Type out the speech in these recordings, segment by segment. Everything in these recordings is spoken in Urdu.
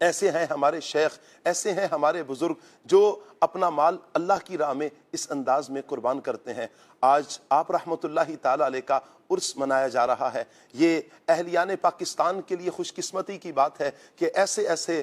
ایسے ہیں ہمارے شیخ، ایسے ہیں ہمارے بزرگ جو اپنا مال اللہ کی راہ میں اس انداز میں قربان کرتے ہیں۔ آج آپ رحمۃ اللہ تعالی علیہ کا عرس منایا جا رہا ہے۔ یہ اہلیان پاکستان کے لیے خوش قسمتی کی بات ہے کہ ایسے ایسے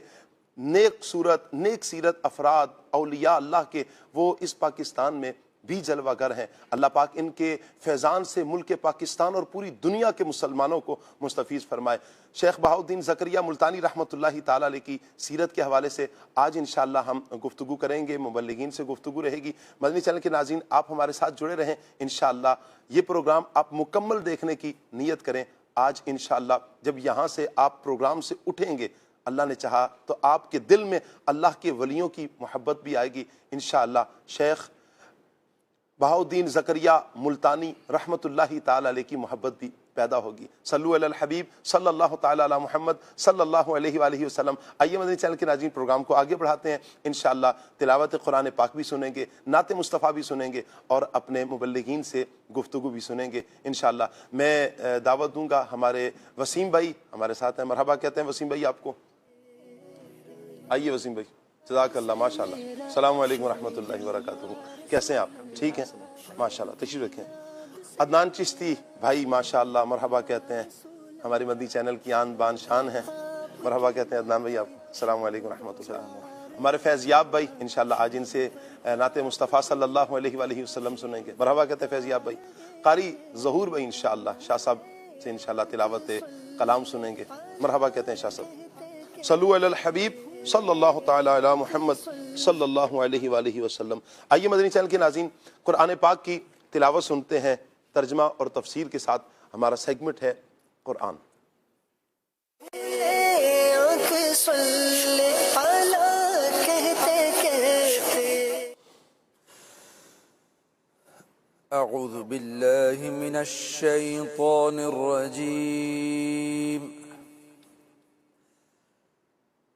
نیک صورت، نیک سیرت افراد، اولیاء اللہ کے وہ اس پاکستان میں بھی جلوہ گر ہیں۔ اللہ پاک ان کے فیضان سے ملک پاکستان اور پوری دنیا کے مسلمانوں کو مستفیض فرمائے۔ شیخ بہاؤالدین زکریا ملتانی رحمۃ اللہ تعالی علیہ کی سیرت کے حوالے سے آج انشاءاللہ ہم گفتگو کریں گے، مبلغین سے گفتگو رہے گی۔ مدنی چینل کے ناظرین آپ ہمارے ساتھ جڑے رہیں، انشاءاللہ یہ پروگرام آپ مکمل دیکھنے کی نیت کریں۔ آج انشاءاللہ جب یہاں سے آپ پروگرام سے اٹھیں گے، اللہ نے چاہا تو آپ کے دل میں اللہ کے ولیوں کی محبت بھی آئے گی انشاءاللہ۔ شیخ بہاؤالدین زکریا ملتانی رحمۃ اللہ تعالی علیہ کی محبت بھی پیدا ہوگی۔ صلو علی الحبیب صلی اللہ تعالی علی محمد صلی اللہ علیہ وآلہ وسلم۔ آئیے مدنی چینل کے ناظرین پروگرام کو آگے بڑھاتے ہیں، انشاءاللہ تلاوت قرآن پاک بھی سنیں گے، نعت مصطفیٰ بھی سنیں گے اور اپنے مبلغین سے گفتگو بھی سنیں گے انشاءاللہ۔ میں دعوت دوں گا ہمارے وسیم بھائی ہمارے ساتھ ہیں، مرحبا کہتے ہیں وسیم بھائی آپ کو۔ آئیے وسیم بھائی، جزاک اللہ، ماشاء اللہ۔ السلام علیکم ورحمۃ اللہ وبرکاتہ، کیسے ہیں آپ؟ ٹھیک ہیں ماشاء اللہ، تشریف رکھیں۔ عدنان چشتی بھائی ماشاء اللہ، مرحبا کہتے ہیں، ہماری مدنی چینل کی آن بان شان ہیں، مرحبا کہتے ہیں عدنان بھائی آپ کو۔ السلام علیکم ورحمۃ اللہ۔ ہمارے فیضیاب بھائی انشاءاللہ آج ان سے نعت مصطفیٰ صلی اللہ علیہ وآلہ وسلم سنیں گے، مرحبا کہتے ہیں فیضیاب بھائی۔ قاری ظہور بھائی انشاءاللہ شاہ صاحب سے انشاءاللہ تلاوت کلام سنیں گے، مرحبا کہتے ہیں شاہ صاحب۔ صلو علی الحبیب صلی اللہ تعالی علی محمد صلی اللہ علیہ وآلہ وسلم۔ آئیے مدنی چینل کے ناظرین قرآن پاک کی تلاوت سنتے ہیں ترجمہ اور تفسیر کے ساتھ۔ ہمارا سیگمنٹ ہے قرآن۔ اعوذ باللہ من الشیطان الرجیم،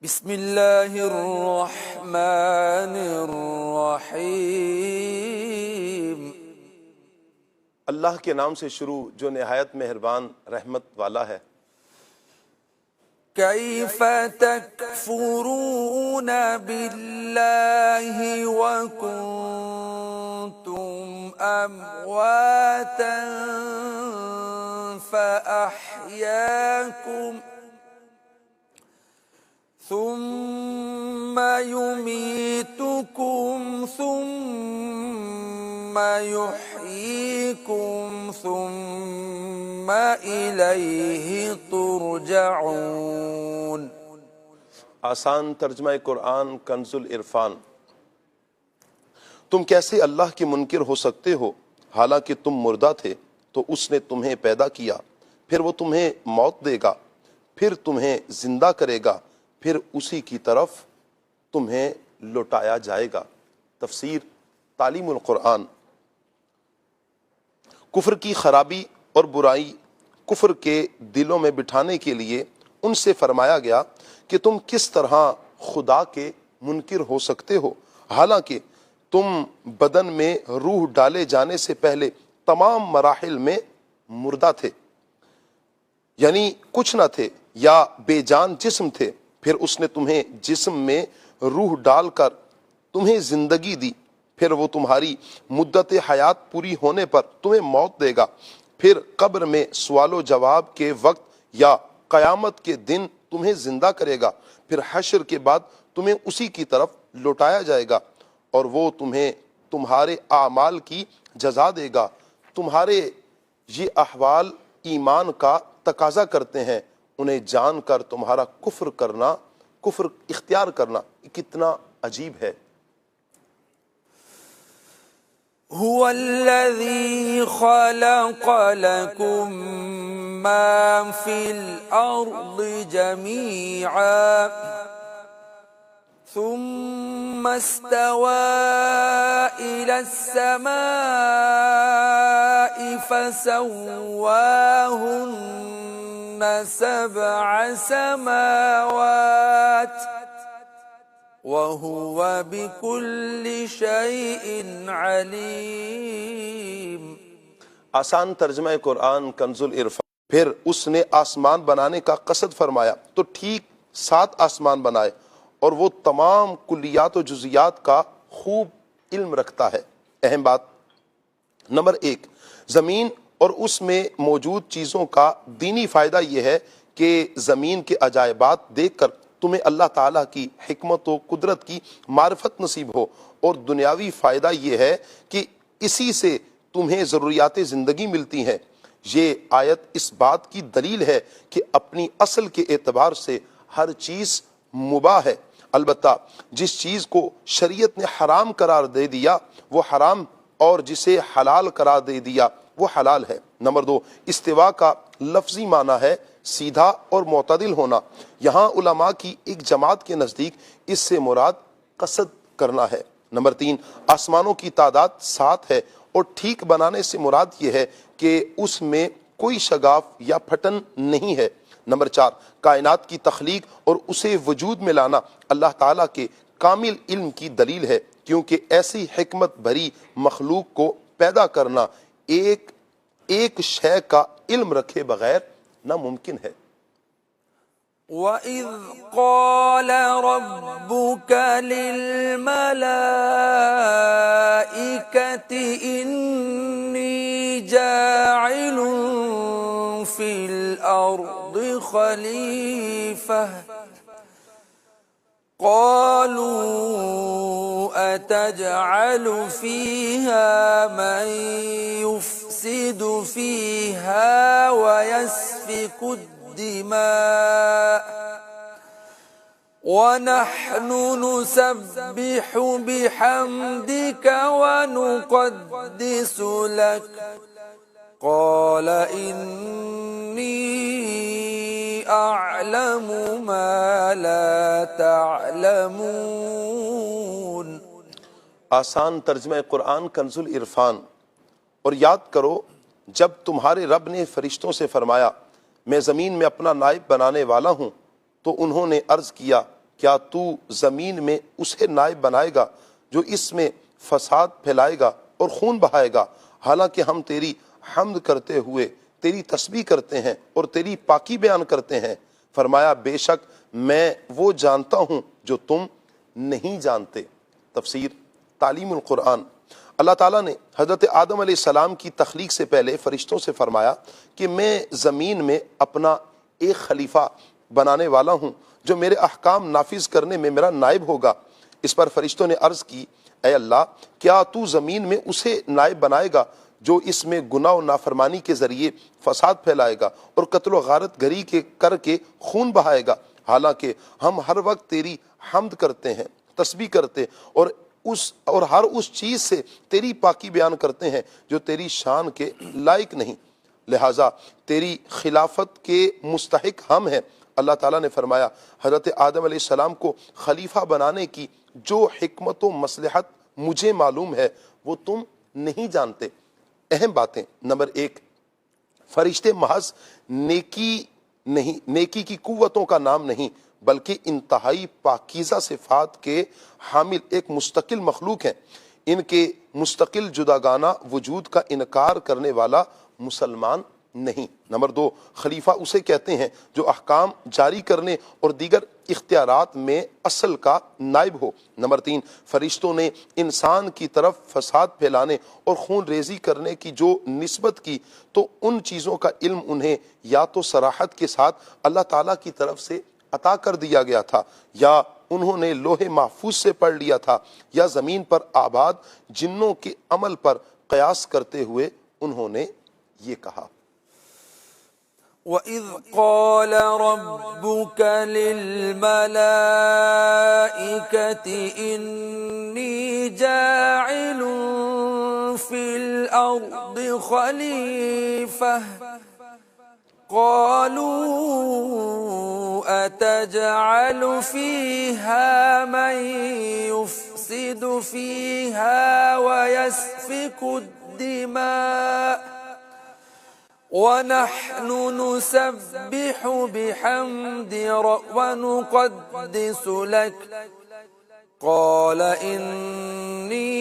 بسم اللہ الرحمن الرحیم۔ اللہ کے نام سے شروع جو نہایت مہربان رحمت والا ہے۔ کیف تکفرون باللہ وکنتم امواتا فاحیاکم ثم يميتكم ثم يحييكم ثم إليه ترجعون۔ آسان ترجمہ قرآن کنز العرفان۔ تم کیسے اللہ کے منکر ہو سکتے ہو حالانکہ تم مردہ تھے تو اس نے تمہیں پیدا کیا، پھر وہ تمہیں موت دے گا، پھر تمہیں زندہ کرے گا، پھر اسی کی طرف تمہیں لوٹایا جائے گا۔ تفسیر تعلیم القرآن۔ کفر کی خرابی اور برائی کفر کے دلوں میں بٹھانے کے لیے ان سے فرمایا گیا کہ تم کس طرح خدا کے منکر ہو سکتے ہو حالانکہ تم بدن میں روح ڈالے جانے سے پہلے تمام مراحل میں مردہ تھے، یعنی کچھ نہ تھے یا بے جان جسم تھے، پھر اس نے تمہیں جسم میں روح ڈال کر تمہیں زندگی دی، پھر وہ تمہاری مدت حیات پوری ہونے پر تمہیں موت دے گا، پھر قبر میں سوال و جواب کے وقت یا قیامت کے دن تمہیں زندہ کرے گا، پھر حشر کے بعد تمہیں اسی کی طرف لوٹایا جائے گا اور وہ تمہیں تمہارے اعمال کی جزا دے گا۔ تمہارے یہ احوال ایمان کا تقاضا کرتے ہیں، انہیں جان کر تمہارا کفر اختیار کرنا کتنا عجیب ہے۔ هو الذي خلق لكم ما في الأرض جميعا ثم استوى إلى السماء فسواهن سبع سماوات وَهُوَ بِكُلِّ شَيْءٍ عَلِيمٌ۔ آسان ترجمہ قرآن کنز العرفان۔ پھر اس نے آسمان بنانے کا قصد فرمایا تو ٹھیک 7 آسمان بنائے اور وہ تمام کلیات و جزیات کا خوب علم رکھتا ہے۔ اہم بات نمبر 1، زمین اور اس میں موجود چیزوں کا دینی فائدہ یہ ہے کہ زمین کے عجائبات دیکھ کر تمہیں اللہ تعالیٰ کی حکمت و قدرت کی معرفت نصیب ہو، اور دنیاوی فائدہ یہ ہے کہ اسی سے تمہیں ضروریات زندگی ملتی ہیں۔ یہ آیت اس بات کی دلیل ہے کہ اپنی اصل کے اعتبار سے ہر چیز مباح ہے، البتہ جس چیز کو شریعت نے حرام قرار دے دیا وہ حرام، اور جسے حلال قرار دے دیا وہ حلال ہے۔ نمبر 2، استوا کا لفظی معنی ہے سیدھا اور معتدل ہونا۔ یہاں علماء کی ایک جماعت کے نزدیک اس سے مراد قصد کرنا ہے۔ نمبر 3، آسمانوں کی تعداد 7 ہے، اور ٹھیک بنانے سے مراد یہ ہے کہ اس میں کوئی شگاف یا پھٹن نہیں ہے۔ نمبر 4، کائنات کی تخلیق اور اسے وجود میں لانا اللہ تعالیٰ کے کامل علم کی دلیل ہے، کیونکہ ایسی حکمت بھری مخلوق کو پیدا کرنا ایک شے کا علم رکھے بغیر ناممکن ہے۔ وَإِذْ قَالَ رَبُّكَ لِلْمَلَائِكَةِ إِنِّي جَاعِلٌ فِي الْأَرْضِ خَلِيفَةً قالوا أتجعل فيها من يفسد فيها ويسفك الدماء ونحن نسبح بحمدك ونقدس لك قال إني أعلم ما لا تعلمون۔ آسان ترجمہ قرآن کنز العرفان۔ اور یاد کرو جب تمہارے رب نے فرشتوں سے فرمایا میں زمین میں اپنا نائب بنانے والا ہوں، تو انہوں نے عرض کیا کیا تو زمین میں اسے نائب بنائے گا جو اس میں فساد پھیلائے گا اور خون بہائے گا، حالانکہ ہم تیری حمد کرتے ہوئے تیری تسبیح کرتے ہیں اور تیری پاکی بیان کرتے ہیں۔ فرمایا بے شک میں وہ جانتا ہوں جو تم نہیں جانتے۔ تفسیر تعلیم القرآن۔ اللہ تعالیٰ نے حضرت آدم علیہ السلام کی تخلیق سے پہلے فرشتوں سے فرمایا کہ میں زمین میں اپنا ایک خلیفہ بنانے والا ہوں جو میرے احکام نافذ کرنے میں میرا نائب ہوگا۔ اس پر فرشتوں نے عرض کی اے اللہ کیا تو زمین میں اسے نائب بنائے گا جو اس میں گناہ و نافرمانی کے ذریعے فساد پھیلائے گا اور قتل و غارت گری کر کے خون بہائے گا، حالانکہ ہم ہر وقت تیری حمد کرتے ہیں، تسبیح کرتے اور ہر اس چیز سے تیری پاکی بیان کرتے ہیں جو تیری شان کے لائق نہیں، لہٰذا تیری خلافت کے مستحق ہم ہیں۔ اللہ تعالیٰ نے فرمایا حضرت آدم علیہ السلام کو خلیفہ بنانے کی جو حکمت و مصلحت مجھے معلوم ہے وہ تم نہیں جانتے۔ اہم باتیں۔ نمبر 1، فرشتے محض نیکی کی قوتوں کا نام نہیں بلکہ انتہائی پاکیزہ صفات کے حامل ایک مستقل مخلوق ہیں۔ ان کے مستقل جداگانہ وجود کا انکار کرنے والا مسلمان نہیں۔ نمبر 2، خلیفہ اسے کہتے ہیں جو احکام جاری کرنے اور دیگر اختیارات میں اصل کا نائب ہو۔ نمبر 3، فرشتوں نے انسان کی طرف فساد پھیلانے اور خون ریزی کرنے کی جو نسبت کی تو ان چیزوں کا علم انہیں یا تو صراحت کے ساتھ اللہ تعالیٰ کی طرف سے عطا کر دیا گیا تھا یا انہوں نے لوح محفوظ سے پڑھ لیا تھا، یا زمین پر آباد جنوں کے عمل پر قیاس کرتے ہوئے انہوں نے یہ کہا۔ وَإِذْ قَالَ رَبُّكَ لِلْمَلَائِكَةِ إِنِّي جَاعِلٌ فِي الْأَرْضِ خَلِيفَةً قَالُوا أَتَجْعَلُ فِيهَا مَن يُفْسِدُ فِيهَا وَيَسْفِكُ الدِّمَاءَ وَنَحْنُ نُسَبِّحُ بِحَمْدِكَ وَنُقَدِّسُ لَكَ قَالَ إِنِّي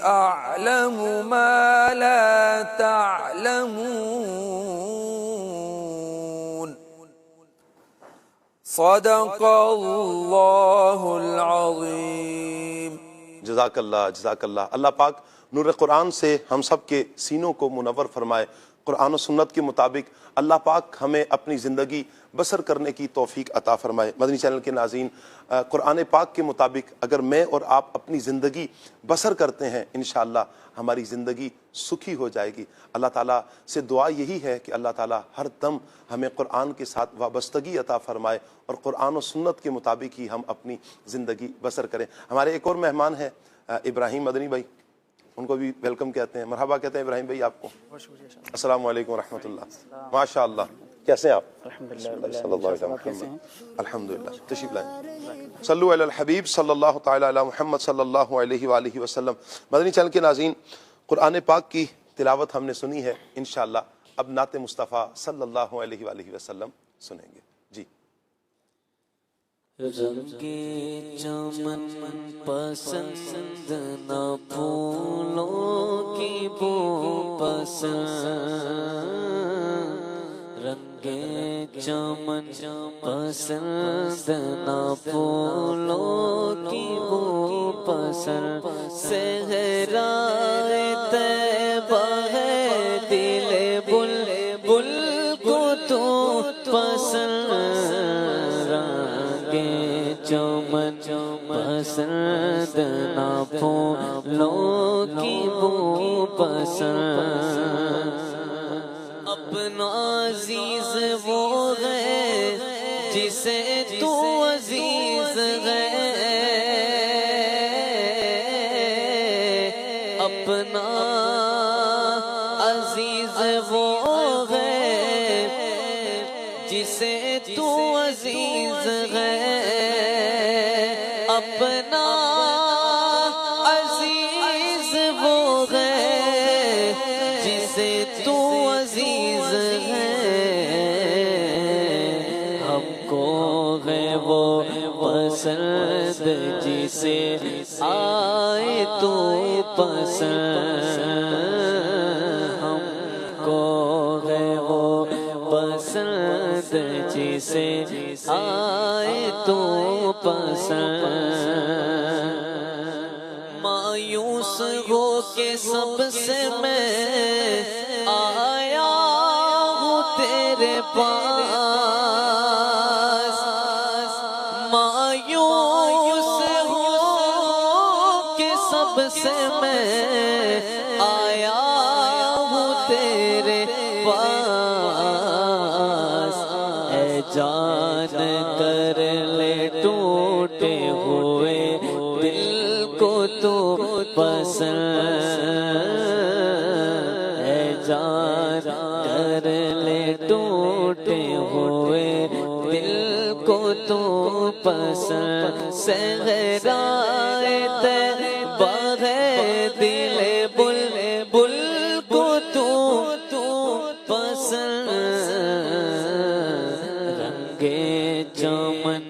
أَعْلَمُ مَا لَا تَعْلَمُونَ۔ صدق اللہ العظیم۔ جزاک اللہ، جزاک اللہ۔ اللہ پاک نور قرآن سے ہم سب کے سینوں کو منور فرمائے۔ قرآن و سنت کے مطابق اللہ پاک ہمیں اپنی زندگی بسر کرنے کی توفیق عطا فرمائے۔ مدنی چینل کے ناظرین، قرآن پاک کے مطابق اگر میں اور آپ اپنی زندگی بسر کرتے ہیں، انشاءاللہ ہماری زندگی سکھی ہو جائے گی۔ اللہ تعالیٰ سے دعا یہی ہے کہ اللہ تعالیٰ ہر دم ہمیں قرآن کے ساتھ وابستگی عطا فرمائے اور قرآن و سنت کے مطابق ہی ہم اپنی زندگی بسر کریں۔ ہمارے ایک اور مہمان ہیں ابراہیم مدنی بھائی، ان کو بھی ویلکم کہتے ہیں، مرحبا کہتے ہیں ابراہیم بھائی آپ کو۔ السلام علیکم ورحمۃ اللہ۔ ماشاء اللہ، کیسے ہیں آپ؟ الحمدللہ، صلی اللہ علیہ وسلم۔ الحمدللہ، تشریف لائیں۔ صلو علی الحبیب صلی اللہ تعالی علی محمد صلی اللہ علیہ وآلہ وسلم۔ مدنی چینل کے ناظرین، قرآن پاک کی تلاوت ہم نے سنی ہے، انشاءاللہ اب نعت مصطفیٰ صلی اللہ علیہ وآلہ وسلم سنیں گے۔ جی۔ رنگے چمن پسند نہ پھولوں کی بو پسند، رنگے چمن پسند نہ پھولوں کی بو پسند، صحرائے طیبہ ہے دل بلبل کو تو پسند، چمن پسند نہ پھولوں کی بو پسند، اپنا عزیز وہ ہے جسے تو عزیز ہے، اپنا عزیز وہ ہے جسے تو عزیز ہے، اپنا عزیز وہ ہے جسے تو عزیز ہے، ہم کو ہے وہ پسند جسے آئے تو پسند، ہم کو ہے وہ پسند جسے آئے تو پسند، مایوس ہو کے سب سے میں آیا ہوں تیرے پاس، مایوس ہو کے سب سے میں آیا ہوں تیرے پاس، اے جان کر لے ٹوٹے ہوئے دل کو تو پسند، اے جان کر لے ٹوٹے ہوئے دل کو تو پسند، صحرائے طیبہ ہے دل بلبل کو تو پسند، رنگے چمن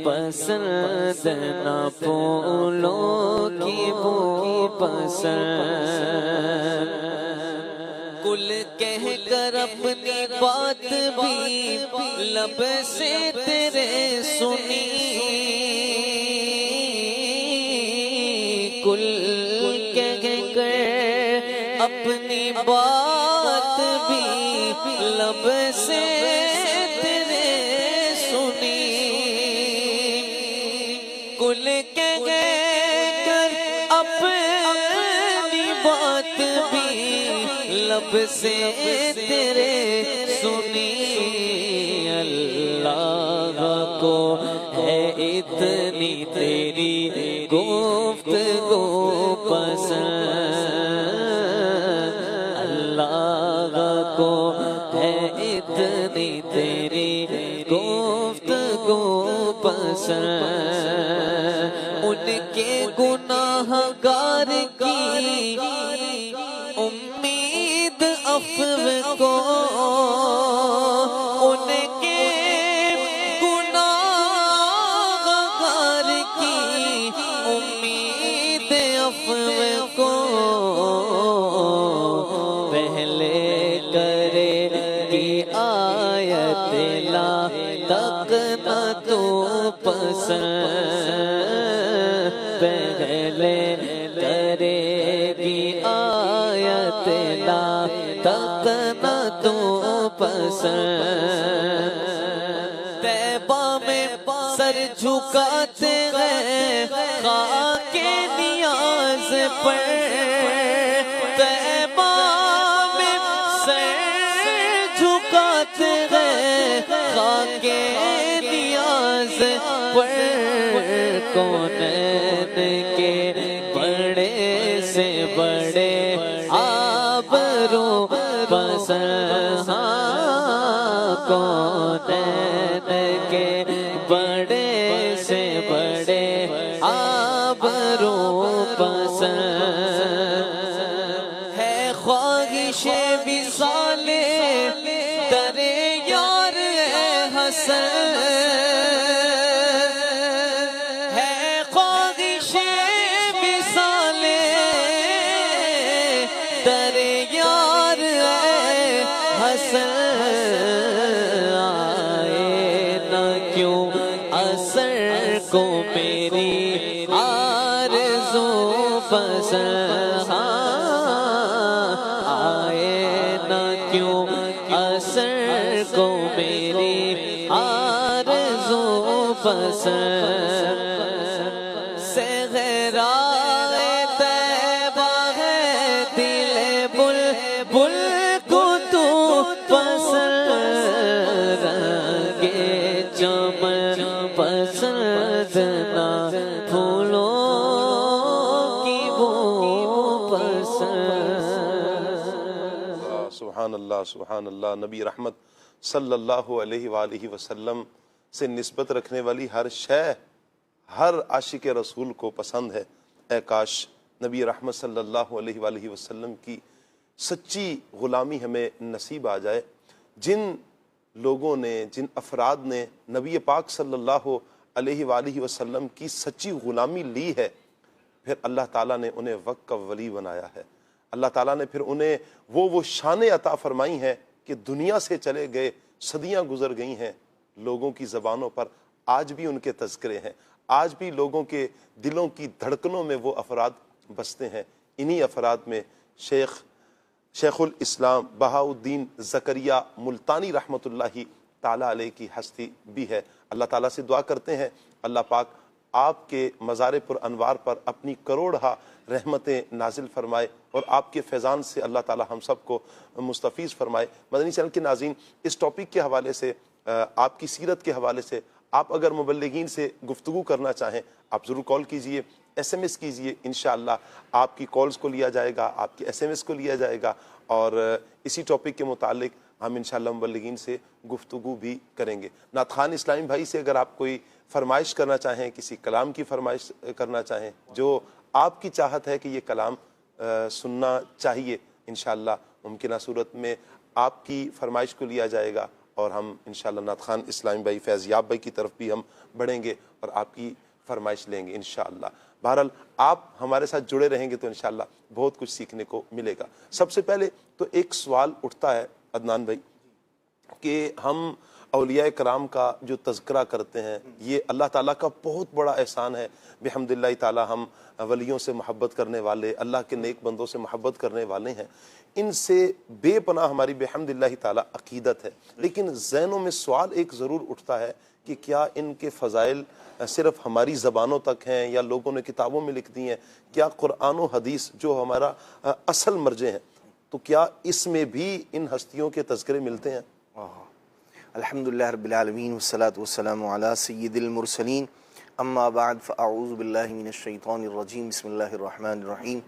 پسند نہ پھولوں کی بو پسند، کل کہہ کر اپنی بات بھی لب سے تیرے سنی، کل کہہ کر اپنی بات بھی لب سے تیرے سنی، کل کہہ کر اپنی بات بھی لب سے تیرے سنی، اللہ کو ہے اتنی تیری گفتگو پسند، اللہ کو ہے اتنی تیری گفتگو پسند، ان کے گناہ گار کی امید عفو کو، ان کے گناہ گار کی امید عفو کو، پہلے کرے کی آیت لا تک نہ تو پسند پہلے کرے گی آیت لا تک نہ تو پسند طیبہ میں سر جھکاتے ہیں خاک نیاز پر طیبہ میں سر جھکاتے ہیں خاک نیاز پر کونین کے بڑے سے بڑے آبرو پسند کونین کے بڑے سے بڑے آبرو پسند ہے خواہش وصال در یار حسن ہے خواہش وصال در یار حسن اثر کو میری آرزو پسند آئے نہ کیوں اثر کو میری آرزو پسند صحرائے طیبہ ہے دل بلبل کو تو پسند رنگے چمن پسند نہ پھولوں کی بو پسند سبحان اللہ سبحان اللہ۔ نبی رحمت صلی اللہ علیہ وآلہ وسلم سے نسبت رکھنے والی ہر شے ہر عاشق رسول کو پسند ہے۔ اے کاش نبی رحمت صلی اللہ علیہ وآلہ وسلم کی سچی غلامی ہمیں نصیب آ جائے۔ جن لوگوں نے جن افراد نے نبی پاک صلی اللہ علیہ وآلہ وسلم کی سچی غلامی لی ہے، پھر اللہ تعالیٰ نے انہیں وقت کا ولی بنایا ہے۔ اللہ تعالیٰ نے پھر انہیں وہ شانیں عطا فرمائی ہیں کہ دنیا سے چلے گئے، صدیاں گزر گئی ہیں، لوگوں کی زبانوں پر آج بھی ان کے تذکرے ہیں، آج بھی لوگوں کے دلوں کی دھڑکنوں میں وہ افراد بستے ہیں۔ انہی افراد میں شیخ الاسلام بہاؤالدین زکریہ ملتانی رحمۃ اللہ تعالیٰ علیہ کی ہستی بھی ہے۔ اللہ تعالیٰ سے دعا کرتے ہیں اللہ پاک آپ کے مزار پر انوار پر اپنی کروڑہا رحمتیں نازل فرمائے اور آپ کے فیضان سے اللہ تعالیٰ ہم سب کو مستفیض فرمائے۔ مدنی چینل کے ناظرین، اس ٹاپک کے حوالے سے، آپ کی سیرت کے حوالے سے آپ اگر مبلغین سے گفتگو کرنا چاہیں آپ ضرور کال کیجئے، ایس ایم ایس کیجئے، انشاءاللہ آپ کی کالز کو لیا جائے گا، آپ کے ایس ایم ایس کو لیا جائے گا، اور اسی ٹاپک کے متعلق ہم انشاءاللہ مبلغین سے گفتگو بھی کریں گے۔ نعت خوان اسلامی بھائی سے اگر آپ کوئی فرمائش کرنا چاہیں، کسی کلام کی فرمائش کرنا چاہیں جو آپ کی چاہت ہے کہ یہ کلام سننا چاہیے، انشاءاللہ ممکنہ صورت میں آپ کی فرمائش کو لیا جائے گا اور ہم انشاءاللہ نعت خوان اسلامی بھائی فیض یاب بھائی کی طرف بھی ہم بڑھیں گے اور آپ کی فرمائش لیں گے انشاءاللہ۔ بہرحال آپ ہمارے ساتھ جڑے رہیں گے تو انشاءاللہ بہت کچھ سیکھنے کو ملے گا۔ سب سے پہلے تو ایک سوال اٹھتا ہے عدنان بھائی کہ ہم اولیاء کرام کا جو تذکرہ کرتے ہیں، یہ اللہ تعالیٰ کا بہت بڑا احسان ہے۔ بحمداللہ تعالیٰ ہم ولیوں سے محبت کرنے والے، اللہ کے نیک بندوں سے محبت کرنے والے ہیں، ان سے بے پناہ ہماری بحمداللہ تعالیٰ عقیدت ہے، لیکن ذہنوں میں سوال ایک ضرور اٹھتا ہے کہ کیا ان کے فضائل صرف ہماری زبانوں تک ہیں یا لوگوں نے کتابوں میں لکھ دی ہیں؟ کیا قرآن و حدیث جو ہمارا اصل مرجع ہیں، تو کیا اس میں بھی ان ہستیوں کے تذکرے ملتے ہیں؟ الحمدللہ رب العالمین والصلاة والسلام علی سید المرسلین، اما بعد فاعوذ باللہ من الشیطان الرجیم، بسم اللہ الرحمن الرحیم۔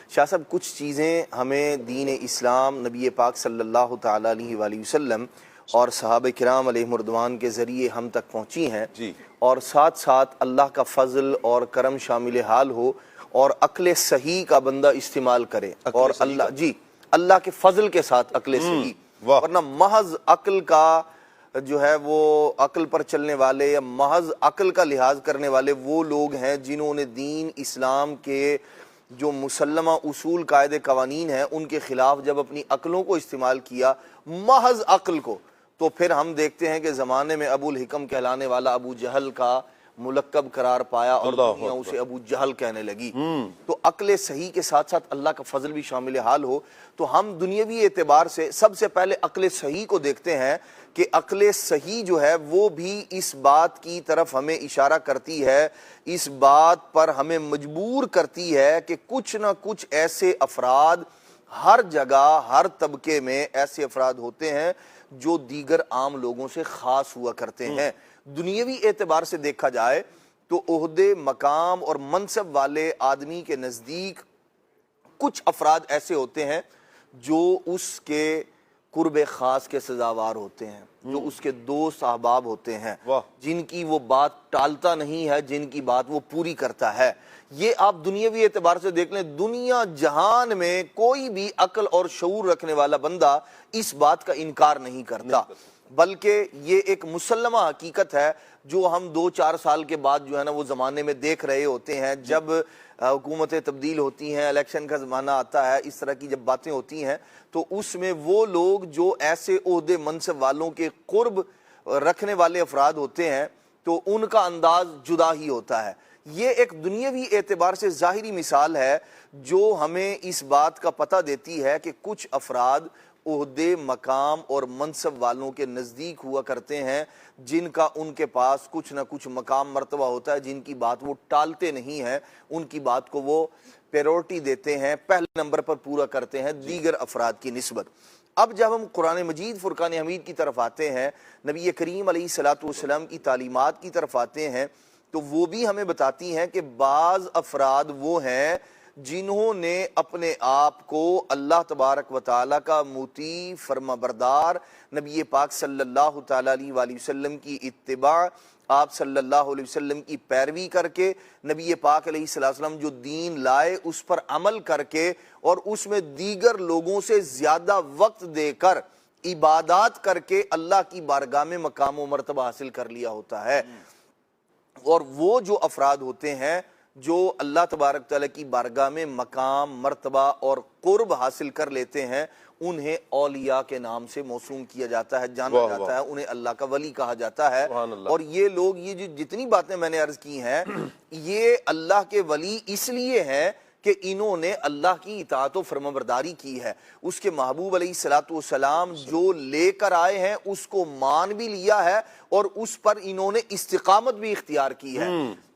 شاہ صاحب، کچھ چیزیں ہمیں دین اسلام، نبی پاک صلی اللہ تعالیٰ علیہ وآلہ وسلم اور صحابہ کرام علیہم رضوان کے ذریعے ہم تک پہنچی ہیں، اور ساتھ ساتھ اللہ کا فضل اور کرم شامل حال ہو اور عقل صحیح کا بندہ استعمال کرے، اور اللہ کے فضل کے ساتھ عقل صحیح، ورنہ محض عقل کا جو ہے وہ عقل پر چلنے والے یا محض عقل کا لحاظ کرنے والے وہ لوگ ہیں جنہوں نے دین اسلام کے جو مسلمہ اصول قاعدے قوانین ہیں ان کے خلاف جب اپنی عقلوں کو استعمال کیا، محض عقل کو، تو پھر ہم دیکھتے ہیں کہ زمانے میں ابو الحکم کہلانے والا ابو جہل کا ملقب قرار پایا اور دنیا اسے ابو جہل کہنے لگی۔ تو عقل صحیح کے ساتھ ساتھ اللہ کا فضل بھی شامل حال ہو، تو ہم دنیاوی اعتبار سے سب سے پہلے عقل صحیح کو دیکھتے ہیں کہ عقل صحیح جو ہے وہ بھی اس بات کی طرف ہمیں اشارہ کرتی ہے، اس بات پر ہمیں مجبور کرتی ہے کہ کچھ نہ کچھ ایسے افراد ہر جگہ ہر طبقے میں ایسے افراد ہوتے ہیں جو دیگر عام لوگوں سے خاص ہوا کرتے ہیں۔ دنیاوی اعتبار سے دیکھا جائے تو عہدے، مقام اور منصب والے آدمی کے نزدیک کچھ افراد ایسے ہوتے ہیں جو اس کے قرب خاص کے سزاوار ہوتے ہیں، جو اس کے دوست احباب ہوتے ہیں، جن کی وہ بات ٹالتا نہیں ہے، جن کی بات وہ پوری کرتا ہے۔ یہ آپ دنیاوی اعتبار سے دیکھ لیں، دنیا جہان میں کوئی بھی عقل اور شعور رکھنے والا بندہ اس بات کا انکار نہیں کرتا، بلکہ یہ ایک مسلمہ حقیقت ہے جو ہم 2-4 سال کے بعد جو ہے نا وہ زمانے میں دیکھ رہے ہوتے ہیں، جب حکومتیں تبدیل ہوتی ہیں، الیکشن کا زمانہ آتا ہے، اس طرح کی جب باتیں ہوتی ہیں تو اس میں وہ لوگ جو ایسے عہدے منصب والوں کے قرب رکھنے والے افراد ہوتے ہیں تو ان کا انداز جدا ہی ہوتا ہے۔ یہ ایک دنیاوی اعتبار سے ظاہری مثال ہے جو ہمیں اس بات کا پتہ دیتی ہے کہ کچھ افراد عہدے، مقام اور منصب والوں کے نزدیک ہوا کرتے ہیں، جن کا ان کے پاس کچھ نہ کچھ مقام مرتبہ ہوتا ہے، جن کی بات وہ ٹالتے نہیں ہیں، ان کی بات کو وہ پیورٹی دیتے ہیں، پہلے نمبر پر پورا کرتے ہیں دیگر افراد کی نسبت۔ اب جب ہم قرآن مجید فرقان حمید کی طرف آتے ہیں، نبی کریم علیہ الصلوۃ والسلام کی تعلیمات کی طرف آتے ہیں، تو وہ بھی ہمیں بتاتی ہیں کہ بعض افراد وہ ہیں جنہوں نے اپنے آپ کو اللہ تبارک و تعالیٰ کا مطیع، فرما بردار، نبی پاک صلی اللہ تعالیٰ علیہ وآلہ وسلم کی اتباع، آپ صلی اللہ علیہ وسلم کی پیروی کر کے، نبی پاک علیہ السلام جو دین لائے اس پر عمل کر کے اور اس میں دیگر لوگوں سے زیادہ وقت دے کر عبادات کر کے اللہ کی بارگاہ میں مقام و مرتبہ حاصل کر لیا ہوتا ہے۔ اور وہ جو افراد ہوتے ہیں جو اللہ تبارک تعالیٰ کی بارگاہ میں مقام، مرتبہ اور قرب حاصل کر لیتے ہیں، انہیں اولیاء کے نام سے موسوم کیا جاتا ہے، جانا جاتا ہے، انہیں اللہ کا ولی کہا جاتا ہے۔ اور یہ لوگ، یہ جو جتنی باتیں میں نے عرض کی ہیں، یہ اللہ کے ولی اس لیے ہیں کہ انہوں نے اللہ کی اطاعت و فرمانبرداری کی ہے، اس کے محبوب علیہ الصلوۃ والسلام جو لے کر آئے ہیں اس کو مان بھی لیا ہے اور اس پر انہوں نے استقامت بھی اختیار کی ہے۔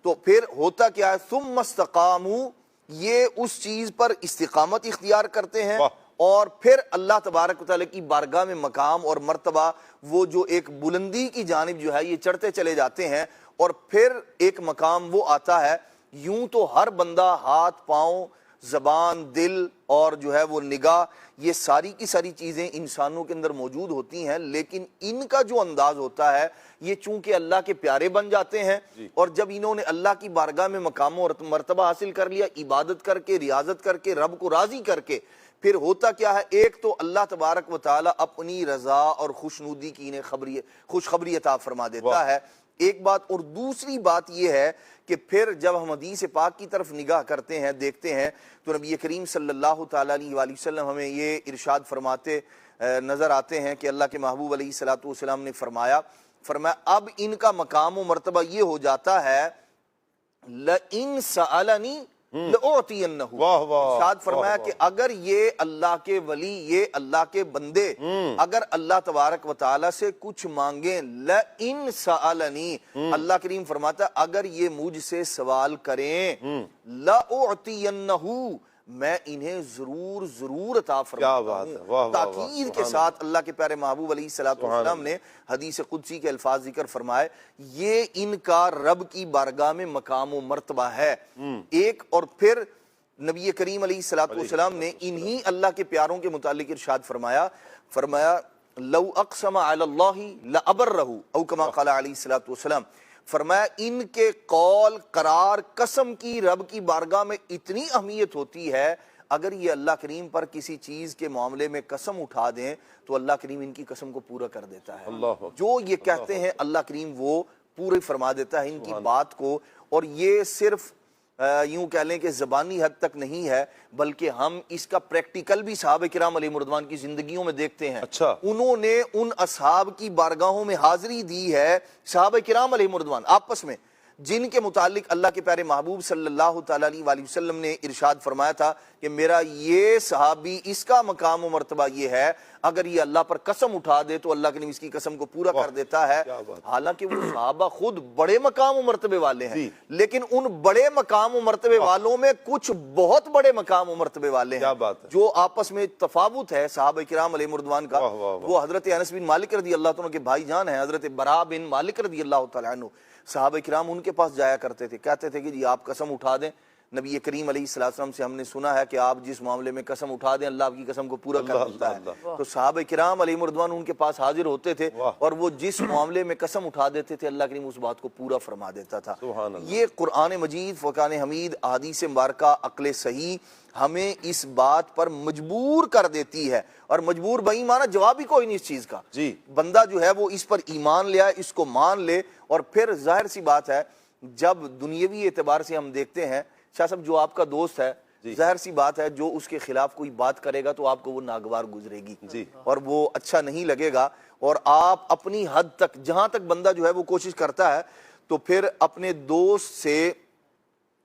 تو پھر ہوتا کیا ہے، ثم استقاموا، یہ اس چیز پر استقامت اختیار کرتے ہیں اور پھر اللہ تبارک و تعالیٰ کی بارگاہ میں مقام اور مرتبہ وہ جو ایک بلندی کی جانب جو ہے یہ چڑھتے چلے جاتے ہیں، اور پھر ایک مقام وہ آتا ہے، یوں تو ہر بندہ ہاتھ، پاؤں، زبان، دل اور جو ہے وہ نگاہ، یہ ساری کی ساری چیزیں انسانوں کے اندر موجود ہوتی ہیں، لیکن ان کا جو انداز ہوتا ہے یہ چونکہ اللہ کے پیارے بن جاتے ہیں، اور جب انہوں نے اللہ کی بارگاہ میں مقام و مرتبہ حاصل کر لیا، عبادت کر کے، ریاضت کر کے، رب کو راضی کر کے، پھر ہوتا کیا ہے، ایک تو اللہ تبارک و تعالیٰ اپنی رضا اور خوشنودی کی انہیں خوشخبری عطا فرما دیتا ہے، ایک بات۔ اور دوسری بات یہ ہے کہ پھر جب ہم حدیث پاک کی طرف نگاہ کرتے ہیں، دیکھتے ہیں، تو نبی کریم صلی اللہ تعالیٰ علیہ وآلہ وسلم ہمیں یہ ارشاد فرماتے نظر آتے ہیں کہ اللہ کے محبوب علیہ الصلوۃ والسلام نے فرمایا اب ان کا مقام و مرتبہ یہ ہو جاتا ہے، لَإِن سَأَلَنِي لَأُعْطِيَنَّهُ، ارشاد فرمایا کہ اگر یہ اللہ کے ولی، یہ اللہ کے بندے اگر اللہ تبارک و تعالیٰ سے کچھ مانگیں، لَإِن سَأَلَنِي، اللہ کریم فرماتا ہے اگر یہ مجھ سے سوال کریں، لَأُعْطِيَنَّهُ، میں انہیں ضرور عطا فرماتا ہوں۔ تاکید کے ساتھ اللہ کے پیارے محبوب علیہ الصلوۃ والسلام نے حدیث قدسی کے الفاظ ذکر فرمائے، یہ ان کا رب کی بارگاہ میں مقام و مرتبہ ہے۔ ایک اور پھر نبی کریم علیہ الصلوۃ والسلام نے انہی اللہ کے پیاروں کے متعلق ارشاد فرمایا لو اقسم علی اللہ لابرہ، او کما قال علیہ الصلوۃ والسلام، فرمایا ان کے قول، قرار، قسم کی رب کی بارگاہ میں اتنی اہمیت ہوتی ہے، اگر یہ اللہ کریم پر کسی چیز کے معاملے میں قسم اٹھا دیں تو اللہ کریم ان کی قسم کو پورا کر دیتا ہے، جو یہ کہتے ہیں اللہ کریم وہ پورے فرما دیتا ہے ان کی بات کو۔ اور یہ صرف یوں کہہ لیں کہ زبانی حد تک نہیں ہے، بلکہ ہم اس کا پریکٹیکل بھی صحابہ کرام علیہ رضوان کی زندگیوں میں دیکھتے ہیں۔ اچھا، انہوں نے ان اصحاب کی بارگاہوں میں حاضری دی ہے، صحابہ کرام علیہ رضوان آپس میں، جن کے متعلق اللہ کے پیارے محبوب صلی اللہ تعالیٰ علیہ وسلم نے ارشاد فرمایا تھا کہ میرا یہ صحابی، اس کا مقام و مرتبہ یہ ہے، اگر یہ اللہ پر قسم اٹھا دے تو اللہ کے نبی اس کی قسم کو پورا کر دیتا ہے۔ حالانکہ وہ صحابہ خود بڑے مقام و مرتبے والے ہیں، لیکن ان بڑے مقام و مرتبے والوں میں کچھ بہت بڑے مقام و مرتبے والے ہیں جو آپس میں تفاوت ہے صحابہ کرام علیہ رضوان کا۔ وہ حضرت انس بن مالک رضی اللہ عنہ کے بھائی جان ہیں، حضرت برا بن مالک رضی اللہ تعالیٰ عنہ، صحابہ کرام ان کے پاس جایا کرتے تھے، کہتے تھے کہ جی آپ قسم اٹھا دیں، نبی کریم علیہ السلام سے ہم نے سنا ہے کہ آپ جس معاملے میں قسم اٹھا دیں اللہ آپ کی قسم کو پورا کر دیتا ہے۔ تو صحابہ کرام علیہ رضوان ان کے پاس حاضر ہوتے تھے اور وہ جس معاملے میں قسم اٹھا دیتے تھے اللہ کریم اس بات کو پورا فرما دیتا تھا۔ یہ قرآن مجید، فرقان حمید، احادیث مبارکہ، عقل صحیح ہمیں اس بات پر مجبور کر دیتی ہے، اور مجبور بھائی مانا جواب ہی کوئی نہیں اس چیز کا۔ بندہ جو ہے وہ اس پر ایمان لے آئے، اس کو مان لے، اور پھر ظاہر سی بات ہے جب دنیاوی اعتبار سے ہم دیکھتے ہیں، شاہ صاحب جو آپ کا دوست ہے، ظاہر سی بات ہے جو اس کے خلاف کوئی بات کرے گا تو آپ کو وہ ناگوار گزرے گی اور وہ اچھا نہیں لگے گا، اور آپ اپنی حد تک، جہاں تک بندہ جو ہے وہ کوشش کرتا ہے، تو پھر اپنے دوست سے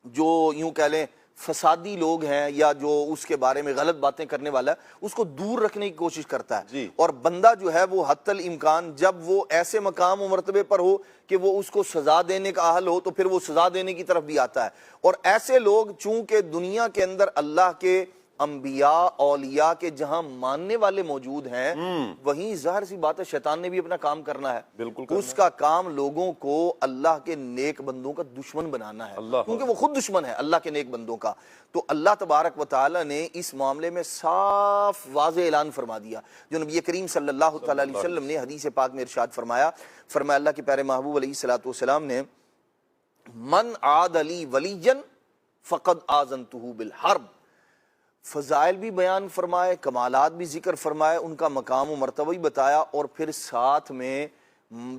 جو یوں کہہ لیں فسادی لوگ ہیں یا جو اس کے بارے میں غلط باتیں کرنے والا ہے اس کو دور رکھنے کی کوشش کرتا ہے، اور بندہ جو ہے وہ حتی الامکان جب وہ ایسے مقام و مرتبے پر ہو کہ وہ اس کو سزا دینے کا اہل ہو تو پھر وہ سزا دینے کی طرف بھی آتا ہے۔ اور ایسے لوگ چونکہ دنیا کے اندر اللہ کے انبیاء اولیاء کے جہاں ماننے والے موجود ہیں، وہیں ظاہر سی بات ہے شیطان نے بھی اپنا کام کرنا ہے، اس کا کام لوگوں کو اللہ کے نیک بندوں کا دشمن بنانا ہے، کیونکہ وہ خود دشمن ہے اللہ کے نیک بندوں کا۔ تو اللہ تبارک و تعالی نے اس معاملے میں صاف واضح اعلان فرما دیا، جو نبی کریم صلی اللہ تعالی علیہ وسلم نے حدیث پاک میں ارشاد فرمایا اللہ کے پیارے محبوب علیہ السلام نے من عاد لی ولیا فقد آذنتہ بالحرب، فضائل بھی بیان فرمائے، کمالات بھی ذکر فرمائے، ان کا مقام و مرتبہ بھی بتایا، اور پھر ساتھ میں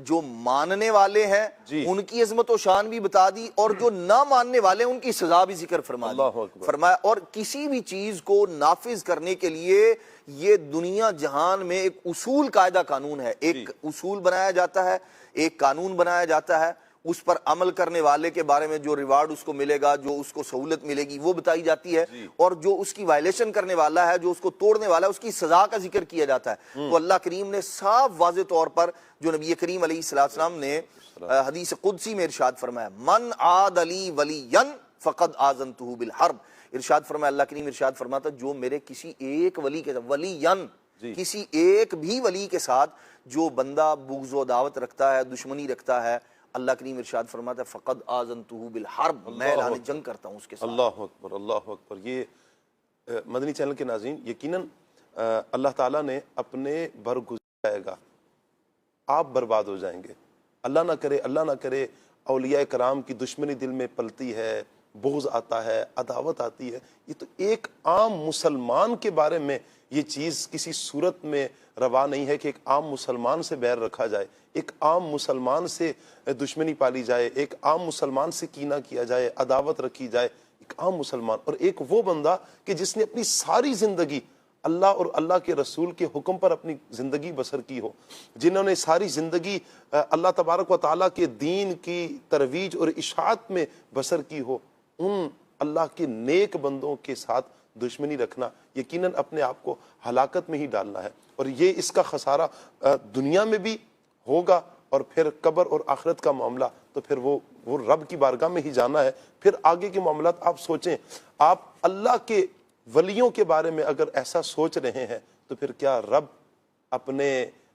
جو ماننے والے ہیں ان کی عظمت و شان بھی بتا دی، اور جو نہ ماننے والے ان کی سزا بھی ذکر فرمایا۔ اور کسی بھی چیز کو نافذ کرنے کے لیے یہ دنیا جہان میں ایک اصول قاعدہ قانون ہے، ایک اصول بنایا جاتا ہے، ایک قانون بنایا جاتا ہے، اس پر عمل کرنے والے کے بارے میں جو ریوارڈ اس کو ملے گا، جو اس کو سہولت ملے گی وہ بتائی جاتی ہے، اور جو اس کی وائلیشن کرنے والا ہے، جو اس کو توڑنے والا ہے، اس کی سزا کا ذکر کیا جاتا ہے۔ تو اللہ کریم نے صاف واضح طور پر جو نبی کریم علیہ السلام نے حدیث قدسی میں ارشاد فرمایا من عاد لی ولیا فقد آذنتہ بالحرب، ارشاد فرمایا اللہ کریم ارشاد فرماتا جو میرے کسی ایک ولی کے ساتھ، ولین کسی ایک بھی ولی کے ساتھ جو بندہ بغض و عداوت رکھتا ہے، دشمنی رکھتا ہے، اللہ کریم ارشاد فرماتا ہے فقد آذنتہ بالحرب، میں اعلان جنگ کرتا ہوں اس کے ساتھ۔ اللہ اکبر، اللہ اکبر۔ یہ مدنی چینل کے ناظرین، یقیناً اللہ تعالیٰ نے اپنے برگزر جائے گا، آپ برباد ہو جائیں گے۔ اللہ نہ کرے اولیاء کرام کی دشمنی دل میں پلتی ہے، بغض آتا ہے، عداوت آتی ہے۔ یہ تو ایک عام مسلمان کے بارے میں یہ چیز کسی صورت میں روا نہیں ہے کہ ایک عام مسلمان سے بیر رکھا جائے، ایک عام مسلمان سے دشمنی پالی جائے، ایک عام مسلمان سے کینہ کیا جائے، عداوت رکھی جائے، ایک عام مسلمان۔ اور ایک وہ بندہ کہ جس نے اپنی ساری زندگی اللہ اور اللہ کے رسول کے حکم پر اپنی زندگی بسر کی ہو، جنہوں نے ساری زندگی اللہ تبارک و تعالیٰ کے دین کی ترویج اور اشاعت میں بسر کی ہو، ان اللہ کے نیک بندوں کے ساتھ دشمنی رکھنا یقیناً اپنے آپ کو ہلاکت میں ہی ڈالنا ہے، اور یہ اس کا خسارہ دنیا میں بھی ہوگا، اور پھر قبر اور آخرت کا معاملہ تو پھر وہ رب کی بارگاہ میں ہی جانا ہے۔ پھر آگے کے معاملات آپ سوچیں، آپ اللہ کے ولیوں کے بارے میں اگر ایسا سوچ رہے ہیں تو پھر کیا رب اپنے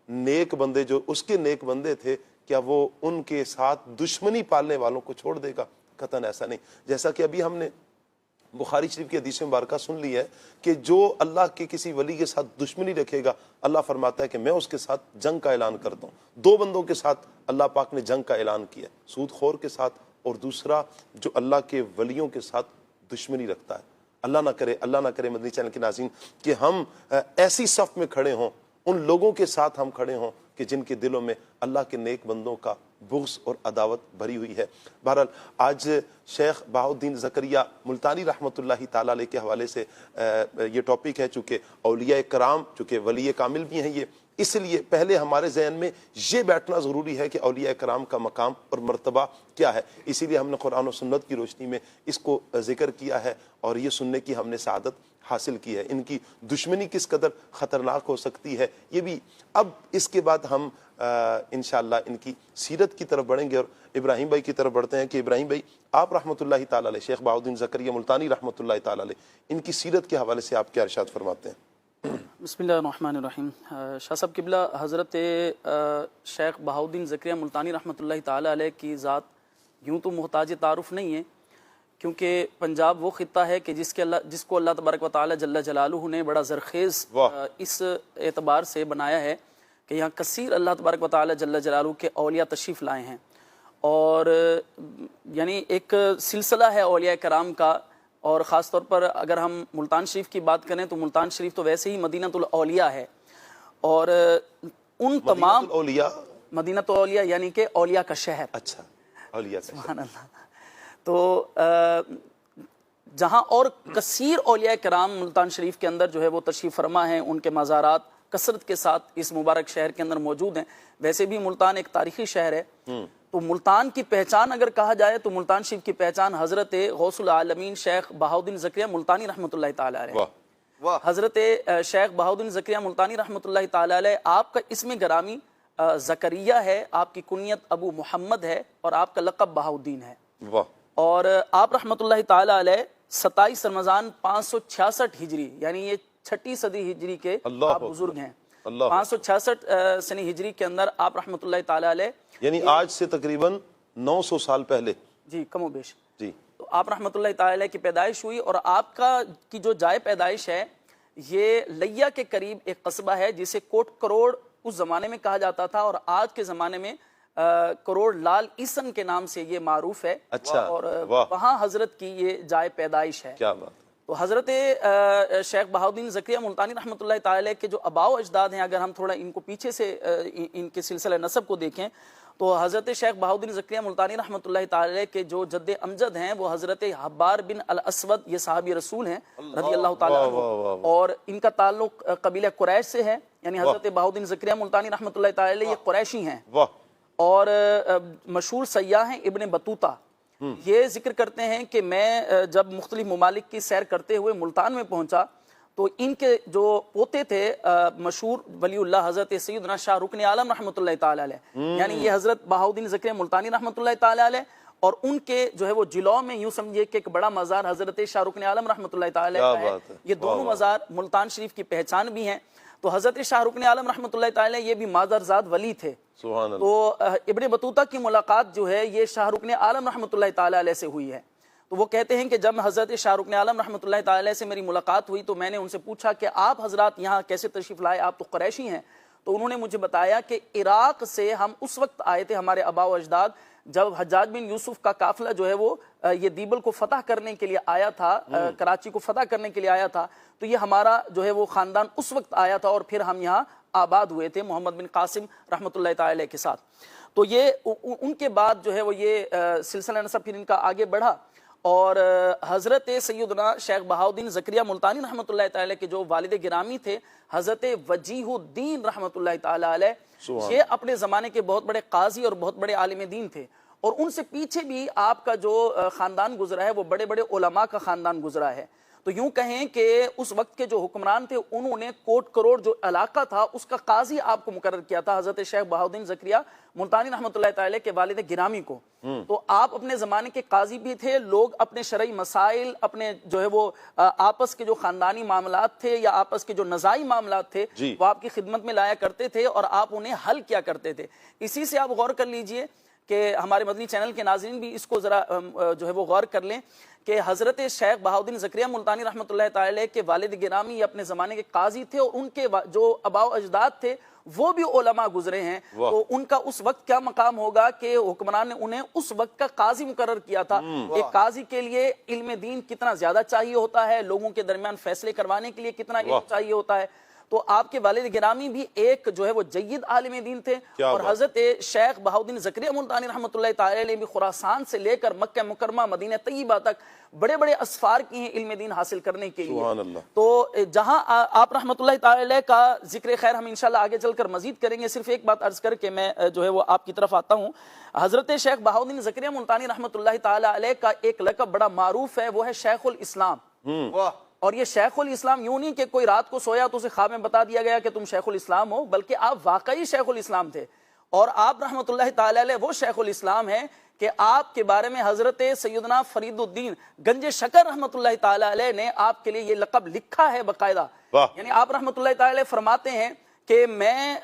نیک بندے جو اس کے نیک بندے تھے، کیا وہ ان کے ساتھ دشمنی پالنے والوں کو چھوڑ دے گا؟ قطعاً ایسا نہیں۔ جیسا کہ ابھی ہم نے بخاری شریف کی حدیث مبارکہ سن لی ہے کہ جو اللہ کے کسی ولی کے ساتھ دشمنی رکھے گا، اللہ فرماتا ہے کہ میں اس کے ساتھ جنگ کا اعلان کرتا ہوں۔ دو بندوں کے ساتھ اللہ پاک نے جنگ کا اعلان کیا، سود خور کے ساتھ، اور دوسرا جو اللہ کے ولیوں کے ساتھ دشمنی رکھتا ہے۔ اللہ نہ کرے مدنی چینل کے ناظرین کہ ہم ایسی صف میں کھڑے ہوں ان لوگوں کے ساتھ ہم کھڑے ہوں کہ جن کے دلوں میں اللہ کے نیک بندوں کا بغض اور عداوت بھری ہوئی ہے۔ بہرحال آج شیخ بہاؤالدین زکریا ملتانی رحمۃ اللہ تعالیٰ علیہ کے حوالے سے یہ ٹاپک ہے، چونکہ اولیاء کرام چونکہ ولی کامل بھی ہیں یہ، اس لیے پہلے ہمارے ذہن میں یہ بیٹھنا ضروری ہے کہ اولیاء کرام کا مقام اور مرتبہ کیا ہے۔ اسی لیے ہم نے قرآن و سنت کی روشنی میں اس کو ذکر کیا ہے اور یہ سننے کی ہم نے سعادت حاصل کی ہے۔ ان کی دشمنی کس قدر خطرناک ہو سکتی ہے یہ بھی اب اس کے بعد ہم انشاءاللہ ان کی سیرت کی طرف بڑھیں گے، اور ابراہیم بھائی کی طرف بڑھتے ہیں کہ ابراہیم بھائی آپ رحمۃ اللہ تعالیٰ علیہ، شیخ بہاؤالدین زکریا ملتانی رحمۃ اللہ تعالیٰ علیہ، ان کی سیرت کے حوالے سے آپ کیا ارشاد فرماتے ہیں؟ بسم اللہ الرحمن الرحیم۔ شاہ صاحب قبلہ، حضرت شیخ بہاؤالدین زکریا ملتانی رحمۃ اللہ تعالیٰ علیہ کی ذات یوں تو محتاج تعارف نہیں ہے، کیونکہ پنجاب وہ خطہ ہے کہ جس کو اللہ تبارک و تعالی جل جلالہ نے بڑا زرخیز اس اعتبار سے بنایا ہے کہ یہاں کثیر اللہ تبارک و تعالی جل جلالہ کے اولیاء تشریف لائے ہیں، اور یعنی ایک سلسلہ ہے اولیاء کرام کا۔ اور خاص طور پر اگر ہم ملتان شریف کی بات کریں تو ملتان شریف تو ویسے ہی مدینہ الاولیاء ہے، اور ان تمام مدینہ الاولیاء یعنی کہ اولیاء کا شہر۔ اچھا، اولیاء کا سبحان اللہ۔ تو جہاں اور کثیر اولیاء کرام ملتان شریف کے اندر جو ہے وہ تشریف فرما ہیں، ان کے مزارات کثرت کے ساتھ اس مبارک شہر کے اندر موجود ہیں۔ ویسے بھی ملتان ایک تاریخی شہر ہے، تو ملتان کی پہچان اگر کہا جائے تو ملتان شریف کی پہچان حضرت غوث العالمین شیخ بہاؤالدین زکریا ملتانی رحمۃ اللہ تعالیٰ علیہ، حضرت شیخ بہاؤالدین زکریا ملتانی رحمۃ اللہ تعالیٰ علیہ، آپ کا اسم گرامی زکریا ہے، آپ کی کنیت ابو محمد ہے، اور آپ کا لقب بہاؤالدین ہے۔ اور آپ رحمۃ اللہ تعالیٰ علیہ 27 رمضان 566 ہجری یعنی یہ 6ٹھی صدی ہجری کے آپ بزرگ ہیں۔ 566 سنی ہجری کے اندر آپ رحمۃ اللہ تعالیٰ علیہ، یعنی آج سے تقریباً 900 سال پہلے، جی کم و بیش، جی تو آپ رحمۃ اللہ تعالیٰ علیہ کی پیدائش ہوئی، اور آپ کا کی جو جائے پیدائش ہے یہ لیا کے قریب ایک قصبہ ہے جسے کوٹ کروڑ اس زمانے میں کہا جاتا تھا، اور آج کے زمانے میں کروڑ لال ایسن کے نام سے یہ معروف ہے۔ اچھا، اور وہاں حضرت کی یہ جائے پیدائش ہے۔ کیا بات۔ تو حضرت شیخ بہاؤالدین زکریا ملتانی رحمۃ اللہ تعالیٰ کے جو آباء و اجداد ہیں، اگر ہم تھوڑا ان کو پیچھے سے ان کے سلسلہ نسب کو دیکھیں تو حضرت شیخ بہاؤالدین زکریا ملتانی رحمۃ اللہ تعالیٰ کے جو جد امجد ہیں وہ حضرت حبار بن الاسود، یہ صحابی رسول ہیں رضی اللہ تعالیٰ عنہ، اور ان کا تعلق قبیلہ قریش سے ہے، یعنی حضرت بہاؤالدین زکریا ملتانی رحمۃ اللہ تعالیٰ یہ قریشی ہیں۔ اور مشہور سیاح ہیں ابن بطوطہ، یہ ذکر کرتے ہیں کہ میں جب مختلف ممالک کی سیر کرتے ہوئے ملتان میں پہنچا تو ان کے جو پوتے تھے مشہور ولی اللہ حضرت سیدنا شاہ رکن عالم رحمۃ اللہ تعالی علیہ، یعنی یہ حضرت بہاؤالدین زکریا ملتانی رحمۃ اللہ تعالی علیہ، اور ان کے جو ہے وہ جلو میں یوں سمجھیے کہ ایک بڑا مزار حضرت شاہ رکن عالم رحمۃ اللہ تعالی علیہ کا ہے۔ یہ دونوں مزار ملتان شریف کی پہچان بھی ہیں۔ تو حضرت شاہ رکن عالم رحمۃ اللہ تعالی یہ بھی مادرزاد ولی تھے۔ تو ابن بطوطہ کی ملاقات جو ہے یہ شاہ رکن عالم رحمۃ اللہ تعالی علیہ سے ہوئی ہے۔ تو وہ کہتے ہیں کہ جب حضرت شاہ رکن عالم رحمۃ اللہ تعالی علیہ سے میری ملاقات ہوئی تو میں نے ان سے پوچھا کہ آپ حضرات یہاں کیسے تشریف لائے، آپ تو قریشی ہیں؟ تو انہوں نے مجھے بتایا کہ عراق سے ہم اس وقت آئے تھے، ہمارے آباء و اجداد، جب حجاج بن یوسف کا قافلہ جو ہے وہ یہ دیبل کو فتح کرنے کے لیے آیا تھا، کراچی کو فتح کرنے کے لیے آیا تھا، تو یہ ہمارا جو ہے وہ خاندان اس وقت آیا تھا، اور پھر ہم یہاں آباد ہوئے تھے محمد بن قاسم رحمۃ اللہ تعالی کے ساتھ۔ تو یہ ان کے بعد جو ہے وہ یہ سلسلہ نسب پھر ان کا آگے بڑھا، اور حضرت سیدنا شیخ بہاؤالدین زکریا ملتانی رحمۃ اللہ تعالی کے جو والد گرامی تھے حضرت وجیہ الدین رحمۃ اللہ تعالی علیہ، یہ اپنے زمانے کے بہت بڑے قاضی اور بہت بڑے عالم دین تھے، اور ان سے پیچھے بھی آپ کا جو خاندان گزرا ہے وہ بڑے بڑے علماء کا خاندان گزرا ہے۔ تو یوں کہیں کہ اس وقت کے جو حکمران تھے انہوں نے کوٹ کروڑ جو علاقہ تھا اس کا قاضی آپ کو مقرر کیا تھا حضرت شیخ بہاؤالدین زکریا ملتانی رحمۃ اللہ تعالی کے والد گرامی کو۔ تو آپ اپنے زمانے کے قاضی بھی تھے، لوگ اپنے شرعی مسائل، اپنے جو ہے وہ آپس کے جو خاندانی معاملات تھے یا آپس کے جو نزاعی معاملات تھے وہ آپ کی خدمت میں لایا کرتے تھے اور آپ انہیں حل کیا کرتے تھے۔ اسی سے آپ غور کر لیجئے کہ ہمارے مدنی چینل کے ناظرین بھی اس کو ذرا جو ہے وہ غور کر لیں کہ حضرت شیخ بہاؤالدین زکریا ملتانی رحمۃ اللہ تعالی کے والد گرامی اپنے زمانے کے قاضی تھے، اور ان کے جو آباء و اجداد تھے وہ بھی علماء گزرے ہیں، تو ان کا اس وقت کیا مقام ہوگا کہ حکمران نے انہیں اس وقت کا قاضی مقرر کیا تھا۔ ایک قاضی کے لیے علم دین کتنا زیادہ چاہیے ہوتا ہے، لوگوں کے درمیان فیصلے کروانے کے لیے کتنا علم چاہیے ہوتا ہے۔ تو آپ کے والد گرامی بھی ایک جو ہے وہ جید عالم دین تھے، اور حضرت شیخ بہاؤالدین زکریا ملتانی رحمۃ اللہ تعالی علیہ بھی خراسان سے لے کر مکہ مکرمہ مدینہ طیبہ تک بڑے بڑے اسفار کی ہیں علم دین حاصل کرنے کے لیے۔ تو جہاں آپ رحمۃ اللہ تعالی علیہ کا ذکر خیر ہم انشاءاللہ آگے چل کر مزید کریں گے، صرف ایک بات عرض کر کے میں جو ہے وہ آپ کی طرف آتا ہوں۔ حضرت شیخ بہاؤالدین زکریا ملتانی رحمۃ اللہ تعالی علیہ کا ایک لقب بڑا معروف ہے، وہ ہے شیخ الاسلام۔ اور یہ شیخ الاسلام یوں نہیں کہ کوئی رات کو سویا تو اسے خواب میں بتا دیا گیا کہ تم شیخ الاسلام ہو، بلکہ آپ واقعی شیخ الاسلام تھے، اور آپ رحمۃ اللہ تعالی علیہ وہ شیخ الاسلام ہیں کہ آپ کے بارے میں حضرت سیدنا فرید الدین گنج شکر رحمۃ اللہ تعالی علیہ نے آپ کے لیے یہ لقب لکھا ہے باقاعدہ۔ یعنی آپ رحمۃ اللہ تعالی علیہ فرماتے ہیں کہ میں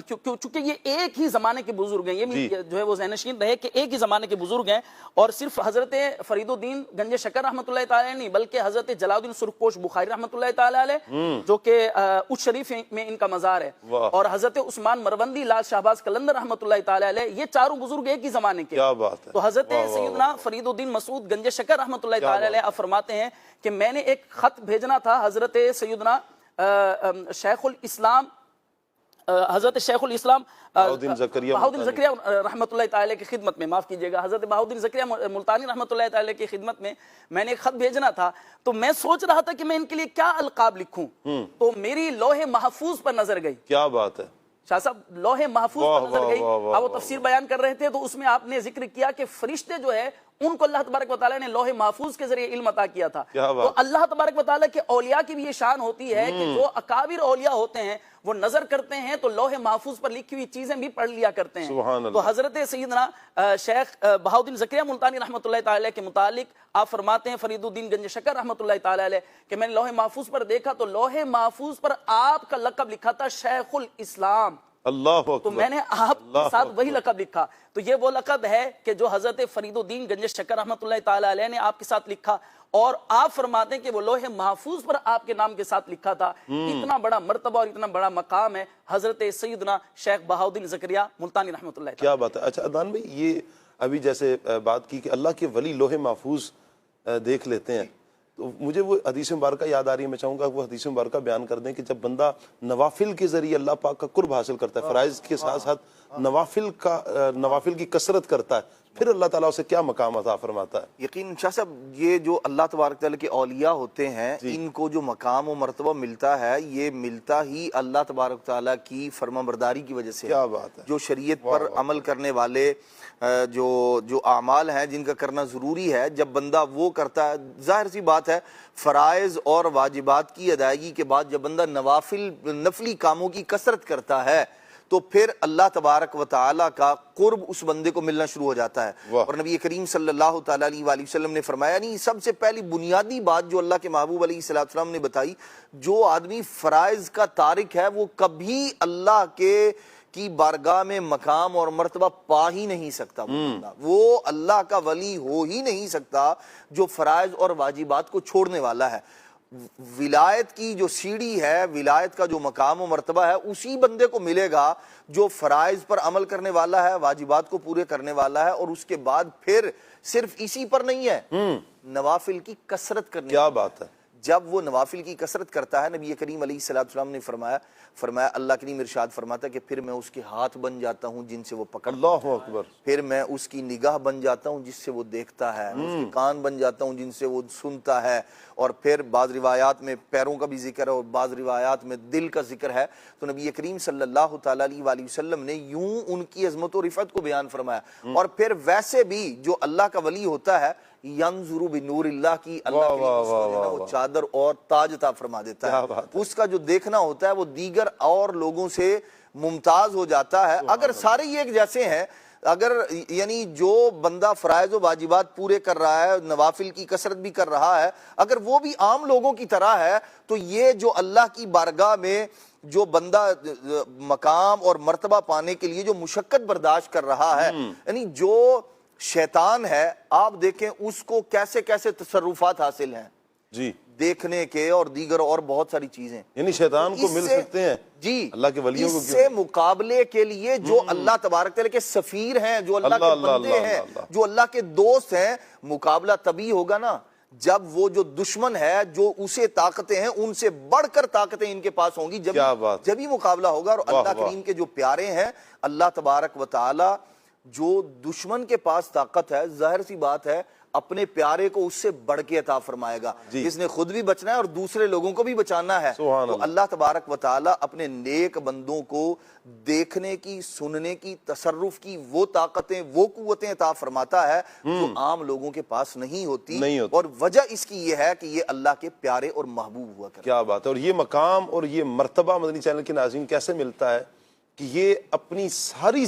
چونکہ یہ ایک ہی زمانے کے بزرگ ہیں، یہ جو ہے وہ ذہنشین رہے کہ ایک ہی زمانے کے بزرگ ہیں، اور صرف حضرت فرید الدین گنج شکر رحمۃ اللہ تعالی علیہ نہیں بلکہ حضرت جلال الدین سرخپوش بخاری رحمۃ اللہ تعالی علیہ جو کہ اچ شریف میں ان کا مزار ہے، اور حضرت عثمان مروندی لال شہباز قلندر رحمۃ اللہ تعالی علیہ، یہ چاروں بزرگ ایک ہی زمانے کے۔ تو حضرت سیدنا فرید الدین مسعود گنج شکر رحمۃ اللہ تعالی علیہ آپ فرماتے ہیں کہ میں نے ایک خط بھیجنا تھا حضرت سیدنا شیخ الاسلام حضرت شیخ الاسلام بہاؤالدین زکریا رحمۃ اللہ تعالی کی خدمت میں، معاف کیجئے گا، حضرت بہاؤالدین زکریا ملتانی رحمۃ اللہ تعالی کی خدمت میں نے ایک خط بھیجنا تھا، تو میں سوچ رہا تھا کہ میں ان کے لیے کیا القاب لکھوں، تو میری لوح محفوظ پر نظر گئی۔ کیا بات ہے شاہ صاحب، لوح محفوظ پر نظر گئی، آپ وہ تفسیر بیان کر رہے تھے تو اس میں آپ نے ذکر کیا کہ فرشتے جو ہے ان کو اللہ تبارک و تعالیٰ نے لوح محفوظ کے ذریعے علم عطا کیا تھا۔ تو اللہ تبارک و تعالیٰ کے اولیاء کی بھی یہ شان ہوتی ہے کہ جو اکابر اولیاء ہوتے ہیں وہ نظر کرتے ہیں تو لوح محفوظ پر لکھی ہوئی چیزیں بھی پڑھ لیا کرتے ہیں۔ تو حضرت سیدنا شیخ بہاؤالدین زکریا ملتانی رحمۃ اللہ تعالی کے متعلق آپ فرماتے ہیں فرید الدین گنج شکر رحمۃ اللہ تعالی علیہ کہ میں نے لوح محفوظ پر دیکھا تو لوح محفوظ پر آپ کا لقب لکھا تھا شیخ الاسلام۔ اللہ تو میں نے آپ کے ساتھ وہی لقب لکھا، تو یہ وہ لقب ہے کہ جو حضرت فرید الدین گنج شکر رحمۃ اللہ تعالی علیہ نے آپ کے ساتھ لکھا، اور آپ فرماتے ہیں کہ وہ لوح محفوظ پر آپ کے نام کے ساتھ لکھا تھا۔ اتنا بڑا مرتبہ اور اتنا بڑا مقام ہے حضرت سیدنا شیخ بہاؤالدین زکریا ملتانی رحمۃ اللہ تعالی۔ کیا بات ہے۔ اچھا عدنان بھائی، یہ ابھی جیسے بات کی کہ اللہ کے ولی لوح محفوظ دیکھ لیتے ہیں، تو مجھے وہ حدیث مبارکہ یاد آ رہی ہے، میں چاہوں گا وہ حدیث مبارکہ بیان کر دیں کہ جب بندہ نوافل کے ذریعے اللہ پاک کا قرب حاصل کرتا ہے، فرائض کے ساتھ ساتھ نوافل کی کثرت کرتا ہے، پھر اللہ تعالیٰ اسے کیا مقام عطا فرماتا ہے۔ یقین شاہ صاحب، یہ جو اللہ تبارک تعالیٰ کے اولیاء ہوتے ہیں ان کو جو مقام و مرتبہ ملتا ہے یہ ملتا ہی اللہ تبارک تعالیٰ کی فرما برداری کی وجہ سے۔ کیا بات ہے۔ جو شریعت پر عمل کرنے والے جو اعمال ہیں جن کا کرنا ضروری ہے، جب بندہ وہ کرتا ہے، ظاہر سی بات ہے فرائض اور واجبات کی ادائیگی کے بعد جب بندہ نفلی کاموں کی کثرت کرتا ہے تو پھر اللہ تبارک و تعالیٰ کا قرب اس بندے کو ملنا شروع ہو جاتا ہے۔ اور نبی کریم صلی اللہ تعالیٰ علیہ وآلہ وسلم نے فرمایا، نہیں سب سے پہلی بنیادی بات جو اللہ کے محبوب علیہ السلام نے بتائی، جو آدمی فرائض کا تارک ہے وہ کبھی اللہ کی بارگاہ میں مقام اور مرتبہ پا ہی نہیں سکتا، وہ اللہ کا ولی ہو ہی نہیں سکتا جو فرائض اور واجبات کو چھوڑنے والا ہے۔ ولایت کی جو سیڑھی ہے، ولایت کا جو مقام و مرتبہ ہے، اسی بندے کو ملے گا جو فرائض پر عمل کرنے والا ہے، واجبات کو پورے کرنے والا ہے، اور اس کے بعد پھر صرف اسی پر نہیں ہے، نوافل کی کثرت کرنے۔ کیا بات ہے۔ جب وہ نوافل کی کثرت کرتا ہے، نبی کریم علیہ السلام نے فرمایا اللہ کریم ارشاد فرماتا ہے کہ پھر میں اس کے ہاتھ بن جاتا ہوں جن سے وہ پکڑتا ہے، اللہ اکبر، پھر میں اس کی نگاہ بن جاتا ہوں جس سے وہ دیکھتا ہے، اس کے کان بن جاتا ہوں جن سے وہ سنتا ہے، اور پھر بعض روایات میں پیروں کا بھی ذکر ہے اور بعض روایات میں دل کا ذکر ہے۔ تو نبی کریم صلی اللہ تعالیٰ علیہ وآلہ وسلم نے یوں ان کی عظمت و رفعت کو بیان فرمایا۔ اور پھر ویسے بھی جو اللہ کا ولی ہوتا ہے ینظر بنور اللہ کی، اللہ کریم اس کو جو ہے وہ چادر اور تاج عطا فرما دیتا ہے، اس کا جو دیکھنا ہوتا ہے وہ دیگر اور لوگوں سے ممتاز ہو جاتا ہے۔ اگر سارے ہی ایک جیسے ہیں، اگر یعنی جو بندہ فرائض و واجبات پورے کر رہا ہے، نوافل کی کثرت بھی کر رہا ہے، اگر وہ بھی عام لوگوں کی طرح ہے تو یہ جو اللہ کی بارگاہ میں جو بندہ مقام اور مرتبہ پانے کے لیے جو مشقت برداشت کر رہا ہے، یعنی جو شیطان ہے آپ دیکھیں اس کو کیسے کیسے تصرفات حاصل ہیں جی، دیکھنے کے اور دیگر اور بہت ساری چیزیں، یعنی شیطان کو مل سکتے ہیں جی اللہ کے ولیوں کو، اس سے مقابلے کے لیے جو اللہ تبارک تعالیٰ کے سفیر ہیں، جو اللہ کے بندے ہیں، جو اللہ کے دوست ہیں، مقابلہ تبھی ہوگا نا جب وہ جو دشمن ہے جو اسے طاقتیں ہیں ان سے بڑھ کر طاقتیں ان کے پاس ہوں گی، جب ہی مقابلہ ہوگا. اور اللہ کریم کے جو پیارے ہیں اللہ تبارک و تعالی جو دشمن کے پاس طاقت ہے ظاہر سی بات ہے اپنے پیارے کو اس سے بڑھ کے عطا فرمائے گا جس نے خود بھی بچنا ہے اور دوسرے لوگوں کو بھی بچانا ہے. تو اللہ تبارک و تعالی اپنے نیک بندوں کو دیکھنے کی، سننے کی، تصرف کی وہ طاقتیں، وہ قوتیں عطا فرماتا ہے جو عام لوگوں کے پاس نہیں ہوتی. اور وجہ اس کی یہ ہے کہ یہ اللہ کے پیارے اور محبوب ہوا کرتے. کیا بات ہے. اور یہ مقام اور یہ مرتبہ مدنی چینل کے ناظرین کیسے ملتا ہے کہ یہ اپنی ساری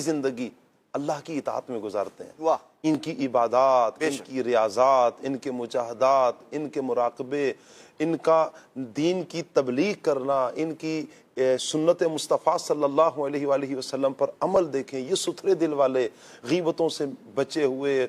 زندگی اللہ کی اطاعت میں گزارتے ہیں. واہ. ان کی عبادات، ان کی ریاضات، ان کے مجاہدات، ان کے مراقبے، ان کا دین کی تبلیغ کرنا، ان کی سنت مصطفیٰ صلی اللہ علیہ وآلہ وسلم پر عمل دیکھیں. یہ ستھرے دل والے، غیبتوں سے بچے ہوئے،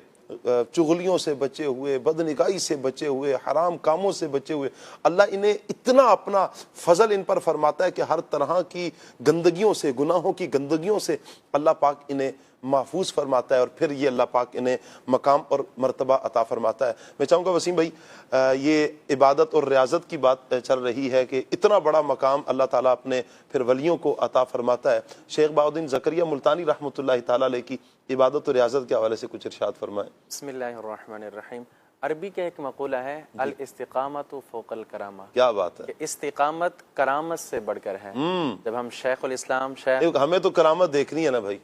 چغلیوں سے بچے ہوئے، بدنگاہی سے بچے ہوئے، حرام کاموں سے بچے ہوئے، اللہ انہیں اتنا اپنا فضل ان پر فرماتا ہے کہ ہر طرح کی گندگیوں سے، گناہوں کی گندگیوں سے اللہ پاک انہیں محفوظ فرماتا ہے اور پھر یہ اللہ پاک انہیں مقام اور مرتبہ عطا فرماتا ہے. میں چاہوں گا وسیم بھائی، یہ عبادت اور ریاضت کی بات چل رہی ہے کہ اتنا بڑا مقام اللہ تعالیٰ اپنے پھر ولیوں کو عطا فرماتا ہے. شیخ بہاؤ الدین زکریا ملتانی رحمۃ اللہ تعالیٰ علیہ کی عبادت اور ریاضت کے حوالے سے کچھ ارشاد فرمائیں. بسم اللہ الرحمن الرحیم. عربی کا ایک مقولہ ہے الاستقامت فوق الکرامہ. کیا بات ہے. استقامت کرامت سے بڑھ کر ہے. جب ہم شیخ الاسلام ہمیں تو کرامت دیکھنی ہے نا بھائی.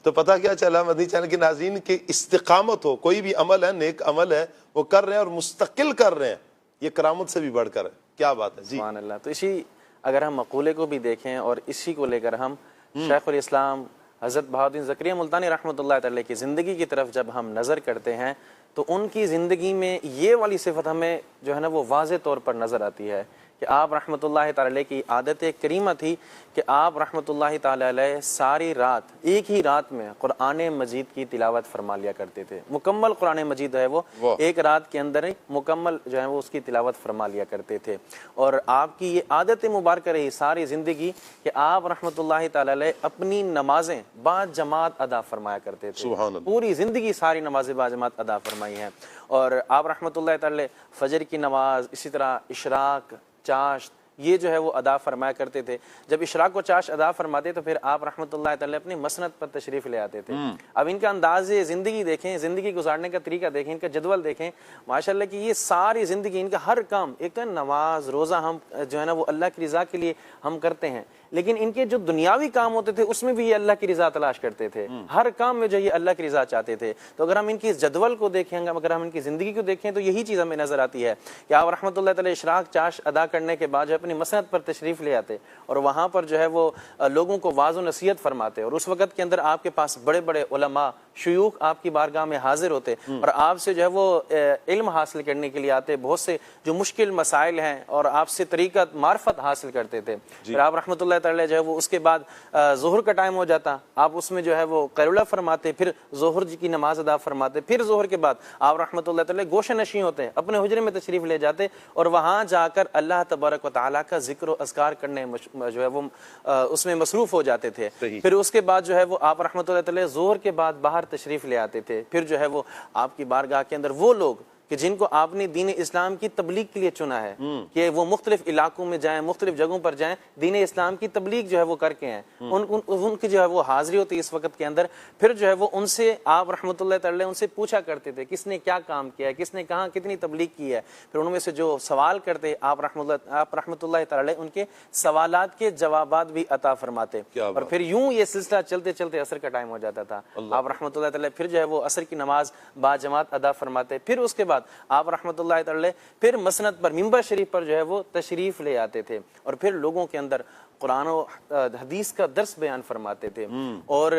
تو پتہ کیا چلا مدنی چینل کے ناظرین کہ استقامت ہو، کوئی بھی عمل ہے، نیک عمل ہے، وہ کر رہے ہیں اور مستقل کر رہے ہیں، یہ کرامت سے بھی بڑھ کر ہے. کیا بات ہے. جی سبحان اللہ. تو اسی اگر ہم مقولے کو بھی دیکھیں اور اسی کو لے کر ہم شیخ الاسلام حضرت بہاؤ الدین زکریا ملتانی رحمۃ اللہ تعالی کی زندگی کی طرف جب ہم نظر کرتے ہیں تو ان کی زندگی میں یہ والی صفت ہمیں جو ہے نا وہ واضح طور پر نظر آتی ہے کہ آپ رحمۃ اللہ تعالی علیہ کی عادت کریمہ تھی کہ آپ رحمۃ اللہ تعالی علیہ ساری رات ایک ہی رات میں قرآن مجید کی تلاوت فرما لیا کرتے تھے. مکمل قرآن مجید ہے وہ ایک رات کے اندر ہی مکمل جو ہے وہ اس کی تلاوت فرما لیا کرتے تھے. اور آپ کی یہ عادت مبارکہ رہی ساری زندگی کہ آپ رحمۃ اللہ تعالی علیہ اپنی نمازیں با جماعت ادا فرمایا کرتے تھے. پوری زندگی ساری نمازیں با جماعت ادا فرمائی ہیں. اور آپ رحمۃ اللہ تعالی علیہ فجر کی نماز، اسی طرح اشراق، چاشت، یہ جو ہے وہ ادا فرمایا کرتے تھے. جب اشراق و چاشت ادا فرماتے تو پھر آپ رحمۃ اللہ تعالی اپنی مسند پر تشریف لے آتے تھے. اب ان کا انداز زندگی دیکھیں، زندگی گزارنے کا طریقہ دیکھیں، ان کا جدول دیکھیں ماشاءاللہ کہ یہ ساری زندگی ان کا ہر کام، ایک تو نماز روزہ ہم جو ہے نا وہ اللہ کی رضا کے لیے ہم کرتے ہیں، لیکن ان کے جو دنیاوی کام ہوتے تھے اس میں بھی یہ اللہ کی رضا تلاش کرتے تھے. ہر کام میں جو یہ اللہ کی رضا چاہتے تھے. تو اگر ہم ان کی جدول کو دیکھیں، اگر ہم ان کی زندگی کو دیکھیں تو یہی چیز ہمیں نظر آتی ہے کہ آپ رحمۃ اللہ تعالی اشراق چاشت ادا کرنے کے بعد جو اپنی مسند پر تشریف لے آتے اور وہاں پر جو ہے وہ لوگوں کو واعظ و نصیحت فرماتے. اور اس وقت کے اندر آپ کے پاس بڑے بڑے علماء، شیوخ آپ کی بارگاہ میں حاضر ہوتے اور آپ سے جو ہے وہ علم حاصل کرنے کے لیے آتے. بہت سے جو مشکل مسائل ہیں اور آپ سے طریقت معرفت حاصل کرتے تھے. پھر آپ رحمۃ اللہ تعالی جو ہے وہ اس کے بعد ظہر کا ٹائم ہو جاتا، آپ اس میں جو ہے وہ قیلولہ فرماتے، پھر ظہر کی نماز ادا فرماتے. پھر ظہر کے بعد آپ رحمۃ اللہ تعالی گوشہ نشین ہوتے، اپنے حجرے میں تشریف لے جاتے اور وہاں جا کر اللہ تبارک و تعالیٰ کا ذکر و اذکار کرنے جو ہے وہ اس میں مصروف ہو جاتے تھے. پھر اس کے بعد جو ہے وہ آپ رحمۃ اللہ تعالی ظہر کے بعد باہر تشریف لے آتے تھے. پھر جو ہے وہ آپ کی بارگاہ کے اندر وہ لوگ کہ جن کو آپ نے دین اسلام کی تبلیغ کے لیے چنا ہے کہ وہ مختلف علاقوں میں جائیں، مختلف جگہوں پر جائیں، دین اسلام کی تبلیغ جو ہے وہ کر کے ہیں، ان کی جو ہے وہ حاضری ہوتی ہے اس وقت کے اندر. پھر جو ہے وہ ان سے آپ رحمۃ اللہ تعالی ان سے پوچھا کرتے تھے کس نے کیا کام کیا ہے، کس نے کہاں کتنی تبلیغ کی ہے. پھر ان میں سے جو سوال کرتے آپ رحمۃ اللہ تعالی ان کے سوالات کے جوابات بھی عطا فرماتے. اور پھر یوں یہ سلسلہ چلتے چلتے عصر کا ٹائم ہو جاتا تھا. آپ رحمۃ اللہ تعالی پھر جو ہے وہ عصر کی نماز با جماعت ادا فرماتے. پھر اس کے بعد آپ رحمۃ اللہ تعالی پھر مسند پر ممبر شریف پر جو ہے وہ تشریف لے آتے تھے اور پھر لوگوں کے اندر قرآن و حدیث کا درس بیان فرماتے تھے. اور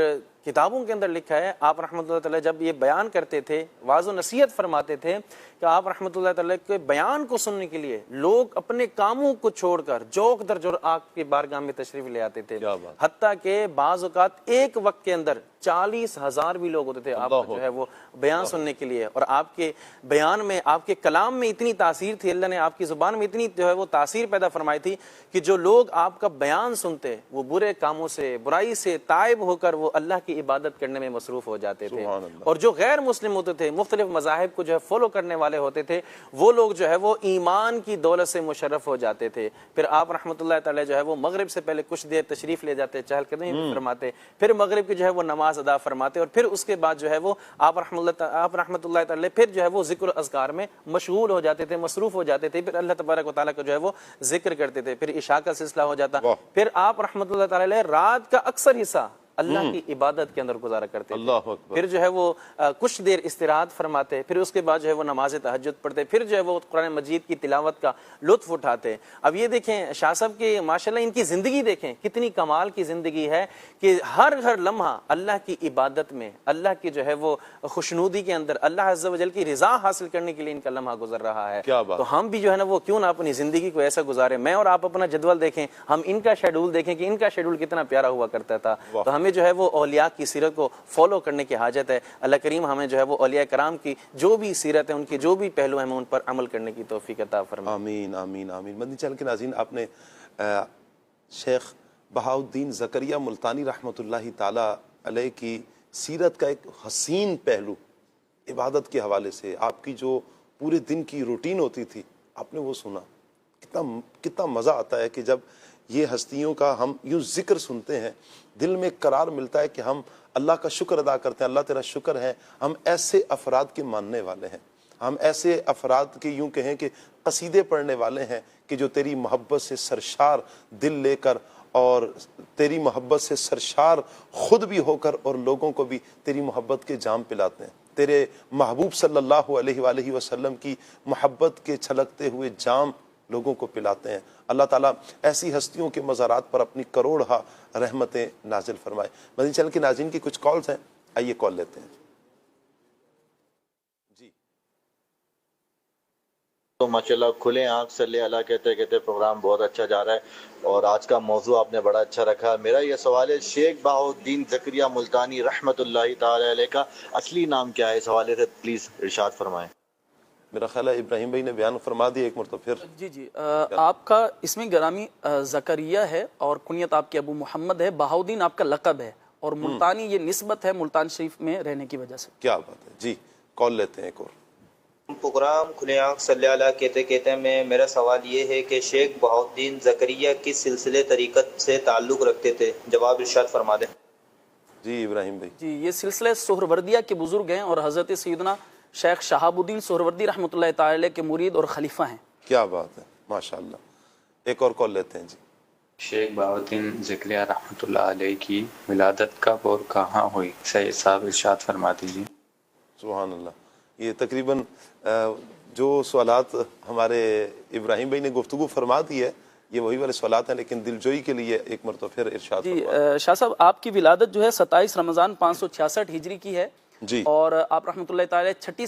کتابوں کے اندر لکھا ہے آپ رحمۃ اللہ تعالی جب یہ بیان کرتے تھے، واعظ و نصیحت فرماتے تھے کہ آپ رحمۃ اللہ تعالی کے بیان کو سننے کے لیے لوگ اپنے کاموں کو چھوڑ کر جوک در جوک آپ کی بارگاہ میں تشریف لے آتے تھے. حتیٰ کہ بعض اوقات ایک وقت کے اندر 40,000 بھی لوگ ہوتے تھے آپ جو ہے وہ بیان سننے کے لیے. اور آپ کے بیان میں، آپ کے کلام میں اتنی تاثیر تھی، اللہ نے آپ کی زبان میں اتنی جو ہے وہ تاثیر پیدا فرمائی تھی کہ جو لوگ آپ کا بیان سنتے وہ برے کاموں سے برائی سے تائب ہو کر وہ اللہ کی عبادت کرنے میں مصروف ہو جاتے تھے. اور جو غیر مسلم ہوتے تھے مختلف مذاہب کو جو ہے فالو کرنے والے ہوتے تھے وہ لوگ جو ہے وہ ایمان کی دولت سے مشرف ہو جاتے تھے. پھر آپ رحمۃ اللہ تعالی جو ہے وہ مغرب سے پہلے کچھ دیر تشریف لے جاتے, چہل قدمی فرماتے, پھر مغرب کی جو ہے وہ نماز ادا فرماتے, اور پھر اس کے بعد جو ہے وہ آپ رحمۃ اللہ تعالی پھر جو ہے وہ ذکر و اذکار میں مشغول ہو جاتے تھے, مصروف ہو جاتے تھے. پھر اللہ تبارک و تعالیٰ کا جو ہے وہ ذکر کرتے تھے. پھر عشاء کا سلسلہ ہو جاتا. پھر آپ رحمۃ اللہ تعالی رات کا اکثر حصہ اللہ کی عبادت کے اندر گزارا کرتے تھے. پھر جو ہے وہ کچھ دیر استراحت فرماتے, پھر اس کے بعد جو ہے وہ نماز تہجد پڑھتے, پھر جو ہے وہ قرآن مجید کی تلاوت کا لطف اٹھاتے. اب یہ دیکھیں شاہ صاحب کی ماشاءاللہ ان کی زندگی دیکھیں کتنی کمال کی زندگی ہے کہ ہر لمحہ اللہ کی عبادت میں, اللہ کی جو ہے وہ خوشنودی کے اندر, اللہ عز و جل کی رضا حاصل کرنے کے لیے ان کا لمحہ گزر رہا ہے. تو ہم بھی جو ہے نا وہ کیوں نہ اپنی زندگی کو ایسا گزارے. میں اور آپ اپنا جدول دیکھیں, ہم ان کا شیڈول دیکھیں کہ ان کا شیڈول کتنا پیارا ہوا کرتا تھا. تو ہمیں جو ہے وہ اولیاء کی سیرت کو فالو کرنے کی حاجت ہے. اللہ کریم ہمیں جو ہے وہ اولیاء کرام کی جو بھی سیرت ہے, ان کے جو بھی پہلو ہیں, ہمیں ان پر عمل کرنے کی توفیق عطا فرمائے. آمین آمین آمین. مدنی چینل کے ناظرین, آپ نے شیخ بہاؤالدین زکریہ ملتانی رحمۃ اللہ تعالی علیہ کی سیرت کا ایک حسین پہلو عبادت کے حوالے سے, آپ کی جو پورے دن کی روٹین ہوتی تھی, آپ نے وہ سنا. کتنا مزہ آتا ہے کہ جب یہ ہستیوں کا ہم یوں ذکر سنتے ہیں, دل میں قرار ملتا ہے کہ ہم اللہ کا شکر ادا کرتے ہیں. اللہ تیرا شکر ہے, ہم ایسے افراد کے ماننے والے ہیں, ہم ایسے افراد کے یوں کہیں کہ قصیدے پڑھنے والے ہیں کہ جو تیری محبت سے سرشار دل لے کر اور تیری محبت سے سرشار خود بھی ہو کر اور لوگوں کو بھی تیری محبت کے جام پلاتے ہیں. تیرے محبوب صلی اللہ علیہ وآلہ وسلم کی محبت کے چھلکتے ہوئے جام لوگوں کو پلاتے ہیں. اللہ تعالیٰ ایسی ہستیوں کے مزارات پر اپنی کروڑہا رحمتیں نازل فرمائے. مدنی چینل کے ناظرین کی کچھ کالز ہیں, آئیے کال لیتے ہیں. جی تو ماشاءاللہ کھلے آنکھ صلی اللہ کہتے کہتے پروگرام بہت اچھا جا رہا ہے, اور آج کا موضوع آپ نے بڑا اچھا رکھا. میرا یہ سوال ہے, شیخ بہاؤالدین زکریہ ملتانی رحمۃ اللہ تعالی علیہ کا اصلی نام کیا ہے؟ اس حوالے سے پلیز ارشاد فرمائیں. میرا خیال ہے ابراہیم بھائی نے بیان فرما دیا ایک مرتبہ پھر. جی آپ کا اسم گرامی زکریہ ہے اور کنیت آپ کے ابو محمد ہے. بہاؤالدین آپ کا لقب ہے, اور ملتانی یہ نسبت ہے ملتان شریف میں رہنے کی وجہ سے. کیا بات ہے. جی کال لیتے ہیں ایک اور. پروگرام کھلے آنکھ صلی اللہ کہتے کہتے میں میرا سوال یہ ہے کہ شیخ بہاؤالدین زکریہ کس سلسلے طریقت سے تعلق رکھتے تھے؟ جواب ارشاد فرما دیں. جی ابراہیم بھائی. جی یہ سلسلہ سہروردیہ کے بزرگ ہیں, اور حضرت سیدنا شیخ شہاب الدین سہروردی رحمۃ اللہ تعالی کے مرید اور خلیفہ ہیں. کیا بات ہے, ماشاءاللہ. ایک اور کال لیتے ہیں. جی شیخ بہاؤالدین زکریہ رحمۃ اللہ علیہ کی ولادت کب اور کہاں ہوئی؟ سید صاحب ارشاد فرما دیجیے. سبحان اللہ. یہ تقریباً جو سوالات ہمارے ابراہیم بھائی نے گفتگو فرما دی ہے, یہ وہی والے سوالات ہیں, لیکن دل جوئی کے لیے ایک مرتبہ پھر ارشاد فرما. شاہ صاحب آپ کی ولادت جو ہے 27 رمضان 566 ہجری کی ہے. جی. اور آپ رحمۃ اللہ تعالی چھٹی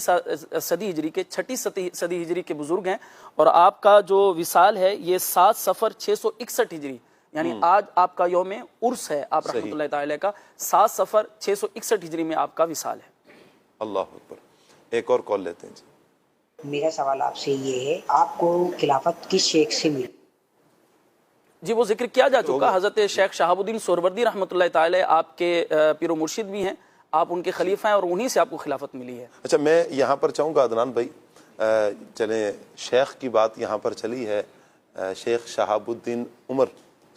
صدی ہجری کے بزرگ ہیں, اور آپ کا جو وصال ہے یہ 7 صفر 661 ہجری, یعنی آج آپ کا یوم عرس ہے آپ رحمۃ اللہ تعالی کا. 7 صفر 661 ہجری میں آپ کا وصال ہے. اللہ اکبر. ایک اور کال لیتے ہیں. جی میرا سوال آپ سے یہ ہے, آپ کو خلافت کس شیخ سے ملی؟ جی وہ ذکر کیا جا چکا, حضرت شیخ شہاب الدین سہروردی رحمۃ اللہ تعالی آپ کے پیر و مرشد بھی ہیں, آپ ان کے خلیفہ ہیں, اور انہی سے آپ کو خلافت ملی ہے. اچھا میں یہاں پر چاہوں گا عدنان بھائی, چلیں شیخ کی بات یہاں پر چلی ہے, شیخ شہاب الدین عمر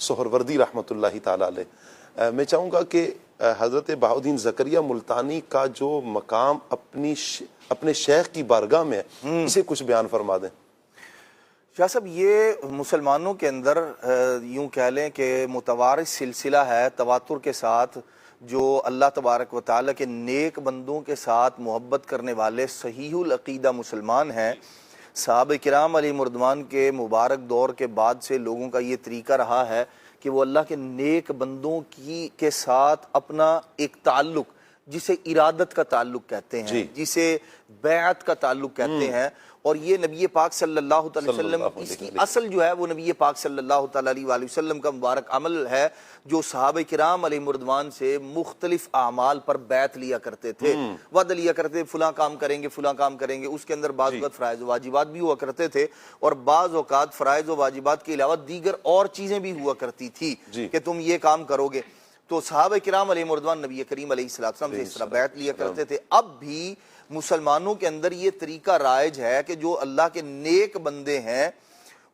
سہروردی رحمۃ اللہ تعالی علیہ, میں چاہوں گا کہ حضرت بہاؤالدین زکریہ ملتانی کا جو مقام اپنے شیخ کی بارگاہ میں ہے, اسے کچھ بیان فرما دیں. شاہ صاحب یہ مسلمانوں کے اندر یوں کہہ لیں کہ متوارث سلسلہ ہے, تواتر کے ساتھ, جو اللہ تبارک و تعالیٰ کے نیک بندوں کے ساتھ محبت کرنے والے صحیح العقیدہ مسلمان ہیں. صحابہ کرام علیہ مردوان کے مبارک دور کے بعد سے لوگوں کا یہ طریقہ رہا ہے کہ وہ اللہ کے نیک بندوں کے ساتھ اپنا ایک تعلق جسے ارادت کا تعلق کہتے ہیں، جسے بیعت کا تعلق کہتے ہیں، اور یہ نبی پاک صلی اللہ علیہ وسلم اس کی اصل جو ہے وہ نبی پاک صلی اللہ علیہ وسلم کا مبارک عمل ہے، جو صحابہ کرام علیہ مردوان سے مختلف اعمال پر بیعت لیا کرتے تھے، وعدہ لیا کرتے تھے فلاں کام کریں گے فلاں کام کریں گے، اس کے اندر بعض اوقات فرائض و واجبات بھی ہوا کرتے تھے، اور بعض اوقات فرائض و واجبات کے علاوہ دیگر اور چیزیں بھی ہوا کرتی تھی کہ تم یہ کام کرو گے۔ تو صحابہ کرام علیہ مردوان نبی کریم علیہ السلام سے اس طرح بیعت لیا کرتے تھے۔ اب بھی مسلمانوں کے اندر یہ طریقہ رائج ہے کہ جو اللہ کے نیک بندے ہیں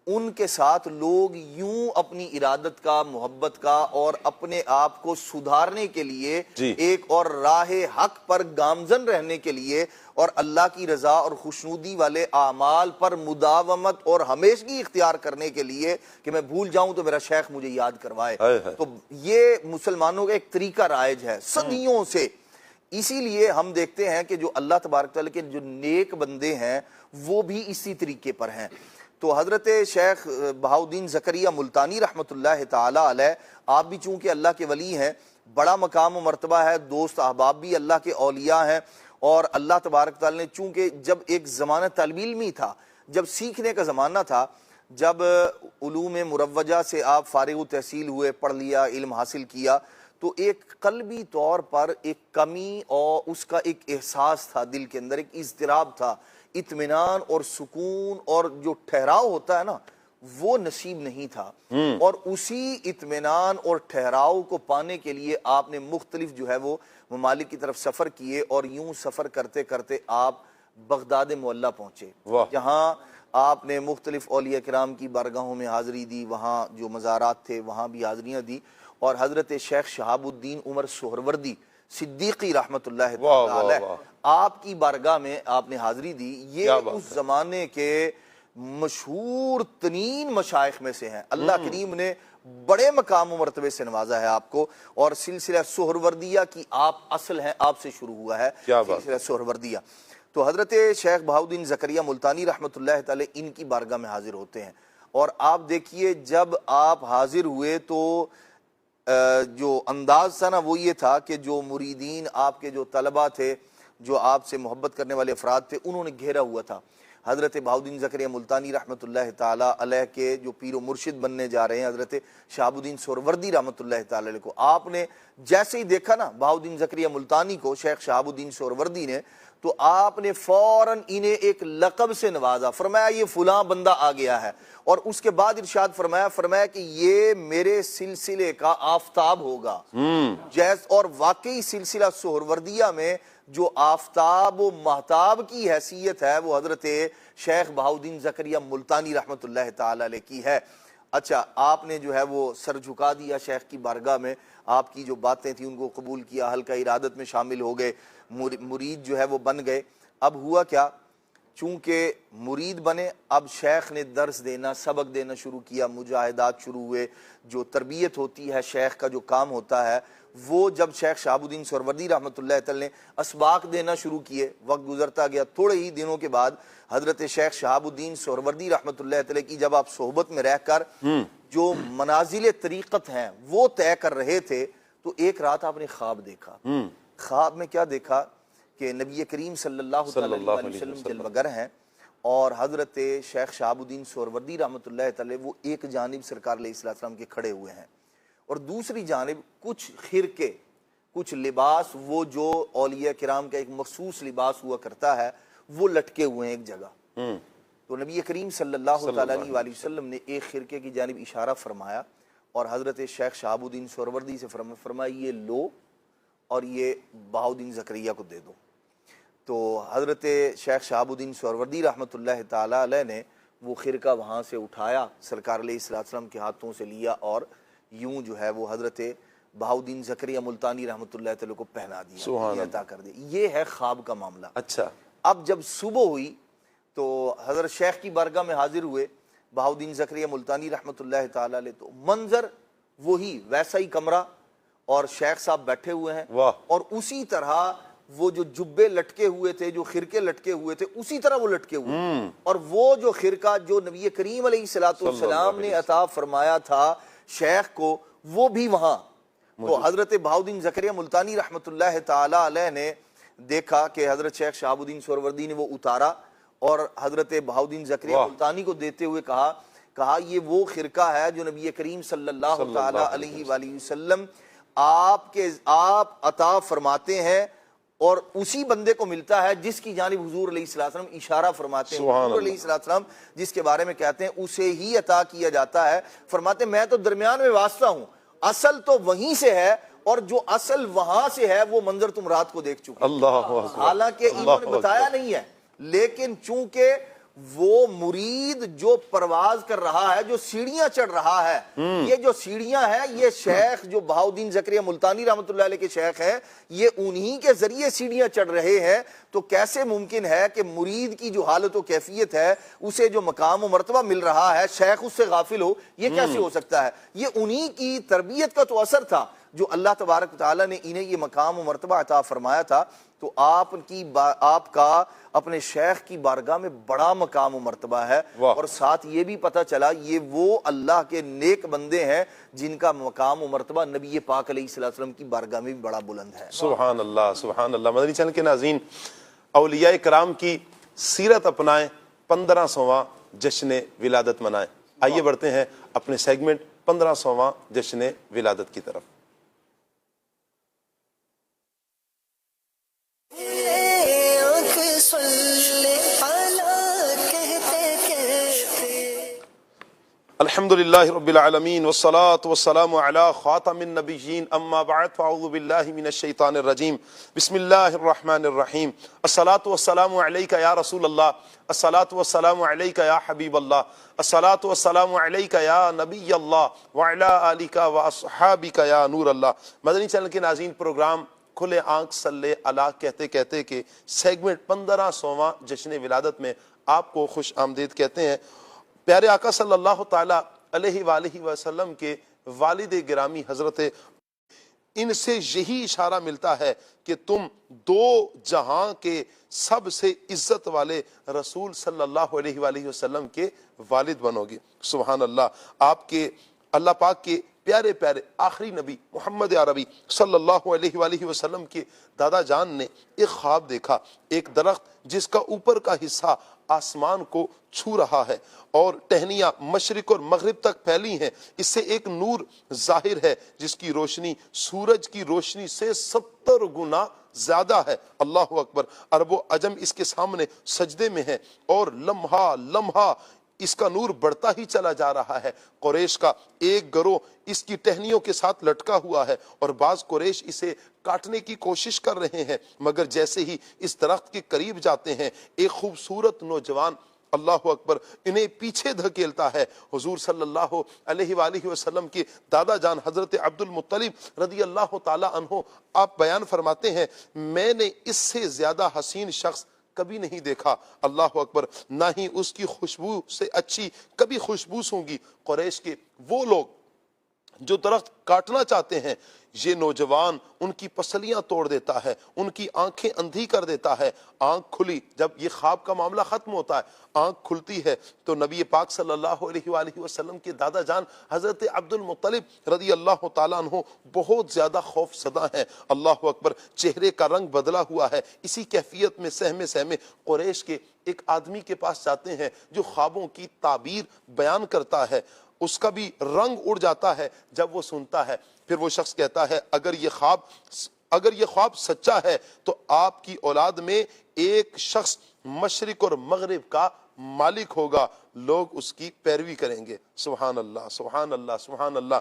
ان کے ساتھ لوگ یوں اپنی ارادت کا، محبت کا اور اپنے آپ کو سدھارنے کے لیے ایک اور راہ حق پر گامزن رہنے کے لیے اور اللہ کی رضا اور خوشنودی والے اعمال پر مداومت اور ہمیشگی اختیار کرنے کے لیے کہ میں بھول جاؤں تو میرا شیخ مجھے یاد کروائے، تو یہ مسلمانوں کا ایک طریقہ رائج ہے صدیوں سے۔ اسی لیے ہم دیکھتے ہیں کہ جو اللہ تبارک تعالیٰ کے جو نیک بندے ہیں وہ بھی اسی طریقے پر ہیں۔ تو حضرت شیخ بہاؤالدین زکریہ ملتانی رحمۃ اللہ تعالی علیہ، آپ بھی چونکہ اللہ کے ولی ہیں، بڑا مقام و مرتبہ ہے، دوست احباب بھی اللہ کے اولیاء ہیں، اور اللہ تبارک تعالیٰ نے چونکہ جب ایک زمانہ طالب علمی تھا، جب سیکھنے کا زمانہ تھا، جب علوم مروجہ سے آپ فارغ التحصیل ہوئے، پڑھ لیا، علم حاصل کیا، تو ایک قلبی طور پر ایک کمی اور اس کا ایک احساس تھا، دل کے اندر ایک اضطراب تھا، اطمینان اور سکون اور جو ٹھہراؤ ہوتا ہے نا وہ نصیب نہیں تھا، اور اسی اطمینان اور ٹھہراؤ کو پانے کے لیے آپ نے مختلف جو ہے وہ ممالک کی طرف سفر کیے، اور یوں سفر کرتے کرتے آپ بغداد معلیٰ پہنچے، جہاں آپ نے مختلف اولیاء کرام کی بارگاہوں میں حاضری دی، وہاں جو مزارات تھے وہاں بھی حاضریاں دی، اور حضرت شیخ شہاب الدین عمر سہروردی صدیقی رحمت اللہ تعالی علیہ آپ کی بارگاہ میں آپ نے حاضری دی۔ یہ اس زمانے کے مشہور ترین مشائخ میں سے ہیں، اللہ کریم نے بڑے مقام و مرتبے سے نوازا ہے آپ کو، اور سلسلہ سہروردیہ کی آپ اصل ہیں، آپ سے شروع ہوا ہے سلسلہ سہروردیہ۔ تو حضرت شیخ بہاؤالدین زکریہ ملتانی رحمت اللہ تعالی ان کی بارگاہ میں حاضر ہوتے ہیں، اور آپ دیکھیے جب آپ حاضر ہوئے تو جو انداز تھا نا وہ یہ تھا کہ جو مریدین آپ کے جو طلبہ تھے، جو آپ سے محبت کرنے والے افراد تھے، انہوں نے گھیرا ہوا تھا حضرت بہاؤالدین زکریہ ملتانی رحمت اللہ تعالی علیہ کے جو پیر و مرشد بننے جا رہے ہیں حضرت شہاب الدین سہروردی رحمت اللہ تعالی علیہ کو۔ آپ نے جیسے ہی دیکھا نا بہاؤالدین زکریہ ملتانی کو، شیخ شہاب الدین سہروردی نے، تو آپ نے فوراً انہیں ایک لقب سے نوازا، فرمایا یہ فلاں بندہ آ گیا ہے، اور اس کے بعد ارشاد فرمایا کہ یہ میرے سلسلے کا آفتاب ہوگا، اور واقعی سلسلہ سہروردیہ میں جو آفتاب و مہتاب کی حیثیت ہے وہ حضرت شیخ بہاؤالدین زکریہ ملتانی رحمت اللہ تعالی علیہ کی ہے۔ اچھا، آپ نے جو ہے وہ سر جھکا دیا شیخ کی بارگاہ میں، آپ کی جو باتیں تھیں ان کو قبول کیا، حلقہ ارادت میں شامل ہو گئے، مرید جو ہے وہ بن گئے۔ اب ہوا کیا، چونکہ مرید بنے، اب شیخ نے درس دینا، سبق دینا شروع کیا، مجاہدات شروع ہوئے، جو تربیت ہوتی ہے شیخ کا جو کام ہوتا ہے وہ جب شیخ شہاب الدین سہروردی رحمۃ اللہ تعالی نے اسباق دینا شروع کیے، وقت گزرتا گیا، تھوڑے ہی دنوں کے بعد حضرت شیخ شہاب الدین سہروردی رحمۃ اللہ تعالی کی جب آپ صحبت میں رہ کر جو منازل طریقت ہیں وہ طے کر رہے تھے، تو ایک رات آپ نے خواب دیکھا۔ خواب میں کیا دیکھا کہ نبی کریم صلی اللہ علیہ وسلم جلوگر ہیں، اور حضرت شیخ شہاب الدین سہروردی رحمۃ اللہ تعالی وہ ایک جانب سرکار علیہ السلام کے کھڑے ہوئے ہیں، اور دوسری جانب کچھ خرقے، کچھ لباس، وہ جو اولیاء کرام کا ایک مخصوص لباس ہوا کرتا ہے، وہ لٹکے ہوئے ہیں ایک جگہ۔ تو نبی کریم صلی اللہ علیہ وآلہ وسلم نے ایک خرقے کی جانب اشارہ فرمایا، اور حضرت شیخ شہاب الدین سہروردی سے فرمایا یہ لو اور یہ بہاؤالدین زکریہ کو دے دو۔ تو حضرت شیخ شہاب الدین سہروردی رحمۃ اللہ تعالی علیہ نے وہ خرقہ وہاں سے اٹھایا، سرکار علیہ السلام کے ہاتھوں سے لیا، اور یوں جو ہے وہ حضرت بہاؤالدین زکریہ ملتانی رحمۃ اللہ تعالی کو پہنا دیا، عطا کر دیا۔ یہ ہے خواب کا معاملہ۔ اچھا، اب جب صبح ہوئی تو حضرت شیخ کی بارگاہ میں حاضر ہوئے بہاؤالدین زکریہ ملتانی رحمۃ اللہ تعالی علیہ، تو منظر وہی ویسا ہی کمرہ، اور شیخ صاحب بیٹھے ہوئے ہیں، اور اسی طرح وہ جو جبے لٹکے ہوئے تھے، جو خرقے لٹکے ہوئے تھے، اسی طرح وہ لٹکے ہوئے، اور وہ جو خرقہ جو نبی کریم علیہ السلام نے عطا فرمایا تھا شیخ کو، وہ بھی وہاں تو حضرت بہاؤدین زکریا ملتانی رحمۃ اللہ تعالی علیہ نے دیکھا کہ حضرت شیخ شہاب الدین سہروردی نے وہ اتارا اور حضرت بہاؤدین زکریا ملتانی کو دیتے ہوئے کہا یہ وہ خرقہ ہے جو نبی کریم صلی اللہ تعالی علیہ وآلہ وسلم آپ عطا فرماتے ہیں اور اسی بندے کو ملتا ہے جس کی جانب حضور علیہ السلام اشارہ فرماتے ہیں. حضور علیہ السلام جس کے بارے میں کہتے ہیں اسے ہی عطا کیا جاتا ہے. فرماتے ہیں میں تو درمیان میں واسطہ ہوں, اصل تو وہیں سے ہے اور جو اصل وہاں سے ہے وہ منظر تم رات کو دیکھ چکے. حالانکہ انہوں نے بتایا نہیں ہے, لیکن چونکہ وہ مرید جو پرواز کر رہا ہے, جو سیڑھیاں چڑھ رہا ہے, یہ جو سیڑھیاں ہیں یہ شیخ جو بہاؤدین زکریا ملتانی رحمۃ اللہ علیہ کے شیخ ہیں, یہ انہی کے ذریعے سیڑھیاں چڑھ رہے ہیں. تو کیسے ممکن ہے کہ مرید کی جو حالت و کیفیت ہے, اسے جو مقام و مرتبہ مل رہا ہے, شیخ اس سے غافل ہو؟ یہ کیسے ہو سکتا ہے؟ یہ انہی کی تربیت کا تو اثر تھا جو اللہ تبارک تعالیٰ نے انہیں یہ مقام و مرتبہ عطا فرمایا تھا. تو آپ کا اپنے شیخ کی بارگاہ میں بڑا مقام و مرتبہ ہے, اور ساتھ یہ بھی پتہ چلا یہ وہ اللہ کے نیک بندے ہیں جن کا مقام و مرتبہ نبی پاک علیہ السلام کی بارگاہ میں بھی بڑا بلند ہے. سبحان اللہ, سبحان اللہ. مدنی چینل کے ناظرین, اولیاء کرام کی سیرت اپنائیں, 1500واں جشن ولادت منائیں. آئیے بڑھتے ہیں اپنے سیگمنٹ 1500واں جشن ولادت کی طرف. الحمدللہ رب العالمین والصلاة والسلام علی خاتم النبیین, اما بعد فاعوذ باللہ من الشیطان الرجیم, بسم اللہ الرحمن الرحیم. الصلاة والسلام علیکہ یا رسول اللہ, الصلاة والسلام علیکہ یا حبیب اللہ, الصلاة والسلام علیکہ یا نبی اللہ, وعلی آلکہ واصحابکہ یا نور اللہ. مدنی چینل کے ناظرین, پروگرام کھلے آنکھ صلی اللہ کہتے کہتے کہ سیگمنٹ 1500واں جشن ولادت میں آپ کو خوش آمدید کہتے ہیں. پیارے آقا صلی اللہ تعالی علیہ وآلہ وسلم کے والد گرامی حضرت, ان سے یہی اشارہ ملتا ہے کہ تم دو جہاں کے سب سے عزت والے رسول صلی اللہ علیہ وآلہ وسلم کے والد بنو گے. سبحان اللہ. آپ کے اللہ پاک کے پیارے پیارے آخری نبی محمد عربی صلی اللہ علیہ وآلہ وسلم کے دادا جان نے ایک خواب دیکھا, ایک درخت جس کا اوپر کا حصہ آسمان کو چھو رہا ہے اور ٹہنیاں مشرق اور مغرب تک پھیلی ہیں. اس سے ایک نور ظاہر ہے جس کی روشنی سورج کی روشنی سے 70 گنا زیادہ ہے. اللہ اکبر. عرب و عجم اس کے سامنے سجدے میں ہیں اور لمحہ لمحہ اس کا نور بڑھتا ہی چلا جا رہا ہے. قریش کا ایک گروہ اس کی ٹہنیوں کے ساتھ لٹکا ہوا ہے اور بعض قریش اسے کاٹنے کی کوشش کر رہے ہیں, مگر جیسے ہی اس درخت کے قریب جاتے ہیں ایک خوبصورت نوجوان, اللہ اکبر, انہیں پیچھے دھکیلتا ہے. حضور صلی اللہ علیہ وآلہ وسلم کے دادا جان حضرت عبد المطلب رضی اللہ تعالی عنہ, آپ بیان فرماتے ہیں میں نے اس سے زیادہ حسین شخص کبھی نہیں دیکھا. اللہ اکبر. نہ ہی اس کی خوشبو سے اچھی کبھی خوشبو سونگی. قریش کے وہ لوگ جو درخت کاٹنا چاہتے ہیں, یہ نوجوان ان کی پسلیاں توڑ دیتا ہے, ان کی آنکھیں اندھی کر دیتا ہے. آنکھ کھلی, جب یہ خواب کا معاملہ ختم ہوتا ہے, آنکھ کھلتی ہے تو نبی پاک صلی اللہ علیہ وآلہ وسلم کے دادا جان حضرت عبد المطلب رضی اللہ تعالیٰ عنہ بہت زیادہ خوف زدہ ہیں. اللہ اکبر. چہرے کا رنگ بدلا ہوا ہے. اسی کیفیت میں سہمے سہمے قریش کے ایک آدمی کے پاس جاتے ہیں جو خوابوں کی تعبیر بیان کرتا ہے. اس کا بھی رنگ اڑ جاتا ہے جب وہ سنتا ہے. پھر وہ شخص کہتا ہے اگر یہ خواب سچا ہے تو آپ کی اولاد میں ایک شخص مشرق اور مغرب کا مالک ہوگا, لوگ اس کی پیروی کریں گے. سبحان اللہ, سبحان اللہ, سبحان اللہ.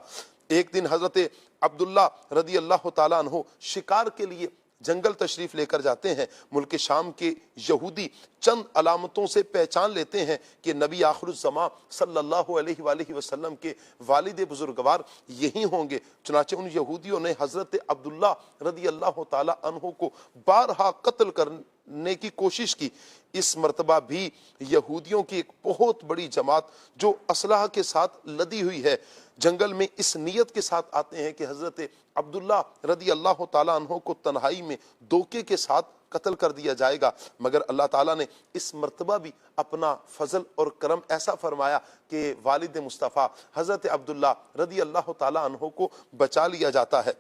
ایک دن حضرت عبداللہ رضی اللہ تعالیٰ عنہ شکار کے لیے جنگل تشریف لے کر جاتے ہیں. ملک شام کے یہودی چند علامتوں سے پہچان لیتے ہیں کہ نبی آخر الزمان صلی اللہ علیہ وآلہ وسلم کے والد بزرگوار یہی ہوں گے. چنانچہ ان یہودیوں نے حضرت عبداللہ رضی اللہ تعالی عنہ کو بارہا قتل کرنے کی کوشش کی. اس مرتبہ بھی یہودیوں کی ایک بہت بڑی جماعت جو اسلحہ کے ساتھ لدی ہوئی ہے جنگل میں اس نیت کے ساتھ آتے ہیں کہ حضرت عبداللہ رضی اللہ تعالیٰ عنہ کو تنہائی میں دھوکے کے ساتھ قتل کر دیا جائے گا. مگر اللہ تعالیٰ نے اس مرتبہ بھی اپنا فضل اور کرم ایسا فرمایا کہ والد مصطفیٰ حضرت عبداللہ رضی اللہ تعالیٰ عنہ کو بچا لیا جاتا ہے.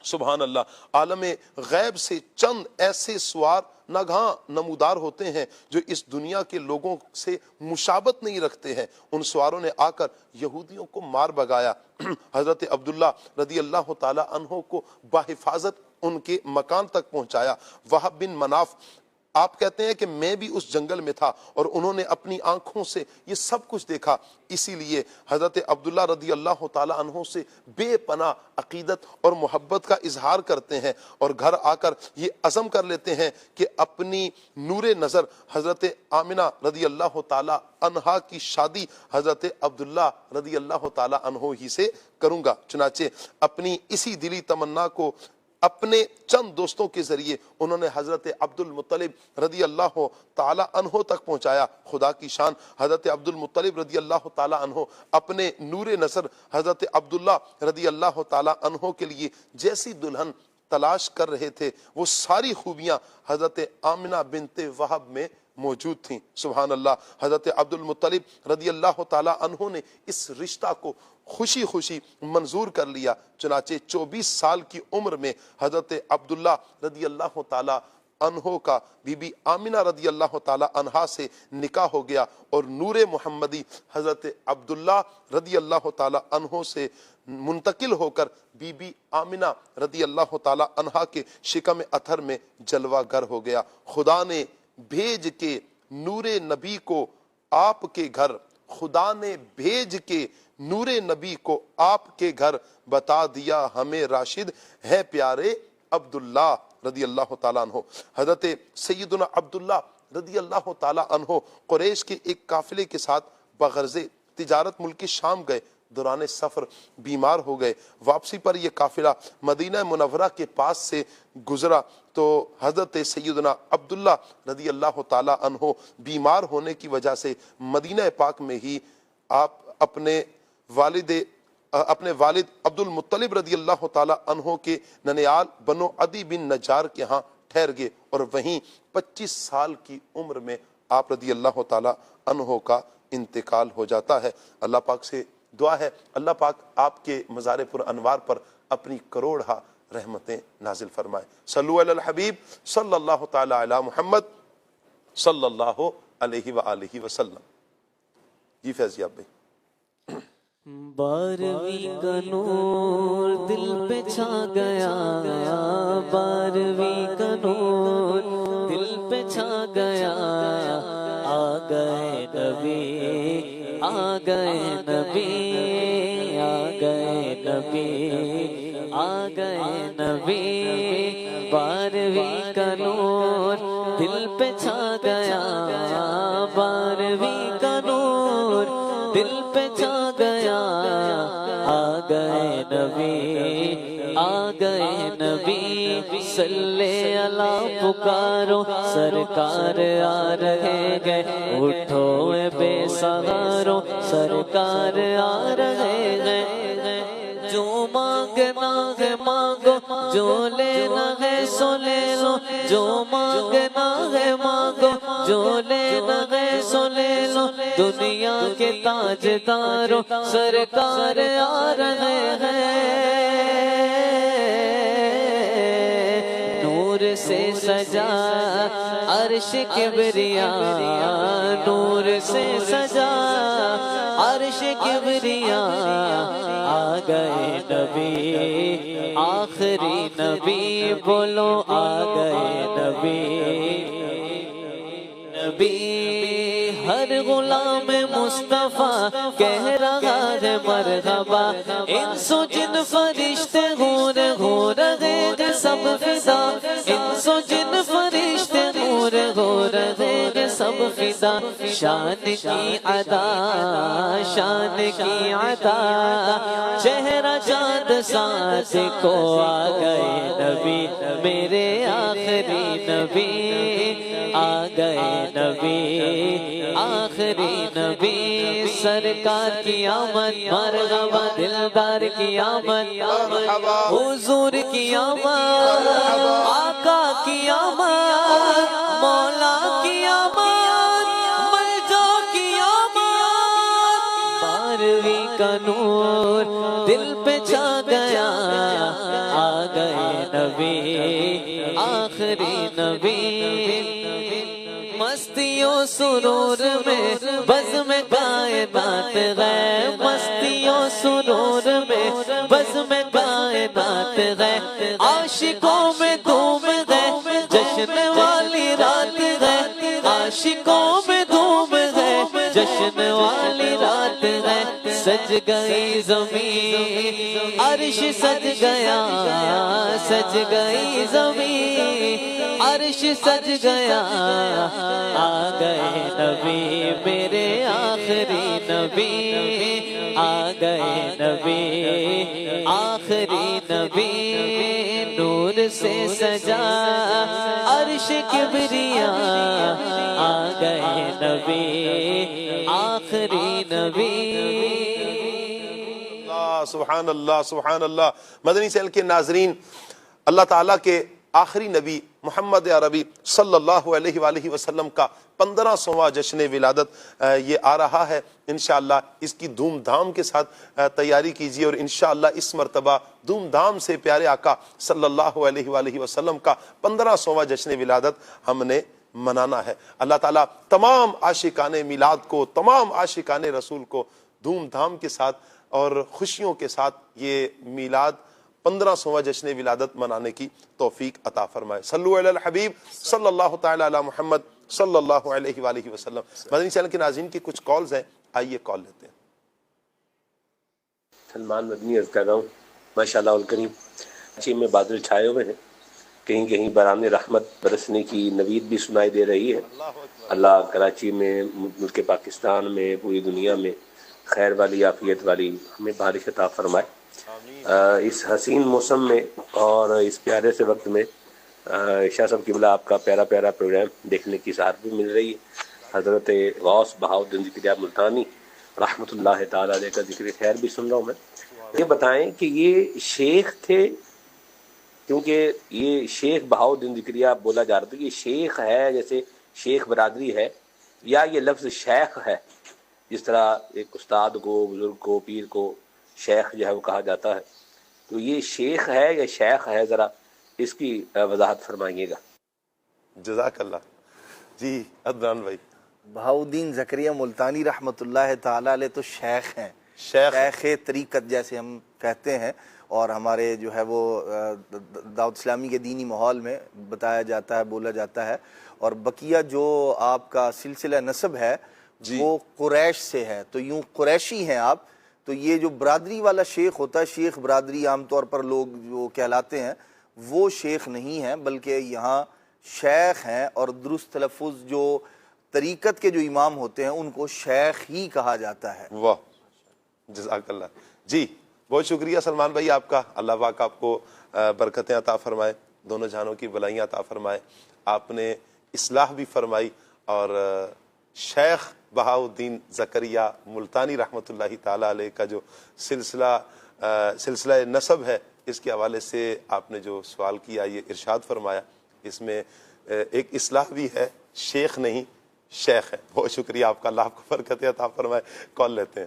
سبحان اللہ، عالم غیب سے چند ایسے سوار ناگہاں نمودار ہوتے ہیں جو اس دنیا کے لوگوں سے مشابت نہیں رکھتے ہیں۔ ان سواروں نے آ کر یہودیوں کو مار بگایا۔ حضرت عبداللہ رضی اللہ تعالی عنہ کو بحفاظت ان کے مکان تک پہنچایا۔ وہب بن مناف آپ کہتے ہیں کہ میں بھی اس جنگل میں تھا اور انہوں نے اپنی آنکھوں سے یہ سب کچھ دیکھا، اسی لیے حضرت عبداللہ رضی اللہ تعالی عنہ سے بے پناہ عقیدت اور محبت کا اظہار کرتے ہیں، اور گھر آ کر یہ عزم کر لیتے ہیں کہ اپنی نور نظر حضرت آمنہ رضی اللہ تعالی عنہا کی شادی حضرت عبداللہ رضی اللہ تعالی عنہ ہی سے کروں گا۔ چنانچہ اپنی اسی دلی تمنا کو اپنے چند دوستوں کے ذریعے انہوں نے حضرت عبد المطلب رضی اللہ تعالی عنہ تک پہنچایا۔ خدا کی شان، حضرت عبد المطلب رضی اللہ تعالی عنہ اپنے نور نظر حضرت عبداللہ رضی اللہ تعالی عنہ کے لیے جیسی دلہن تلاش کر رہے تھے، وہ ساری خوبیاں حضرت آمنہ بنت وہب میں موجود تھیں۔ سبحان اللہ، حضرت عبد المطلب رضی اللہ تعالی عنہ نے اس رشتہ کو خوشی خوشی منظور کر لیا۔ چنانچہ 24 سال کی عمر میں حضرت عبداللہ رضی اللہ تعالی عنہ کا بی بی آمنہ رضی اللہ تعالی عنہا سے نکاح ہو گیا، اور نور محمدی حضرت عبداللہ رضی اللہ تعالی عنہ سے منتقل ہو کر بی بی آمنہ رضی اللہ تعالی عنہا کے شکم اطہر میں جلوہ گر ہو گیا۔ خدا نے بھیج کے نور نبی کو آپ کے گھر، خدا نے بھیج کے نور نبی کو آپ کے گھر، بتا دیا ہمیں راشد ہے پیارے عبداللہ رضی اللہ تعالیٰ عنہ۔ حضرت سیدنا عبداللہ رضی اللہ تعالیٰ عنہ قریش کے ایک قافلے کے ساتھ بغرض تجارت ملک شام گئے۔ دوران سفر بیمار ہو گئے۔ واپسی پر یہ قافلہ مدینہ منورہ کے پاس سے گزرا تو حضرت سیدنا عبداللہ رضی اللہ تعالیٰ عنہ بیمار ہونے کی وجہ سے مدینہ پاک میں ہی آپ اپنے والد عبد المطلب رضی اللہ تعالیٰ عنہ کے ننیال بنو عدی بن نجار کے ہاں ٹھہر گئے، اور وہیں 25 سال کی عمر میں آپ رضی اللہ تعالیٰ عنہ کا انتقال ہو جاتا ہے۔ اللہ پاک سے دعا ہے اللہ پاک آپ کے مزار پر انوار پر اپنی کروڑہ رحمتیں نازل فرمائے۔ صلو علی الحبیب صلی اللہ تعالی علی محمد صلی اللہ علیہ وآلہ وسلم۔ جی فیضیاب بھائی۔ 12ویں کا نور دل پہ چھا گیا، 12ویں کا نور دل پہ چھا گیا، آ گئے نبی، آ گئے نبی، آ گئے نبی، آ گئے نبی، 12ویں کا نور دل پہ چھا گیا، 12ویں کا نور دل پہ چھا گیا، آ گئے نبی، آ گئے نبی، صلی اللہ پکارو سرکار آ رہے گئے، اٹھو اے بے سہارو سرکار آ رہے گئے، جو مانگنا ہے مانگو، جو لینا ہے سو لے لو، جو مانگنا ہے مانگو، جو لینا ہے سو لے لو، دنیا کے تاجداروں سرکار آ رہے ہیں، نور سے سجا عرش کبریا، نور سے سجا عرش کبریا، آ گئے نبی، آخری نبی، بولو آ گئے نبی، نبی ہر غلام مصطفیٰ کہہ رہا ہے مرحبا، انس و جن فرشتے غور ہو رہے ہیں سب فدا، انس و جن فرشتے غور ہو رہے ہیں سب فدا، شان کی عطا، شان کی عطا، چہرہ چاند ساتھ کو، آ گئے نبی میرے آخری نبی، آ گئے نبی آخری نبی، سرکار کی آمد مرحبا، دلدار کی آمد حضور کی آمد، آقا کی آمد، مولا کی آمد، ملجا کی آمد، 12ویں کا نور دل پہ چھا گیا، آ گئے نبی آخری نبی مستیوں سرور میں بزم کائنات ہے مستیوں سرور میں بزم کائنات ہے عاشقوں میں دھوم ہے جشن والی رات ہے عاشقوں میں دھوم ہے جشن والی رات ہے سج گئی زمین عرش سج گیا سج گئی زمین عرش سج گیا آ گئے نبی میرے آخری نبی آ گئے نبی آخری نبی نور سے سجا عرش کبریا آ گئے نبی آخری نبی سبحان اللہ سبحان اللہ۔ مدنی چینل کے ناظرین، اللہ تعالیٰ کے آخری نبی محمد عربی صلی اللہ علیہ وآلہ وسلم کا 1500واں جشن ولادت یہ آ رہا ہے۔ انشاءاللہ اس کی دھوم دھام کے ساتھ تیاری کیجیے اور انشاءاللہ اس مرتبہ دھوم دھام سے پیارے آقا صلی اللہ علیہ وآلہ وسلم کا 1500واں جشن ولادت ہم نے منانا ہے۔ اللہ تعالیٰ تمام عاشقان میلاد کو، تمام عاشقان رسول کو دھوم دھام کے ساتھ اور خوشیوں کے ساتھ یہ میلاد 1500واں جشن ولادت منانے کی توفیق عطا فرمائے۔ صلو علی الحبیب صلی اللہ تعالی علی محمد صلی اللہ علیہ وآلہ وسلم۔ مدنی چینل کے ناظرین کی کچھ کالز ہیں، آئیے کال لیتے ہیں۔ سلمان مدنی عرض کر رہا ہوں، ماشاءاللہ الکریم کراچی میں بادل چھائے ہوئے ہیں، کہیں کہیں باران رحمت برسنے کی نوید بھی سنائی دے رہی ہے۔ اللہ کراچی میں، ملک پاکستان میں، پوری دنیا میں خیر والی عافیت والی ہمیں بارش عطا فرمائے۔ اس حسین موسم میں اور اس پیارے سے وقت میں شاہ صاحب قبلہ آپ کا پیارا پیارا پروگرام دیکھنے کی سعادت بھی مل رہی ہے۔ حضرت غوث بہاؤالدین ذکریہ ملتانی رحمۃ اللہ تعالی علیہ کا ذکر خیر بھی سن رہا ہوں میں۔ یہ بتائیں کہ یہ شیخ تھے، کیونکہ یہ شیخ بہاؤالدین ذکریہ بولا جا رہا تھا، یہ شیخ ہے جیسے شیخ برادری ہے، یا یہ لفظ شیخ ہے جس طرح ایک استاد کو، بزرگ کو، پیر کو شیخ جو ہے وہ کہا جاتا ہے؟ تو یہ شیخ ہے یا شیخ ہے، ذرا اس کی وضاحت فرمائیے گا۔ جزاک اللہ۔ جی عدنان بھائی۔ بہاؤالدین ذکریہ ملتانی رحمۃ اللہ تعالی علیہ تو شیخ ہیں، شیخ طریقت جیسے ہم کہتے ہیں، اور ہمارے جو ہے وہ دعوت اسلامی کے دینی ماحول میں بتایا جاتا ہے، بولا جاتا ہے۔ اور بقیہ جو آپ کا سلسلہ نسب ہے وہ قریش سے ہے، تو یوں قریشی ہیں آپ، تو یہ جو برادری والا شیخ ہوتا ہے، شیخ برادری عام طور پر لوگ جو کہلاتے ہیں وہ شیخ نہیں ہیں، بلکہ یہاں شیخ ہیں، اور درست تلفظ جو طریقت کے جو امام ہوتے ہیں ان کو شیخ ہی کہا جاتا ہے۔ واہ، جزاک اللہ۔ جی بہت شکریہ سلمان بھائی آپ کا، اللہ پاک آپ کو برکتیں عطا فرمائے، دونوں جہانوں کی بھلائیاں عطا فرمائے۔ آپ نے اصلاح بھی فرمائی، اور شیخ بہاؤالدین ذکریہ ملتانی رحمۃ اللہ تعالی علیہ کا جو سلسلہ نسب ہے، اس کے حوالے سے آپ نے جو سوال کیا، یہ ارشاد فرمایا، اس میں ایک اصلاح بھی ہے، شیخ نہیں شیخ ہے۔ بہت شکریہ آپ کا، اللہ آپ کو برکت عطا فرمائے۔ کال لیتے ہیں۔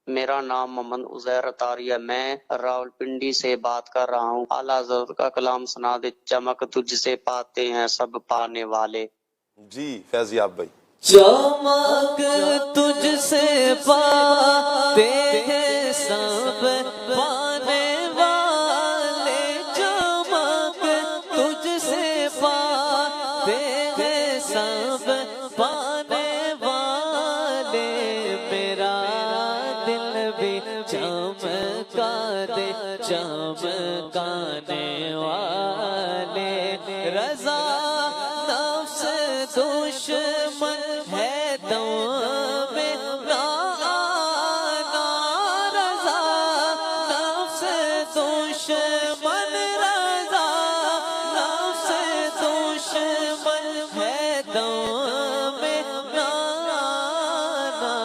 میرا نام محمد عزیر اطاریہ، میں راولپنڈی سے بات کر رہا ہوں۔ اعلیٰ حضرت کا کلام سنا دے، چمک تجھ سے پاتے ہیں سب پانے والے۔ جی فیضیاب بھائی۔ چمک تجھ سے پاتے ہیں سب پانے والے، چمک تجھ سے پاتے ہیں سب پانے والے، میرا دل بھی چمکا دے چمکانے والے، رضا نفس دشمن ہے دم میں نہ آنا، رضا نفس دشمن، رضا نفس دشمن ہے دم میں نہ آنا،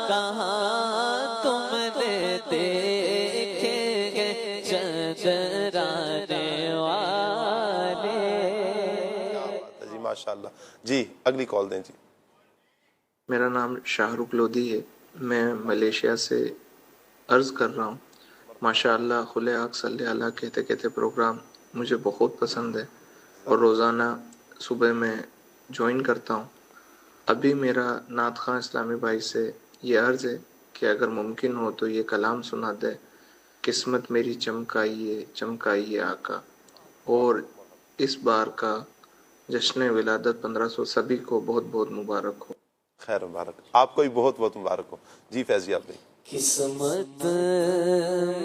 کہاں تم نے دیکھے گے چندرانے والے۔ جی ماشاءاللہ۔ جی اگلی کال دیں۔ جی میرا نام شاہ رخ لودھی ہے، میں ملیشیا سے عرض کر رہا ہوں ماشاءاللہ خلے آگ صلی اللہ کہتے کہتے پروگرام مجھے بہت پسند ہے اور روزانہ صبح میں جوائن کرتا ہوں۔ ابھی میرا نعت خواں اسلامی بھائی سے یہ عرض ہے کہ اگر ممکن ہو تو یہ کلام سنا دے، قسمت میری چمکائیے چمکائیے آقا، اور اس بار کا جشن ولادت 1500 سبھی کو بہت بہت مبارک ہو۔ خیر مبارک، آپ کو بھی بہت بہت مبارک ہو جی فیضی آپ بھائی۔ قسمت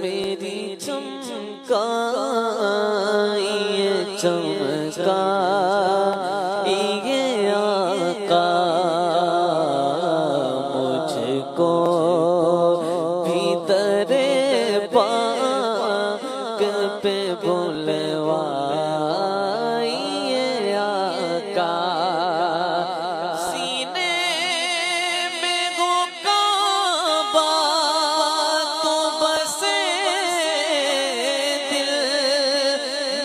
میری چمکائیے چمکائیے آقا، مجھ کو بھی درِ پاک پہ بلوائیے آقا، سینے میں ہو کعبہ تو بسے دل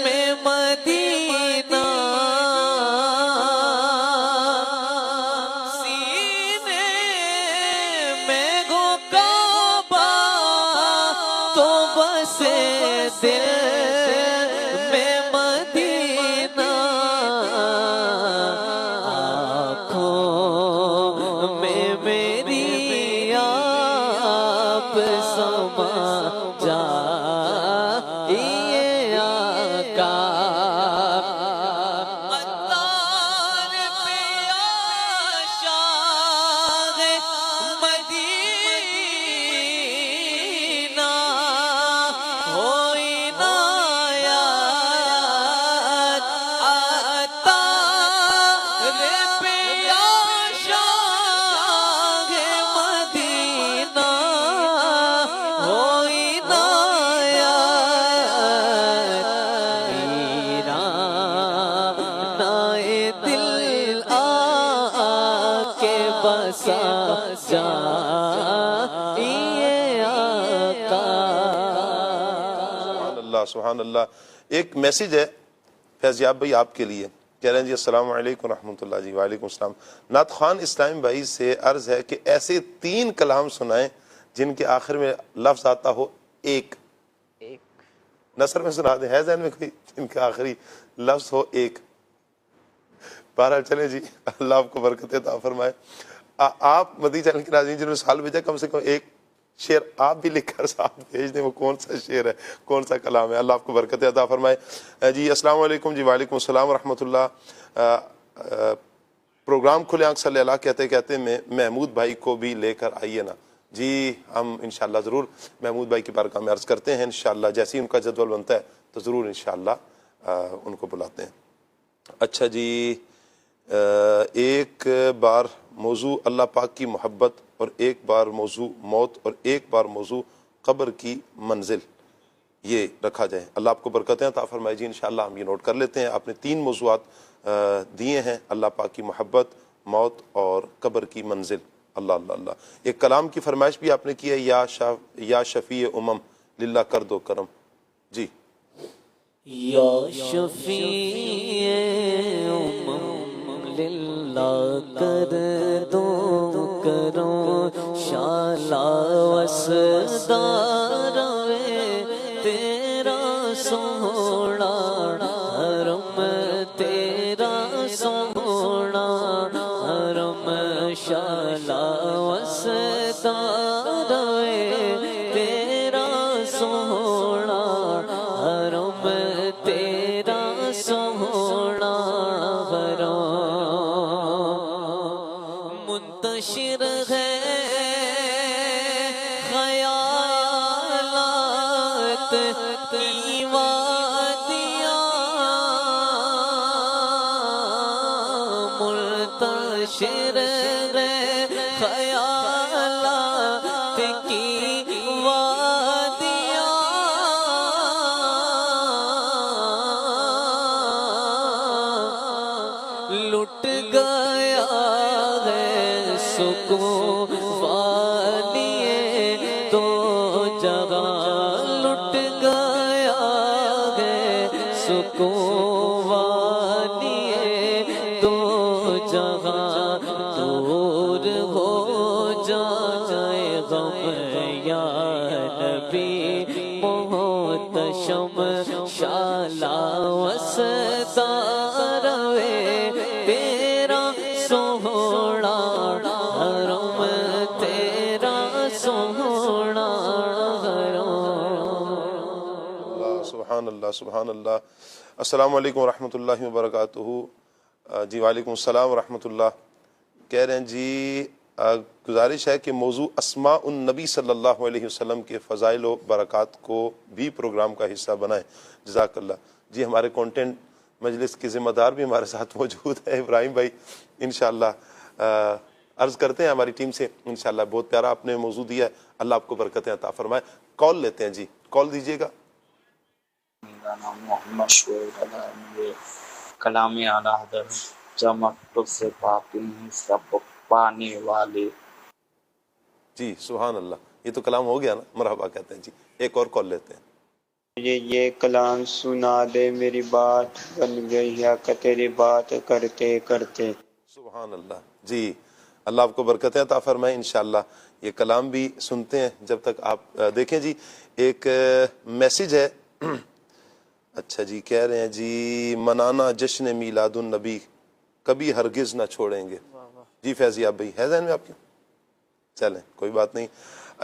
میں مدینہ، سینے میں ہو کعبہ تو بسے دل میں مدینہ، آنکھوں میں میری آپ سما جائیے آقا، عطار پہ عاشق مدینہ، ہوئی عنایت عطار پہ عاشق مدینہ، ہوئی عنایت ویرانۂ دل آ کے بسا جائیے آقا۔ سبحان اللہ سبحان اللہ۔ ایک میسیج ہے فیضیاب بھائی آپ کے لیے، کہہ رہے ہیں جی السلام علیکم رحمۃ اللہ۔ جی وعلیکم السلام۔ نعت خوان اسلامی بھائی سے عرض ہے کہ ایسے 3 کلام سنائیں جن کے آخر میں لفظ آتا ہو ایک، نثر میں سنا دیں، ہے ذہن میں کوئی جن کا آخری لفظ ہو ایک؟ بہرحال چلیں جی، اللہ آپ کو برکت عطا فرمائے۔ آپ مدی چینل کے ناظرین جنہوں نے سال بھیجا، کم سے کم ایک شعر آپ بھی لکھ کر ساتھ بھیج دیں، وہ کون سا شعر ہے، کون سا کلام ہے، اللہ آپ کو برکت عطا فرمائے۔ جی السلام علیکم۔ جی وعلیکم السلام ورحمۃ اللہ۔ پروگرام کھلے آنکھ صلی اللہ کہتے کہتے میں محمود بھائی کو بھی لے کر آئیے نا۔ جی ہم انشاءاللہ ضرور محمود بھائی کی بارگاہ میں عرض کرتے ہیں، انشاءاللہ جیسے ہی ان کا جدول بنتا ہے تو ضرور انشاءاللہ ان کو بلاتے ہیں۔ اچھا جی، ایک بار موضوع اللہ پاک کی محبت، اور ایک بار موضوع موت، اور ایک بار موضوع قبر کی منزل، یہ رکھا جائے۔ اللہ آپ کو برکتیں عطا فرمائے جی۔ انشاءاللہ ہم یہ نوٹ کر لیتے ہیں۔ آپ نے 3 موضوعات دیے ہیں، اللہ پاک کی محبت، موت اور قبر کی منزل۔ اللہ اللہ اللہ۔ ایک کلام کی فرمائش بھی آپ نے کی ہے، یا شفیع امم للہ کر دو کرم۔ جی یا شفیع امم للہ کر دو کرم، شالا وسدار تیرا سونا حرم، تیرا سونا حرم، شالا وسدار تیرا سونا حرم، تیرا سونا حرم، منتشر ہے خیالات کی وادیاں، منتشر ہے خیالات کی وادیاں، لٹ گیا ہے سکون والیے تو جگہ، لٹ گیا ہے سکون والیے تو جگہ، دور ہو جائے غم یا نبی شم شالا وسدار وے تیرا سوہنا حرم تیرا سوہنا سبحان اللہ سبحان اللہ. السلام علیکم ورحمۃ اللہ وبرکاتہ. جی وعلیکم السلام ورحمۃ اللہ. کہہ رہے ہیں جی گزارش ہے کہ موضوع اسماء النبی صلی اللہ علیہ وسلم کے فضائل و برکات کو بھی پروگرام کا حصہ بنائیں. جزاک اللہ. جی ہمارے کانٹینٹ مجلس کے ذمہ دار بھی ہمارے ساتھ موجود ہے ابراہیم بھائی. انشاءاللہ عرض کرتے ہیں ہماری ٹیم سے انشاءاللہ. بہت پیارا آپ نے موضوع دیا ہے, اللہ آپ کو برکتیں عطا فرمائے. کال لیتے ہیں جی, کال دیجیے گا. میرا نام محمد شعیب ہے. کلام اعلیٰ حضرت چمک سے پاتے ہیں سب پانے والے. جی سبحان اللہ. یہ تو کلام ہو گیا نا, مرحبا کہتے ہیں جی. ایک اور کال لیتے ہیں. مجھے یہ کلام سنا دے, میری بات بن گئی ہے کہ تیری بات کرتے کرتے. سبحان اللہ. جی اللہ آپ کو برکتیں عطا فرمائے انشاءاللہ. یہ کلام بھی سنتے ہیں جب تک آپ دیکھیں جی. ایک میسیج ہے. اچھا جی, کہہ رہے ہیں جی منانا جشن میلاد النبی کبھی ہرگز نہ چھوڑیں گے. جی فیضیاب بھائی ہے ذہن میں آپ کے؟ چلیں کوئی بات نہیں.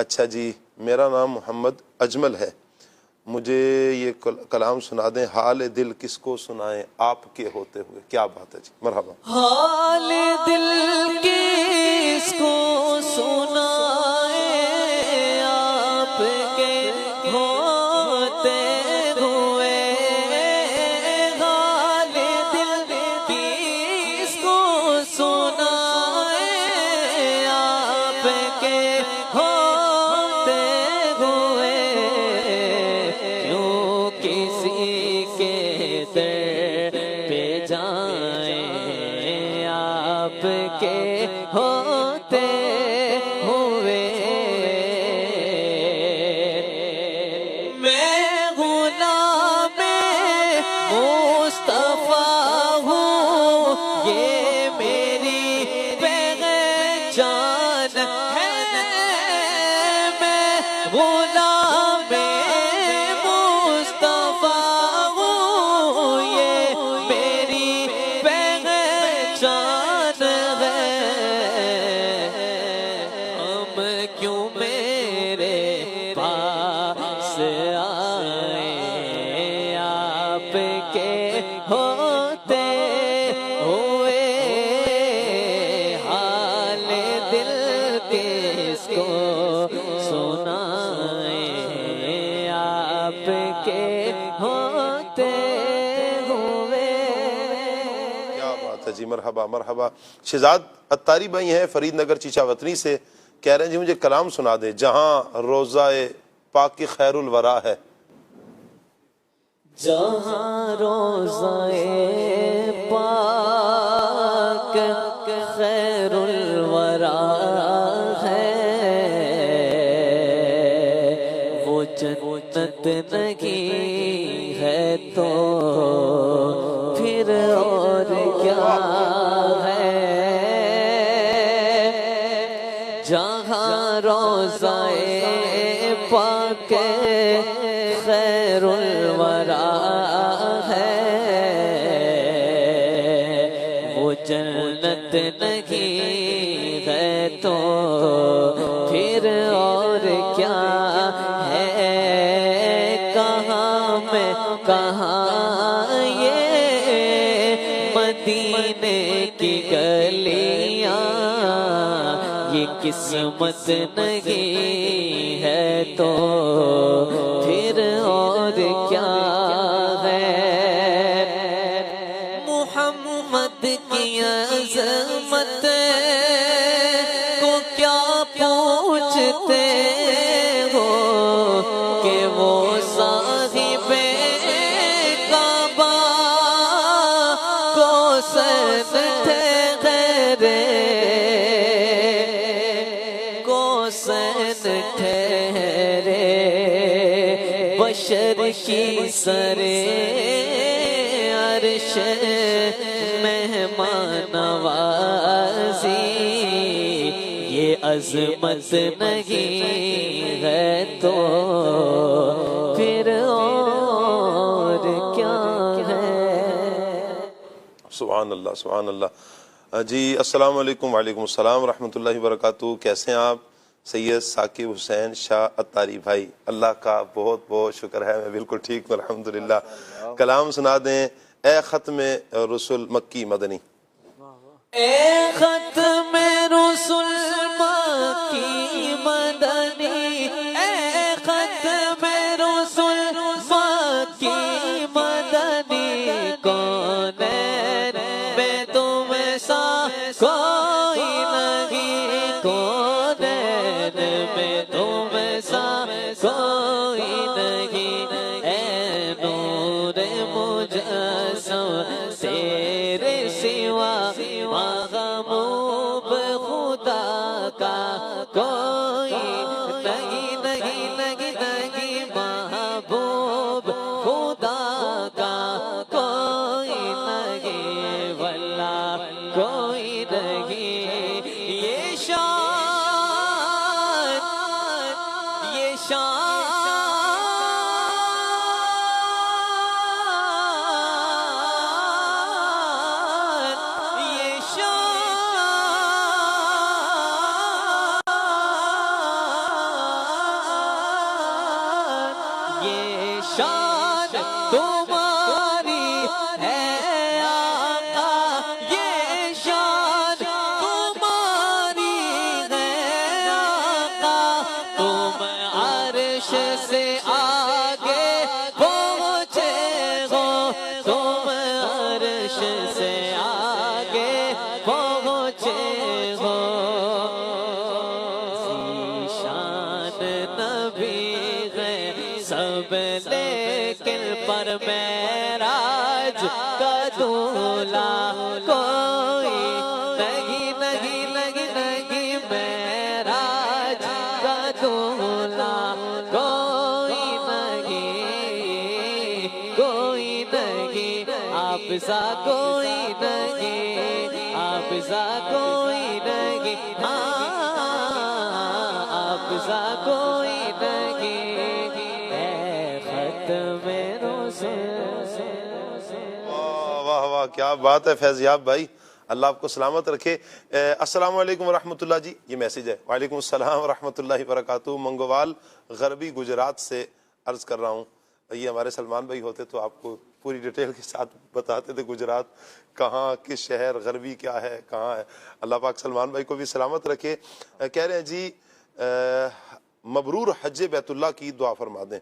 اچھا جی, میرا نام محمد اجمل ہے, مجھے یہ کلام سنا دیں. حال دل کس کو سنائیں آپ کے ہوتے ہوئے. کیا بات ہے جی, مرحبا. حال دل کس کو سنائیں آپ کے ہوتے ہوئے. حال دل کس کو سنائیں آپ کے ہوتے ہوئے. کیوں کسی کے در پہ جائیں آپ کے ہوتے ہوئے. میں غلام مصطفیٰ ہوں, یہ میری پہچان ہے. میں غلام مصطفیٰ ہوں, یہ میری پہچان ہے. ہم کیوں میرے پاس آئے آپ کے ہوتے ہوئے. حال دل کس کو سنائیں آپ کے ہوتے ہوئے. کیا بات ہے جی, مرحبا مرحبا. شہزاد اتاری بھائی ہیں فرید نگر چیچا وطنی سے, کہہ رہے ہیں جی مجھے کلام سنا دیں جہاں روضہ پاک کی خیر الورا ہے. جہاں روضہ پاک خیر الورا ہے, وہ جنت نہیں ہے تو پھر اور کیا ہے. جہاں روضہ پاک خیر الورا ہے, وہ جنت نہیں ہے تو پھر اور کیا ہے. کہاں میں کہاں یہ مدینے کی گلیاں, یہ قسمت نہیں ہے تو پھر اور کیا ہے. محمد کی عظمت کو کیا پوچھتے ہو کہ وہ صاحب کعبہ کو سن ٹھہرے, کو سن ٹھہرے. بشر کی سر عرش مہمان نوازی, یہ عظمت نہیں ہے تو پھر سبحان اللہ سبحان اللہ. جی السلام علیکم. وعلیکم السلام ورحمۃ اللہ وبرکاتہ. کیسے ہیں آپ؟ سید ثاقب حسین شاہ اتاری بھائی. اللہ کا بہت بہت شکر ہے، میں بالکل ٹھیک ہوں الحمدللہ. کلام سنا دیں اے ختم رسول مکی مدنی. اے ختم رسول مکی مدنی، اے ختم رسول مکی مدنی، کونین میں تم سا کوئی نہیں، کونین میں تم سا کوئی نہیں. اے نور مجسم تیرے سوا محبوب خدا کا کوئی نہیں، نہیں نہیں نہیں، محبوب خدا کا کوئی نہیں، واللہ کوئی نہیں. یہ شان یہ شان شان تمہاری ہے آقا، یہ شان تمہاری ہے آقا. تم عرش سے آگے پہنچے ہو، تم عرش سے آگے پہنچے ہو. شان نبی ہے سب لیکن پر معراج کا دولہ کوئی نہیں، نہیں نہیں نہیں، معراج کا دولہ کوئی نہیں، کوئی نہیں، آپ سا کوئی نہیں، آپ سا کوئی نہیں، آپ سا کوئی نہیں. واہ واہ کیا بات ہے فیضیاب بھائی، اللہ آپ کو سلامت رکھے. السلام علیکم ورحمۃ اللہ. جی یہ میسیج ہے. وعلیکم السلام ورحمۃ اللہ وبرکاتہ. منگوال غربی گجرات سے عرض کر رہا ہوں. یہ ہمارے سلمان بھائی ہوتے تو آپ کو پوری ڈیٹیل کے ساتھ بتاتے تھے گجرات کہاں، کس شہر، غربی کیا ہے، کہاں ہے. اللہ پاک سلمان بھائی کو بھی سلامت رکھے. کہہ رہے ہیں جی مبرور حج بیت اللہ کی دعا فرما دیں.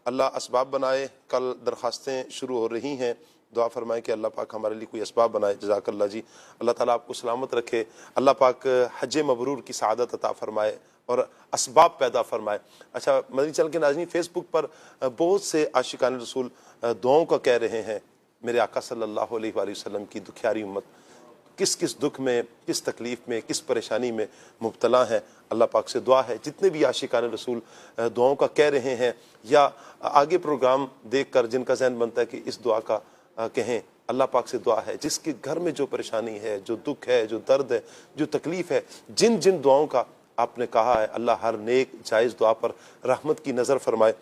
اللہ اسباب بنائے. کل درخواستیں شروع ہو رہی ہیں، دعا فرمائیں کہ اللہ پاک ہمارے لیے کوئی اسباب بنائے. جزاک اللہ جی. اللہ تعالیٰ آپ کو سلامت رکھے. اللہ پاک حج مبرور کی سعادت عطا فرمائے اور اسباب پیدا فرمائے. اچھا مدنی چینل کے ناظرین، فیس بک پر بہت سے عاشقان رسول دعاؤں کا کہہ رہے ہیں. میرے آقا صلی اللہ علیہ وآلہ وسلم کی دکھیاری امت کس کس دکھ میں، کس تکلیف میں، کس پریشانی میں مبتلا ہیں. اللہ پاک سے دعا ہے جتنے بھی عاشقان رسول دعاؤں کا کہہ رہے ہیں یا آگے پروگرام دیکھ کر جن کا ذہن بنتا ہے کہ اس دعا کا کہیں، اللہ پاک سے دعا ہے جس کے گھر میں جو پریشانی ہے، جو دکھ ہے، جو درد ہے، جو تکلیف ہے، جن جن دعاؤں کا آپ نے کہا ہے، اللہ ہر نیک جائز دعا پر رحمت کی نظر فرمائے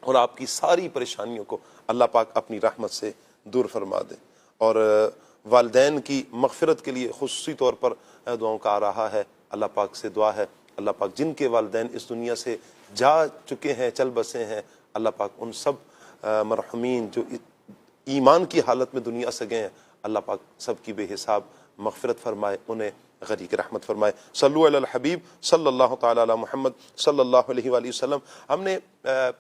اور آپ کی ساری پریشانیوں کو اللہ پاک اپنی رحمت سے دور فرما دے. اور والدین کی مغفرت کے لیے خصوصی طور پر دعاؤں کا آ رہا ہے. اللہ پاک سے دعا ہے اللہ پاک جن کے والدین اس دنیا سے جا چکے ہیں، چل بسے ہیں، اللہ پاک ان سب مرحومین جو ایمان کی حالت میں دنیا سے گئے ہیں، اللہ پاک سب کی بے حساب مغفرت فرمائے، انہیں غریق رحمت فرمائے. صلو علی الحبیب صلی اللہ تعالی علی محمد صلی اللہ علیہ وآلہ وسلم. ہم نے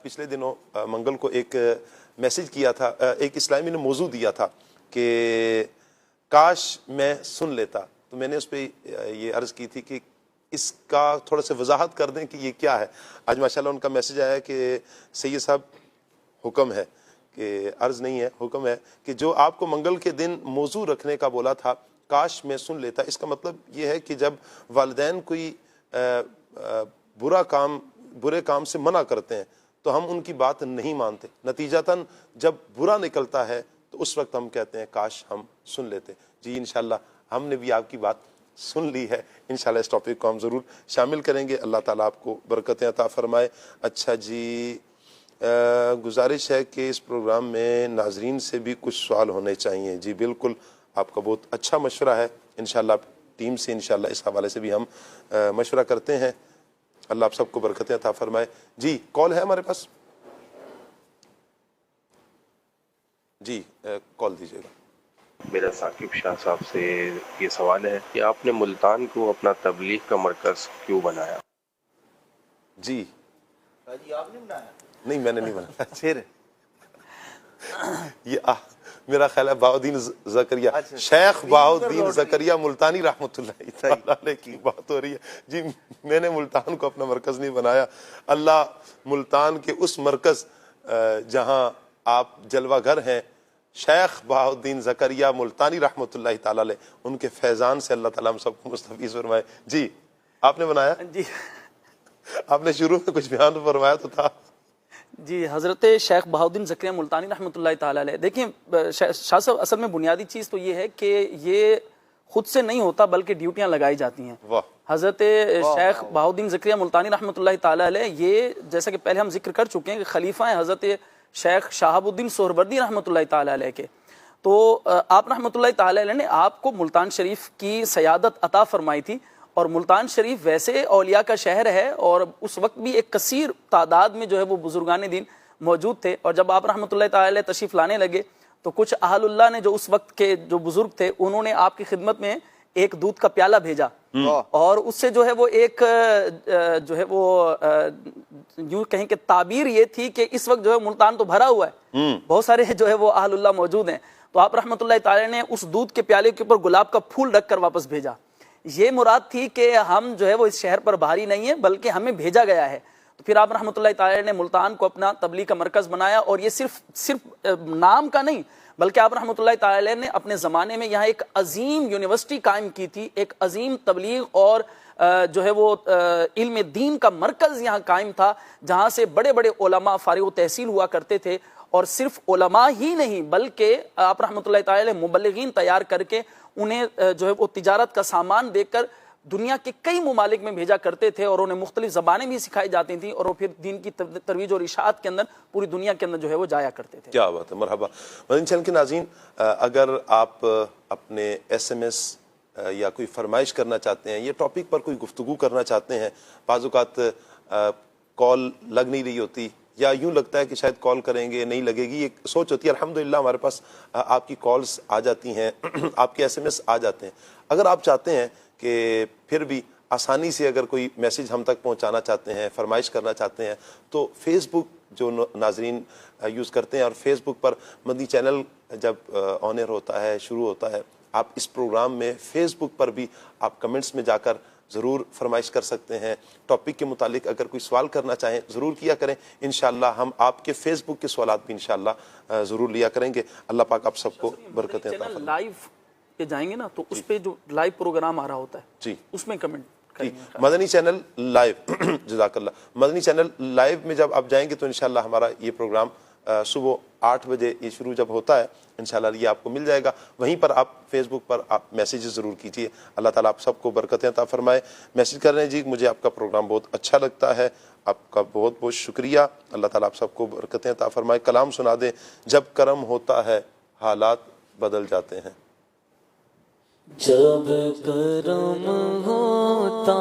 پچھلے دنوں منگل کو ایک میسیج کیا تھا، ایک اسلامی نے موضوع دیا تھا کہ کاش میں سن لیتا. تو میں نے اس پہ یہ عرض کی تھی کہ اس کا تھوڑا سا وضاحت کر دیں کہ یہ کیا ہے. آج ماشاءاللہ ان کا میسیج آیا کہ سید صاحب حکم ہے، کہ عرض نہیں ہے، حکم ہے کہ جو آپ کو منگل کے دن موضوع رکھنے کا بولا تھا کاش میں سن لیتا. اس کا مطلب یہ ہے کہ جب والدین کوئی برے کام سے منع کرتے ہیں تو ہم ان کی بات نہیں مانتے. نتیجتاً جب برا نکلتا ہے تو اس وقت ہم کہتے ہیں کاش ہم سن لیتے. جی انشاءاللہ ہم نے بھی آپ کی بات سن لی ہے. انشاءاللہ اس ٹاپک کو ہم ضرور شامل کریں گے. اللہ تعالیٰ آپ کو برکتیں عطا فرمائے. اچھا جی، گزارش ہے کہ اس پروگرام میں ناظرین سے بھی کچھ سوال ہونے چاہیے. جی بالکل، آپ کا بہت اچھا مشورہ ہے. انشاءاللہ ٹیم سے انشاءاللہ اس حوالے سے بھی ہم مشورہ کرتے ہیں. اللہ آپ سب کو برکتیں عطا فرمائے. جی کال ہے ہمارے پاس؟ جی کال دیجیے گا. میرا ثاقب شاہ صاحب سے یہ سوال ہے کہ آپ نے ملتان کو اپنا تبلیغ کا مرکز کیوں بنایا؟ جی آپ نے بنایا؟ نہیں میں نے نہیں بنایا. پھر یہ میرا خیال ہے بہاؤدین زکریا شیخ بہاؤدین زکریا ملتانی رحمۃ اللہ تعالی علیہ کی بات ہو رہی ہے. جی میں نے ملتان کو اپنا مرکز نہیں بنایا. اللہ ملتان کے اس مرکز جہاں آپ جلوہ گھر ہیں شیخ بہاؤدین زکریا ملتانی رحمۃ اللہ تعالی علیہ, ان کے فیضان سے اللہ تعالیٰ ہم سب کو مستفیض فرمائے. جی آپ نے بنایا؟ جی آپ نے شروع میں کچھ بیان فرمایا تو تھا. جی حضرت شیخ بہاؤدین زکریا ملتانی رحمۃ اللہ تعالی علیہ, دیکھیں شاہ صاحب اصل میں بنیادی چیز تو یہ ہے کہ یہ خود سے نہیں ہوتا بلکہ ڈیوٹیاں لگائی جاتی ہیں. حضرت شیخ بہاؤدین زکریا ملتانی رحمۃ اللہ تعالی علیہ یہ جیسا کہ پہلے ہم ذکر کر چکے ہیں کہ خلیفہ ہیں حضرت شیخ شہاب الدین سہروردی رحمۃ اللہ تعالی علیہ کے. تو آپ رحمۃ اللہ تعالی علیہ نے آپ کو ملتان شریف کی سیادت عطا فرمائی تھی, اور ملتان شریف ویسے اولیاء کا شہر ہے اور اس وقت بھی ایک کثیر تعداد میں جو ہے وہ بزرگان دین موجود تھے. اور جب آپ رحمۃ اللہ تعالی علیہ تشریف لانے لگے تو کچھ اہل اللہ نے جو اس وقت کے جو بزرگ تھے انہوں نے آپ کی خدمت میں ایک دودھ کا پیالہ بھیجا, اور اس سے جو ہے وہ ایک جو ہے وہ یوں کہیں کہ تعبیر یہ تھی کہ اس وقت جو ہے ملتان تو بھرا ہوا ہے, بہت سارے جو ہے وہ اہل اللہ موجود ہیں. تو آپ رحمۃ اللہ تعالی نے اس دودھ کے پیالے کے اوپر گلاب کا پھول رکھ کر واپس بھیجا. یہ مراد تھی کہ ہم جو ہے وہ اس شہر پر بھاری نہیں ہیں بلکہ ہمیں بھیجا گیا ہے. تو پھر آپ رحمۃ اللہ تعالی نے ملتان کو اپنا تبلیغ کا مرکز بنایا, اور یہ صرف نام کا نہیں بلکہ آپ رحمۃ اللہ تعالی نے اپنے زمانے میں یہاں ایک عظیم یونیورسٹی قائم کی تھی, ایک عظیم تبلیغ اور جو ہے وہ علم دین کا مرکز یہاں قائم تھا, جہاں سے بڑے بڑے علماء فارغ التحصیل ہوا کرتے تھے. اور صرف علماء ہی نہیں بلکہ آپ رحمۃ اللہ تعالی مبلغین تیار کر کے انہیں جو ہے وہ تجارت کا سامان دے کر دنیا کے کئی ممالک میں بھیجا کرتے تھے, اور انہیں مختلف زبانیں بھی سکھائی جاتی تھیں, اور وہ پھر دین کی ترویج اور اشاعت کے اندر پوری دنیا کے اندر جو ہے وہ جایا کرتے تھے. کیا بات ہے, مرحبا. مدنی چینل کے ناظرین, اگر آپ اپنے ایس ایم ایس یا کوئی فرمائش کرنا چاہتے ہیں, یہ ٹاپک پر کوئی گفتگو کرنا چاہتے ہیں, بعض اوقات کال لگ نہیں رہی ہوتی یا یوں لگتا ہے کہ شاید کال کریں گے نہیں لگے گی, ایک سوچ ہوتی ہے. الحمدللہ ہمارے پاس آپ کی کالز آ جاتی ہیں, آپ کے ایس ایم ایس آ جاتے ہیں. اگر آپ چاہتے ہیں کہ پھر بھی آسانی سے اگر کوئی میسیج ہم تک پہنچانا چاہتے ہیں, فرمائش کرنا چاہتے ہیں, تو فیس بک جو ناظرین یوز کرتے ہیں, اور فیس بک پر مدنی چینل جب آن ایئر ہوتا ہے, شروع ہوتا ہے, آپ اس پروگرام میں فیس بک پر بھی آپ کمنٹس میں جا کر ضرور فرمائش کر سکتے ہیں. ٹاپک کے متعلق اگر کوئی سوال کرنا چاہیں ضرور کیا کریں. انشاءاللہ ہم آپ کے فیس بک کے سوالات بھی انشاءاللہ ضرور لیا کریں گے. اللہ پاک آپ سب کو برکتیں عطا فرمائے. لائیو پہ جائیں گے نا تو اس پہ جو لائیو پروگرام آ رہا ہوتا ہے جی اس میں کمنٹ کریں گے. مدنی چینل لائیو جزاک اللہ. مدنی چینل لائیو میں جب آپ جائیں گے تو انشاءاللہ ہمارا یہ پروگرام صبح 8 بجے یہ شروع جب ہوتا ہے انشاءاللہ یہ آپ کو مل جائے گا. وہیں پر آپ فیس بک پر آپ میسیجز ضرور کیجیے. اللہ تعالیٰ آپ سب کو برکتیں عطا فرمائے. میسیج کر رہے ہیں جی مجھے آپ کا پروگرام بہت اچھا لگتا ہے, آپ کا بہت بہت شکریہ. اللہ تعالیٰ آپ سب کو برکتیں عطا فرمائے. کلام سنا دیں. جب کرم ہوتا ہے حالات بدل جاتے ہیں. جب کرم ہوتا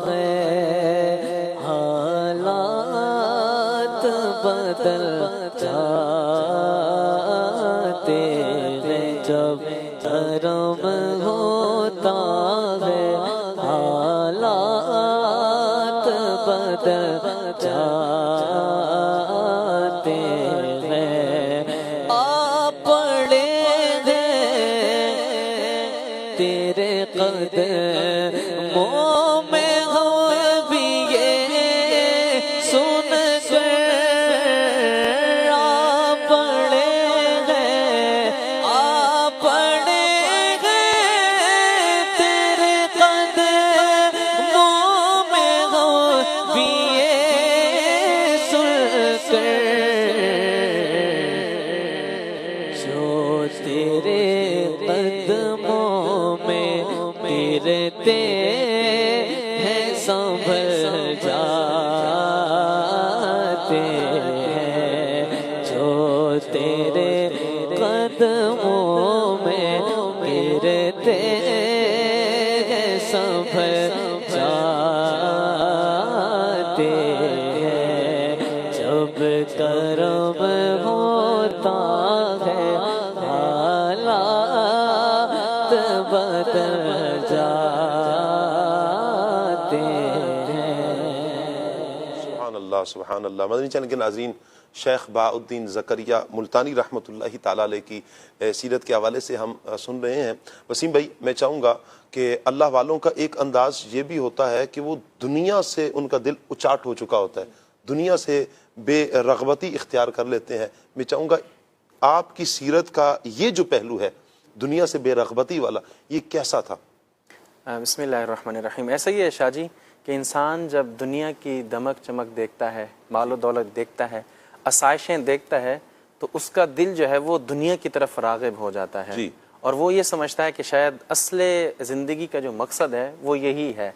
ہے حالات بدل جاتے ہیں. جب کرم ہوتا ہے حالات بدل جاتے ہیں. آپ پڑے تیرے قدموں میں ہو بھی یہ سن کر آپ پڑے ہیں, آپ پڑے ہیں تیرے قدموں میں ہو بھی یہ سن کر جو تیرے قدموں میں گرتے ہیں سنبھل جاتے ہیں. جو تیرے قدموں میں بدل جاتے ہیں. سبحان اللہ سبحان اللہ. مدنی چینل کے ناظرین، شیخ بہاء الدین زکریا ملتانی رحمۃ اللہ تعالیٰ علیہ کی سیرت کے حوالے سے ہم سن رہے ہیں. وسیم بھائی، میں چاہوں گا کہ اللہ والوں کا ایک انداز یہ بھی ہوتا ہے کہ وہ دنیا سے ان کا دل اچاٹ ہو چکا ہوتا ہے، دنیا سے بے رغبتی اختیار کر لیتے ہیں. میں چاہوں گا آپ کی سیرت کا یہ جو پہلو ہے دنیا سے بے رغبتی والا، یہ کیسا تھا؟ بسم اللہ الرحمن الرحیم. ایسا ہی ہے شاہ جی کہ انسان جب دنیا کی دمک چمک دیکھتا ہے، مال و دولت دیکھتا ہے، آسائشیں دیکھتا ہے، تو اس کا دل جو ہے وہ دنیا کی طرف راغب ہو جاتا ہے. اور وہ یہ سمجھتا ہے کہ شاید اصل زندگی کا جو مقصد ہے وہ یہی ہے.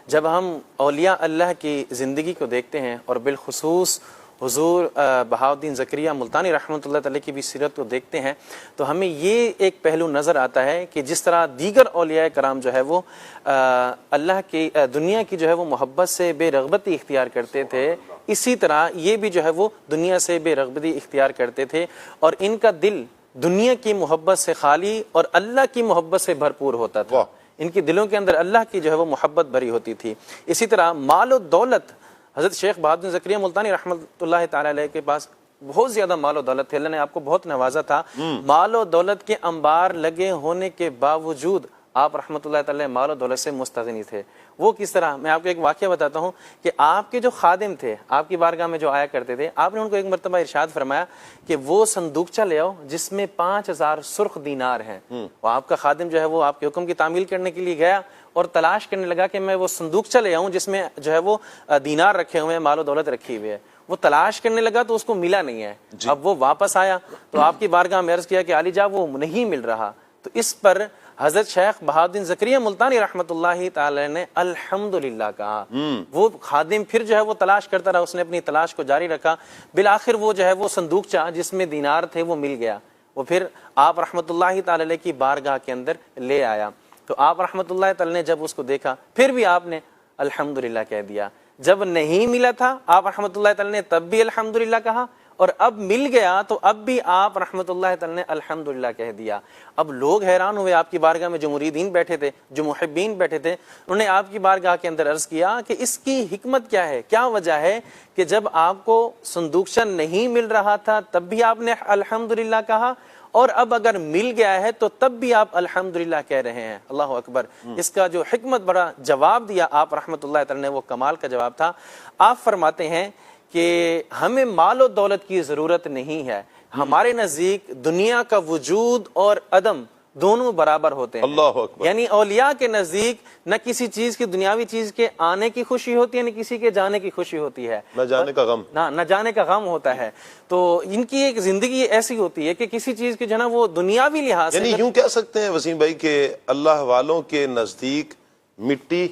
جب ہم اولیاء اللہ کی زندگی کو دیکھتے ہیں اور بالخصوص حضور بہاء الدین زکریا ملتانی رحمۃ اللہ تعالی کی بھی سیرت کو دیکھتے ہیں تو ہمیں یہ ایک پہلو نظر آتا ہے کہ جس طرح دیگر اولیاء کرام جو ہے وہ اللہ کی دنیا کی جو ہے وہ محبت سے بے رغبتی اختیار کرتے تھے، اسی طرح یہ بھی جو ہے وہ دنیا سے بے رغبتی اختیار کرتے تھے، اور ان کا دل دنیا کی محبت سے خالی اور اللہ کی محبت سے بھرپور ہوتا تھا. ان کے دلوں کے اندر اللہ کی جو ہے وہ محبت بھری ہوتی تھی. اسی طرح مال و دولت، حضرت شیخ بہاء الدین زکریا ملتانی رحمۃ اللہ تعالی علیہ کے پاس بہت زیادہ مال و دولت تھے. اللہ نے آپ کو بہت نوازا تھا. مال و دولت کے انبار لگے ہونے کے باوجود آپ رحمۃ اللہ تعالی مال و دولت سے مستغنی تھے. وہ کس طرح؟ میں آپ کو ایک واقعہ بتاتا ہوں کہ آپ کے جو خادم تھے، آپ کی بارگاہ میں جو آیا کرتے تھے، آپ نے ان کو ایک مرتبہ ارشاد فرمایا کہ وہ صندوقچہ لے آؤ جس میں 5000 سرخ دینار ہیں. وہ آپ کا خادم جو ہے وہ آپ کے حکم کی تعمیل کرنے کے لیے گیا اور تلاش کرنے لگا کہ میں وہ صندوقچہ لے آؤں جس میں جو ہے وہ دینار رکھے ہوئے ہیں، مال و دولت رکھی ہوئی ہے. وہ تلاش کرنے لگا تو اس کو ملا نہیں ہے. اب وہ واپس آیا تو آپ کی بارگاہ میں عرض کیا کہ علی جان وہ نہیں مل رہا. تو اس پر حضرت شیخ بہاء الدین زکریا ملتانی رحمۃ اللہ تعالی نے الحمدللہ کہا. وہ خادم پھر جو ہے وہ تلاش کرتا رہا، اس نے اپنی تلاش کو جاری رکھا. بالآخر وہ جو ہے وہ صندوقچہ جس میں دینار تھے وہ مل گیا. وہ پھر آپ رحمۃ اللہ تعالی کی بارگاہ کے اندر لے آیا. تو آپ رحمۃ اللہ تعالی نے جب اس کو دیکھا پھر بھی آپ نے الحمدللہ کہہ دیا. جب نہیں ملا تھا آپ رحمۃ اللہ تعالی نے تب بھی الحمدللہ کہا، اور اب مل گیا تو اب بھی آپ رحمۃ اللہ تعالی نے الحمدللہ کہہ دیا. اب لوگ حیران ہوئے. آپ کی بارگاہ میں جو مریدین بیٹھے تھے، جو محبین بیٹھے تھے، انہوں نے آپ کی بارگاہ کے اندر عرض کیا کہ اس کی حکمت کیا ہے، کیا وجہ ہے کہ جب آپ کو صندوقچہ نہیں مل رہا تھا تب بھی آپ نے الحمدللہ کہا، اور اب اگر مل گیا ہے تو تب بھی آپ الحمدللہ کہہ رہے ہیں. اللہ اکبر. اس کا جو حکمت بڑا جواب دیا آپ رحمۃ اللہ تعالی نے، وہ کمال کا جواب تھا. آپ فرماتے ہیں کہ ہمیں مال و دولت کی ضرورت نہیں ہے. ہمارے نزدیک دنیا کا وجود اور عدم دونوں برابر ہوتے ہیں. اللہ اکبر. یعنی اولیاء کے نزدیک نہ کسی چیز کی، دنیاوی چیز کے آنے کی خوشی ہوتی ہے، نہ کسی کے جانے کی خوشی ہوتی ہے، نہ جانے کا غم، نہ جانے کا غم ہوتا ہے. تو ان کی ایک زندگی ایسی ہوتی ہے کہ کسی چیز کی جو ہے نا وہ دنیاوی لحاظ سے، یعنی یوں کہہ سکتے ہیں وسیم بھائی کہ اللہ والوں کے نزدیک مٹی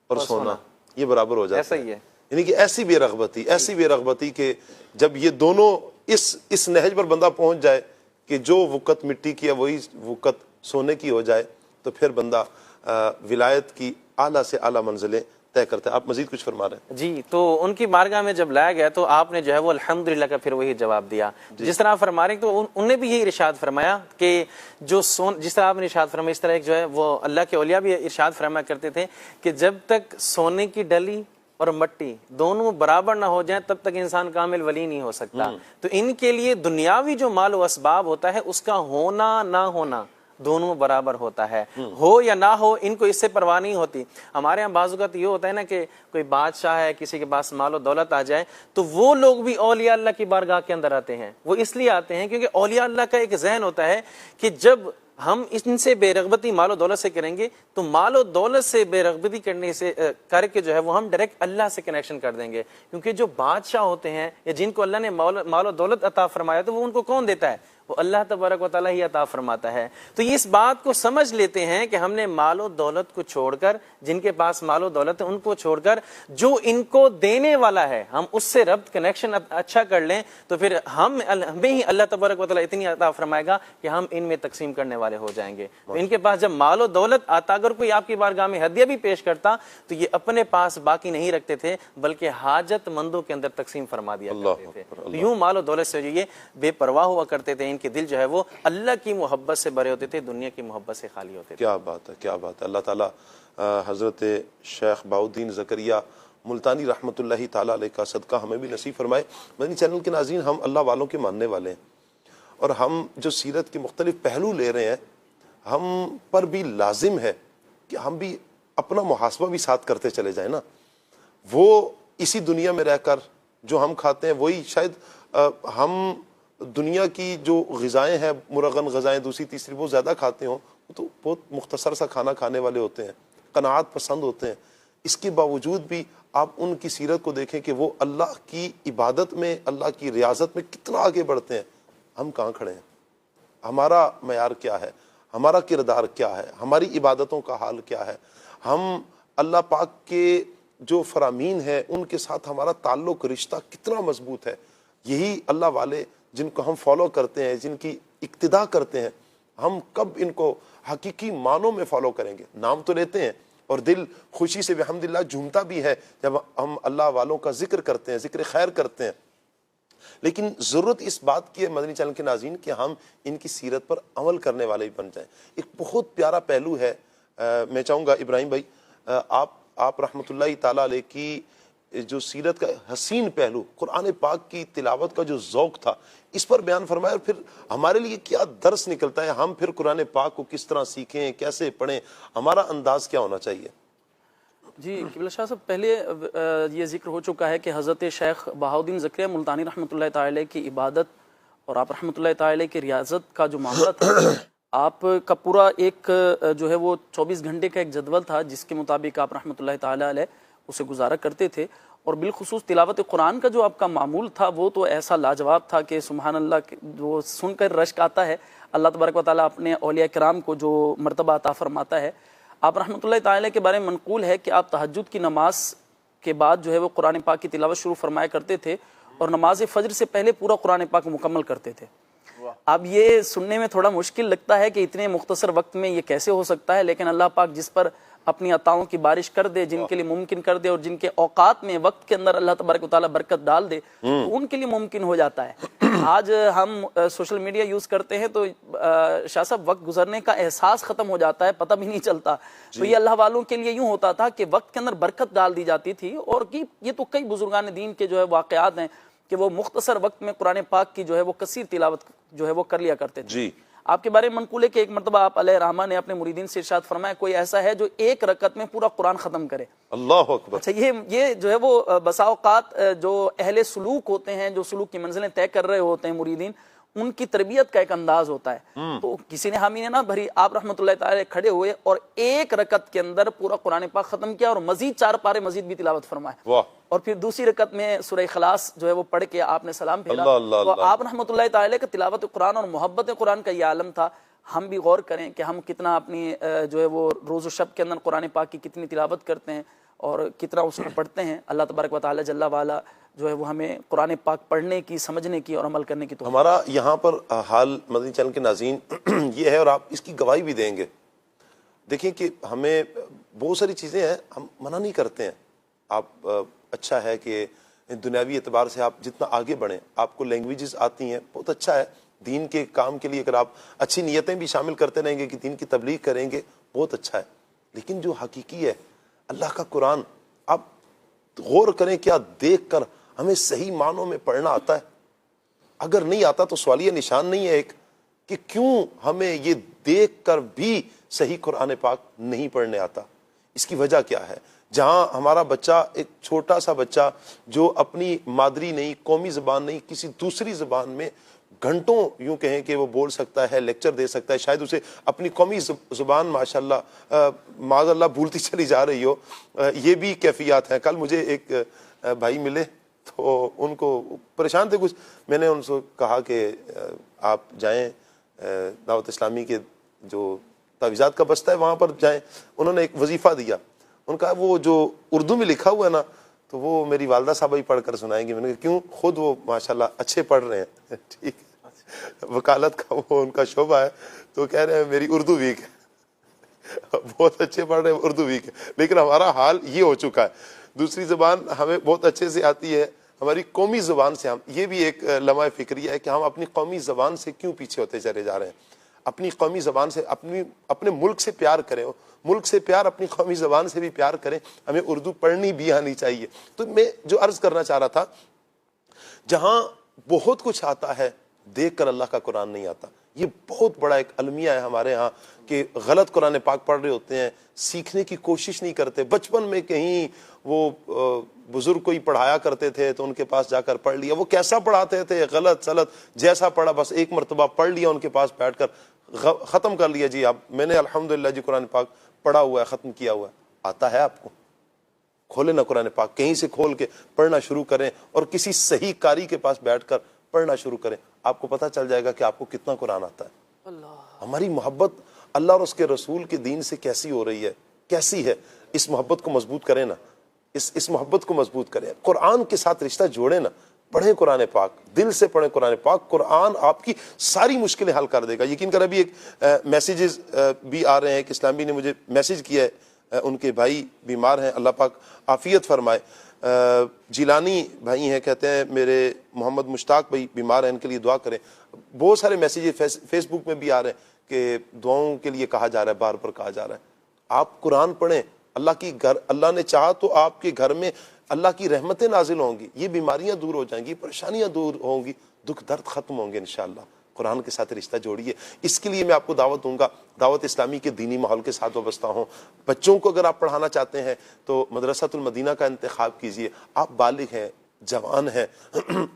اور سونا یہ برابر ہو جاتا ہے. ایسا ہی ہے. یعنی کہ ایسی بے رغبتی کہ جب یہ دونوں اس نہج پر بندہ پہنچ جائے کہ جو وقت مٹی کی ہے وہی وقت سونے کی ہو جائے تو پھر بندہ ولایت کی اعلیٰ سے اعلیٰ منزلیں طے کرتا ہے. آپ مزید کچھ فرما رہے ہیں؟ جی. تو ان کی بارگاہ میں جب لایا گیا تو آپ نے جو ہے وہ الحمدللہ کا پھر وہی جواب دیا. جس طرح فرما رہے تو انہوں نے بھی یہی ارشاد فرمایا کہ جو جس طرح آپ نے ارشاد فرمایا اس طرح ایک جو ہے وہ اللہ کے اولیاء بھی ارشاد فرمایا کرتے تھے کہ جب تک سونے کی ڈلی اور مٹی دونوں برابر نہ ہو جائیں تب تک انسان کامل ولی نہیں ہو سکتا. تو ان کے لیے دنیاوی جو مال و اسباب ہوتا ہے اس کا ہونا نہ ہونا دونوں برابر ہوتا ہے. ہو یا نہ ہو ان کو اس سے پرواہ نہیں ہوتی. ہمارے یہاں بعض اوقات یہ ہوتا ہے نا کہ کوئی بادشاہ ہے، کسی کے پاس مال و دولت آ جائے تو وہ لوگ بھی اولیاء اللہ کی بارگاہ کے اندر آتے ہیں. وہ اس لیے آتے ہیں کیونکہ اولیاء اللہ کا ایک ذہن ہوتا ہے کہ جب ہم ان سے بے رغبتی مال و دولت سے کریں گے تو مال و دولت سے بے رغبتی کرنے سے کر کے جو ہے وہ ہم ڈائریکٹ اللہ سے کنیکشن کر دیں گے. کیونکہ جو بادشاہ ہوتے ہیں یا جن کو اللہ نے مال و دولت عطا فرمایا تو وہ ان کو کون دیتا ہے؟ وہ اللہ تبارک و تعالیٰ ہی عطا فرماتا ہے. تو یہ اس بات کو سمجھ لیتے ہیں کہ ہم نے مال و دولت کو چھوڑ کر، جن کے پاس مال و دولت ہے ان کو چھوڑ کر جو ان کو دینے والا ہے ہم اس سے ربط کنیکشن اچھا کر لیں تو پھر ہمیں ہی اللہ تبارک و تعالیٰ اتنی عطا فرمائے گا کہ ہم ان میں تقسیم کرنے والے ہو جائیں گے. تو ان کے پاس جب مال و دولت آتا، اگر کوئی آپ کی بارگاہ میں ہدیہ بھی پیش کرتا تو یہ اپنے پاس باقی نہیں رکھتے تھے بلکہ حاجت مندوں کے اندر تقسیم فرما دیا کرتے تھے. یوں مال و دولت سے یہ بے پرواہ ہوا کرتے تھے. ان کے دل جو ہے وہ اللہ کی محبت سے بھرے ہوتے تھے, دنیا کی محبت سے خالی ہوتے تھے. کیا بات ہے, کیا بات ہے. اللہ تعالیٰ حضرت شیخ بہاؤالدین زکریا ملتانی رحمۃ اللہ تعالیٰ علیہ کا صدقہ ہمیں بھی نصیب فرمائے. مدنی چینل کے ناظرین, ہم اللہ والوں کے ماننے والے ہیں, اور ہم جو سیرت کے مختلف پہلو لے رہے ہیں, ہم پر بھی لازم ہے کہ ہم بھی اپنا محاسبہ بھی ساتھ کرتے چلے جائیں نا. وہ اسی دنیا میں رہ کر جو ہم کھاتے ہیں وہی شاید ہم دنیا کی جو غذائیں ہیں, مرغن غذائیں دوسری تیسری, وہ زیادہ کھاتے ہوں, تو بہت مختصر سا کھانا کھانے والے ہوتے ہیں, قناعت پسند ہوتے ہیں. اس کے باوجود بھی آپ ان کی سیرت کو دیکھیں کہ وہ اللہ کی عبادت میں, اللہ کی ریاضت میں کتنا آگے بڑھتے ہیں. ہم کہاں کھڑے ہیں؟ ہمارا معیار کیا ہے؟ ہمارا کردار کیا ہے؟ ہماری عبادتوں کا حال کیا ہے؟ ہم اللہ پاک کے جو فرامین ہے ان کے ساتھ ہمارا تعلق, رشتہ کتنا مضبوط ہے؟ یہی اللہ والے جن کو ہم فالو کرتے ہیں, جن کی اقتداء کرتے ہیں, ہم کب ان کو حقیقی معنوں میں فالو کریں گے؟ نام تو لیتے ہیں اور دل خوشی سے بحمدللہ جھومتا بھی ہے جب ہم اللہ والوں کا ذکر کرتے ہیں, ذکر خیر کرتے ہیں, لیکن ضرورت اس بات کی ہے مدنی چینل کے ناظرین کہ ہم ان کی سیرت پر عمل کرنے والے بھی بن جائیں. ایک بہت پیارا پہلو ہے, میں چاہوں گا ابراہیم بھائی آپ رحمۃ اللہ تعالیٰ علیہ کی جو سیرت کا حسین پہلو, قرآن پاک کی تلاوت کا جو ذوق تھا, اس پر بیان فرمائے, اور پھر ہمارے لیے کیا درس نکلتا ہے, ہم پھر قرآن پاک کو کس طرح سیکھیں, کیسے پڑھیں, ہمارا انداز کیا ہونا چاہیے؟ جی قبلہ شاہ صاحب, پہلے یہ ذکر ہو چکا ہے کہ حضرت شیخ بہاؤالدین زکریا ملتانی رحمۃ اللہ تعالی کی عبادت اور آپ رحمۃ اللہ تعالی کی ریاضت کا جو معاملہ تھا, آپ کا پورا ایک جو ہے وہ 24 گھنٹے کا ایک جدول تھا جس کے مطابق آپ رحمۃ اللہ تعالی علیہ اسے گزارا کرتے تھے. اور بالخصوص تلاوت قرآن کا جو آپ کا معمول تھا وہ تو ایسا لاجواب تھا کہ سبحان اللہ, وہ سن کر رشک آتا ہے. اللہ تبارک و تعالیٰ اپنے اولیاء کرام کو جو مرتبہ عطا فرماتا ہے. آپ رحمۃ اللہ تعالی کے بارے میں منقول ہے کہ آپ تہجد کی نماز کے بعد جو ہے وہ قرآن پاک کی تلاوت شروع فرمایا کرتے تھے, اور نماز فجر سے پہلے پورا قرآن پاک مکمل کرتے تھے. اب یہ سننے میں تھوڑا مشکل لگتا ہے کہ اتنے مختصر وقت میں یہ کیسے ہو سکتا ہے, لیکن اللہ پاک جس پر اپنی عطاؤں کی بارش کر دے, جن کے لیے ممکن کر دے, اور جن کے اوقات میں وقت کے اندر اللہ تبارک و تعالیٰ برکت ڈال دے, تو ان کے لیے ممکن ہو جاتا ہے. آج ہم سوشل میڈیا یوز کرتے ہیں تو شاہ صاحب وقت گزرنے کا احساس ختم ہو جاتا ہے, پتہ بھی نہیں چلتا. تو یہ اللہ والوں کے لیے یوں ہوتا تھا کہ وقت کے اندر برکت ڈال دی جاتی تھی. اور یہ تو کئی بزرگان دین کے جو ہے واقعات ہیں کہ وہ مختصر وقت میں قرآن پاک کی جو ہے وہ کثیر تلاوت جو ہے وہ کر لیا کرتے تھے. آپ کے بارے میں منقول ہے کہ ایک مرتبہ آپ علیہ الرحمہ نے اپنے مریدین سے ارشاد فرمایا, کوئی ایسا ہے جو ایک رکعت میں پورا قرآن ختم کرے. اللہ اکبر. اچھا, یہ جو ہے وہ بسا اوقات جو اہل سلوک ہوتے ہیں, جو سلوک کی منزلیں طے کر رہے ہوتے ہیں مریدین, ان کی تربیت کا ایک انداز ہوتا ہے. تو کسی نے حامی نے نہ بھری, آپ رحمۃ اللہ تعالی کھڑے ہوئے اور ایک رکعت کے اندر پورا قرآن پاک ختم کیا, اور مزید 4 پارے مزید بھی تلاوت فرمائے. اور پھر دوسری رکعت میں سورہ اخلاص جو ہے وہ پڑھ کے آپ نے سلام پھیرا. تو آپ رحمۃ اللہ تعالی کا تلاوت قرآن اور محبت قرآن کا یہ عالم تھا. ہم بھی غور کریں کہ ہم کتنا اپنی جو ہے وہ روز و شب کے اندر قرآن پاک کی کتنی تلاوت کرتے ہیں اور کتنا اس کو پڑھتے ہیں. اللہ تبارک و تعالی جل وعلا جو ہے وہ ہمیں قرآن پاک پڑھنے کی, سمجھنے کی اور عمل کرنے کی توفیق. ہمارا یہاں پر حال مدنی چینل کے ناظرین یہ ہے, اور آپ اس کی گواہی بھی دیں گے. دیکھیں کہ ہمیں بہت ساری چیزیں ہیں, ہم منع نہیں کرتے ہیں. آپ اچھا ہے کہ دنیاوی اعتبار سے آپ جتنا آگے بڑھیں, آپ کو لینگویجز آتی ہیں, بہت اچھا ہے. دین کے کام کے لیے اگر آپ اچھی نیتیں بھی شامل کرتے رہیں گے کہ دین کی تبلیغ کریں گے, بہت اچھا ہے. لیکن جو حقیقی ہے اللہ کا قرآن, آپ غور کریں کیا دیکھ کر ہمیں صحیح معنوں میں پڑھنا آتا ہے؟ اگر نہیں آتا تو سوالیہ نشان نہیں ہے ایک کہ کیوں ہمیں یہ دیکھ کر بھی صحیح قرآن پاک نہیں پڑھنے آتا. اس کی وجہ کیا ہے؟ جہاں ہمارا بچہ, ایک چھوٹا سا بچہ جو اپنی مادری نہیں, قومی زبان نہیں, کسی دوسری زبان میں گھنٹوں یوں کہیں کہ وہ بول سکتا ہے, لیکچر دے سکتا ہے, شاید اسے اپنی قومی زبان ماشاءاللہ معاذ اللہ بھولتی چلی جا رہی ہو. یہ بھی کیفیات ہیں. کل مجھے ایک بھائی ملے تو ان کو پریشان تھے کچھ. میں نے ان سے کہا کہ آپ جائیں دعوت اسلامی کے جو تعویذات کا بستہ ہے وہاں پر جائیں. انہوں نے ایک وظیفہ دیا, ان کا وہ جو اردو میں لکھا ہوا ہے نا, تو وہ میری والدہ صاحبہ ہی پڑھ کر سنائیں گی. میں نے کہا کیوں, خود وہ ماشاءاللہ اچھے پڑھ رہے ہیں, ٹھیک ہے, وکالت کا وہ ان کا شعبہ ہے, تو کہہ رہے ہیں میری اردو ویک ہے. بہت اچھے پڑھ رہے ہیں, اردو ویک ہے. لیکن ہمارا حال یہ ہو چکا ہے, دوسری زبان ہمیں بہت اچھے سے آتی ہے, ہماری قومی زبان سے ہم، یہ بھی ایک لمحہ فکریہ ہے کہ ہم اپنی قومی زبان سے کیوں پیچھے ہوتے چلے جا رہے ہیں. اپنی قومی زبان سے، اپنے ملک سے پیار کریں، ملک سے پیار، اپنی قومی زبان سے بھی پیار کریں. ہمیں اردو پڑھنی بھی آنی چاہیے. تو میں جو عرض کرنا چاہ رہا تھا، جہاں بہت کچھ آتا ہے دیکھ کر اللہ کا قرآن نہیں آتا. یہ بہت بڑا ایک المیہ ہے ہمارے ہاں کہ غلط قرآن پاک پڑھ رہے ہوتے ہیں، سیکھنے کی کوشش نہیں کرتے. بچپن میں کہیں وہ بزرگ کوئی پڑھایا کرتے تھے تو ان کے پاس جا کر پڑھ لیا، وہ کیسا پڑھاتے تھے، غلط سلط جیسا پڑھا بس ایک مرتبہ پڑھ لیا ان کے پاس بیٹھ کر ختم کر لیا. جی اب میں نے الحمدللہ جی قرآن پاک پڑھا ہوا ہے، ختم کیا ہوا ہے. آتا ہے آپ کو؟ کھولے نہ قرآن پاک، کہیں سے کھول کے پڑھنا شروع کریں اور کسی صحیح قاری کے پاس بیٹھ کر پڑھنا شروع کریں. آپ کو پتہ چل جائے گا کہ آپ کو کتنا قرآن آتا ہے. ہماری محبت اللہ اور اس کے رسول کے دین سے کیسی ہو رہی ہے، کیسی ہے. اس محبت کو مضبوط کریں نا، اس محبت کو مضبوط کریں، قرآن کے ساتھ رشتہ جوڑیں نا. پڑھیں قرآن پاک، دل سے پڑھیں قرآن پاک. قرآن آپ کی ساری مشکلیں حل کر دے گا. یقین کر ابھی ایک میسیجز بھی آ رہے ہیں کہ اسلامی نے مجھے میسیج کیا ہے، ان کے بھائی بیمار ہیں، اللہ پاک عافیت فرمائے. جیلانی بھائی ہیں، کہتے ہیں میرے محمد مشتاق بھائی بیمار ہیں، ان کے لیے دعا کریں. بہت سارے میسیجز فیس بک میں بھی آ رہے ہیں کہ دعاؤں کے لیے کہا جا رہا ہے، بار بار کہا جا رہا ہے. آپ قرآن پڑھیں. اللہ نے چاہا تو آپ کے گھر میں اللہ کی رحمتیں نازل ہوں گی، یہ بیماریاں دور ہو جائیں گی، پریشانیاں دور ہوں گی، دکھ درد ختم ہوں گے انشاءاللہ. قرآن کے ساتھ رشتہ جوڑیے. اس کے لیے میں آپ کو دعوت دوں گا، دعوت اسلامی کے دینی ماحول کے ساتھ وابستہ ہوں. بچوں کو اگر آپ پڑھانا چاہتے ہیں تو مدرسۃ المدینہ کا انتخاب کیجیے. آپ بالغ ہیں، جوان ہیں،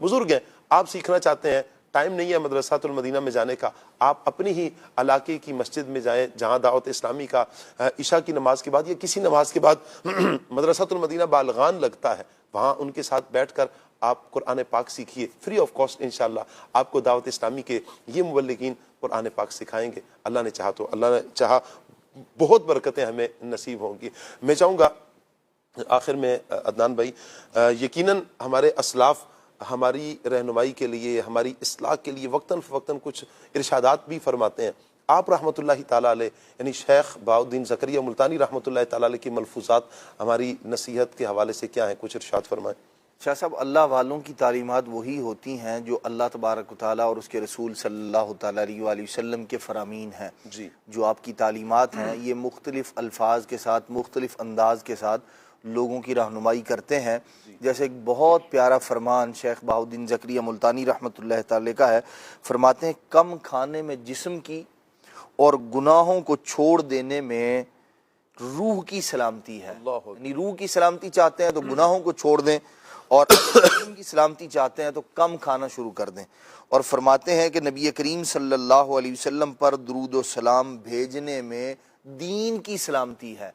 بزرگ ہیں، آپ سیکھنا چاہتے ہیں، ٹائم نہیں ہے مدرسۃ المدینہ میں جانے کا، آپ اپنی ہی علاقے کی مسجد میں جائیں جہاں دعوت اسلامی کا عشاء کی نماز کے بعد یا کسی نماز کے بعد مدرسۃ المدینہ بالغان لگتا ہے، وہاں ان کے ساتھ بیٹھ کر آپ قرآن پاک سیکھیے فری آف کاسٹ. انشاءاللہ آپ کو دعوت اسلامی کے یہ مبلغین قرآن پاک سکھائیں گے. اللہ نے چاہا تو، اللہ نے چاہا بہت برکتیں ہمیں نصیب ہوں گی. میں چاہوں گا آخر میں عدنان بھائی، یقیناً ہمارے اسلاف ہماری رہنمائی کے لیے، ہماری اصلاح کے لیے وقتاً فوقتاً کچھ ارشادات بھی فرماتے ہیں. آپ رحمۃ اللہ تعالیٰ علیہ یعنی شیخ بہاؤالدین زکریا ملتانی رحمۃ اللہ تعالیٰ علیہ کی ملفوظات ہماری نصیحت کے حوالے سے کیا ہیں؟ کچھ ارشاد فرمائیں. شاہ صاحب، اللہ والوں کی تعلیمات وہی ہوتی ہیں جو اللہ تبارک و تعالیٰ اور اس کے رسول صلی اللہ تعالیٰ علیہ وآلہ وسلم کے فرامین ہیں. جی، جو آپ کی تعلیمات ہیں یہ مختلف الفاظ کے ساتھ، مختلف انداز کے ساتھ لوگوں کی رہنمائی کرتے ہیں. جیسے ایک بہت پیارا فرمان شیخ بہاؤالدین زکریا ملتانی رحمۃ اللہ تعالی کا ہے، فرماتے ہیں کم کھانے میں جسم کی اور گناہوں کو چھوڑ دینے میں روح کی سلامتی ہے. یعنی روح کی سلامتی چاہتے ہیں تو گناہوں کو چھوڑ دیں، اور جسم کی سلامتی چاہتے ہیں تو کم کھانا شروع کر دیں. اور فرماتے ہیں کہ نبی کریم صلی اللہ علیہ وسلم پر درود و سلام بھیجنے میں دین کی سلامتی ہے.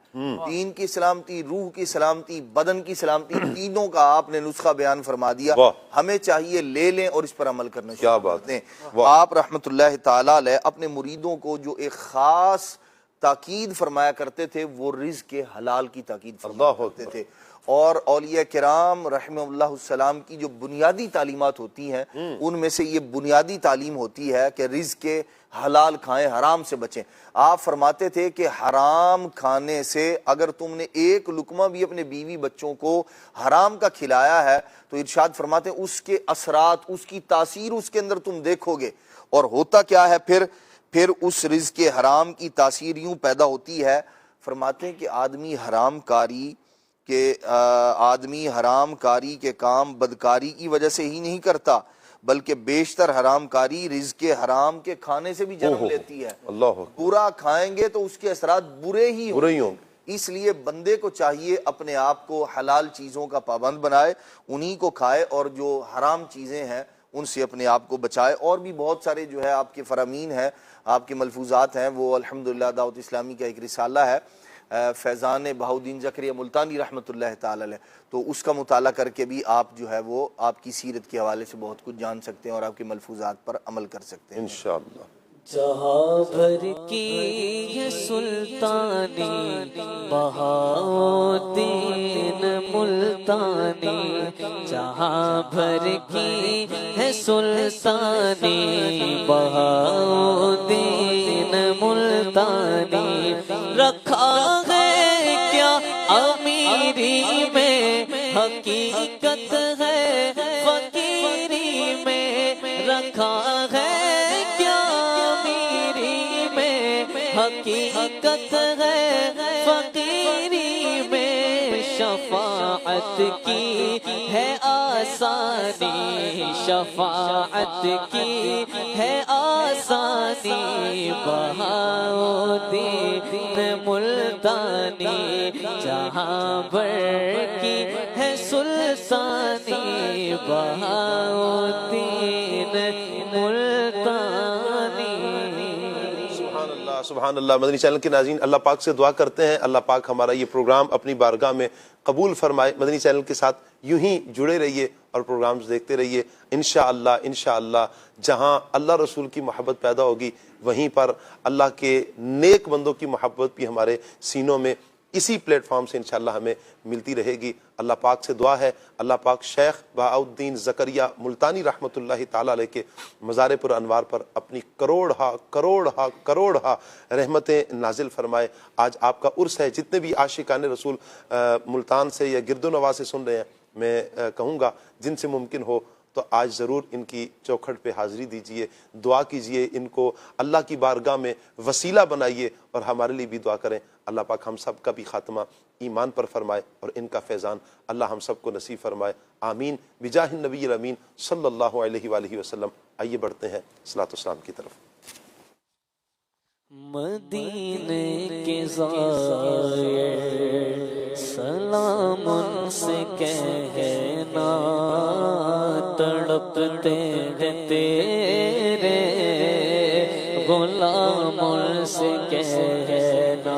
دین کی سلامتی، روح کی سلامتی، بدن کی سلامتی، تینوں کا آپ نے نسخہ بیان فرما دیا. ہمیں چاہیے لے لیں اور اس پر عمل کرنا شروع کر دیں. آپ رحمت اللہ تعالیٰ علیہ اپنے مریدوں کو جو ایک خاص تاکید فرمایا کرتے تھے وہ رزق حلال کی تاکید فرمایا کرتے تھے. اور اولیاء کرام رحمہ اللہ السلام کی جو بنیادی تعلیمات ہوتی ہیں ان میں سے یہ بنیادی تعلیم ہوتی ہے کہ رزق حلال کھائیں، حرام سے بچیں. آپ فرماتے تھے کہ حرام کھانے سے اگر تم نے ایک لقمہ بھی اپنے بیوی بچوں کو حرام کا کھلایا ہے تو ارشاد فرماتے ہیں اس کے اثرات، اس کی تاثیر اس کے اندر تم دیکھو گے. اور ہوتا کیا ہے پھر اس رزق حرام کی تاثیر یوں پیدا ہوتی ہے. فرماتے ہیں کہ آدمی حرام کاری کے کام بدکاری کی وجہ سے ہی نہیں کرتا، بلکہ بیشتر حرام کاری رزق حرام کے کھانے سے بھی جنم لیتی ہے. برا کھائیں گے تو اس کے اثرات برے ہی ہوں گے. اس لیے بندے کو چاہیے اپنے آپ کو حلال چیزوں کا پابند بنائے، انہی کو کھائے، اور جو حرام چیزیں ہیں ان سے اپنے آپ کو بچائے. اور بھی بہت سارے جو ہے آپ کے فرامین ہیں، آپ کے ملفوظات ہیں. وہ الحمدللہ دعوت اسلامی کا ایک رسالہ ہے فیضان بہاؤالدین زکریا ملتانی رحمۃ اللہ تعالی علیہ، تو اس کا مطالعہ کر کے بھی آپ جو ہے وہ آپ کی سیرت کے حوالے سے بہت کچھ جان سکتے ہیں اور آپ کے ملفوظات پر عمل کر سکتے ہیں انشاءاللہ. جہاں بھر کی ہے سلطانی بہاؤالدین ملتانی، جہاں بھر کی ہے سلطانی بہاؤالدین ملتانی، رکھا ہے کیا امیری میں حقیقت ہے لکھا ہے کیا میری میں حقیقت ہے فقیری میں شفاعت کی ہے آسانی شفاعت کی ہے آسانی بہاؤدین ملتانی جہاں بر کی ہے سلطانی بہاؤدین ملتانی. سبحان اللہ سبحان اللہ. مدنی چینل کے ناظرین اللہ پاک سے دعا کرتے ہیں اللہ پاک ہمارا یہ پروگرام اپنی بارگاہ میں قبول فرمائے. مدنی چینل کے ساتھ یوں ہی جڑے رہیے اور پروگرامز دیکھتے رہیے. انشاءاللہ جہاں اللہ رسول کی محبت پیدا ہوگی وہیں پر اللہ کے نیک بندوں کی محبت بھی ہمارے سینوں میں اسی پلیٹ فارم سے انشاءاللہ ہمیں ملتی رہے گی. اللہ پاک سے دعا ہے اللہ پاک شیخ بہاؤالدین زکریا ملتانی رحمۃ اللہ تعالیٰ علیہ کے مزار پر انوار پر اپنی کروڑ رحمتیں نازل فرمائے. آج آپ کا عرس ہے. جتنے بھی عاشقان رسول ملتان سے یا گرد و نواح سے سن رہے ہیں میں کہوں گا جن سے ممکن ہو تو آج ضرور ان کی چوکھٹ پہ حاضری دیجئے, دعا کیجئے, ان کو اللہ کی بارگاہ میں وسیلہ بنائیے اور ہمارے لیے بھی دعا کریں. اللہ پاک ہم سب کا بھی خاتمہ ایمان پر فرمائے اور ان کا فیضان اللہ ہم سب کو نصیب فرمائے. آمین بجاہ النبی الامین صلی اللہ علیہ وآلہ وسلم. آئیے بڑھتے ہیں صلاۃ والسلام کی طرف. مدینے کے زائر سلام ان سے کہنا تڑپتے ہیں تیرے غلام ان سے کہنا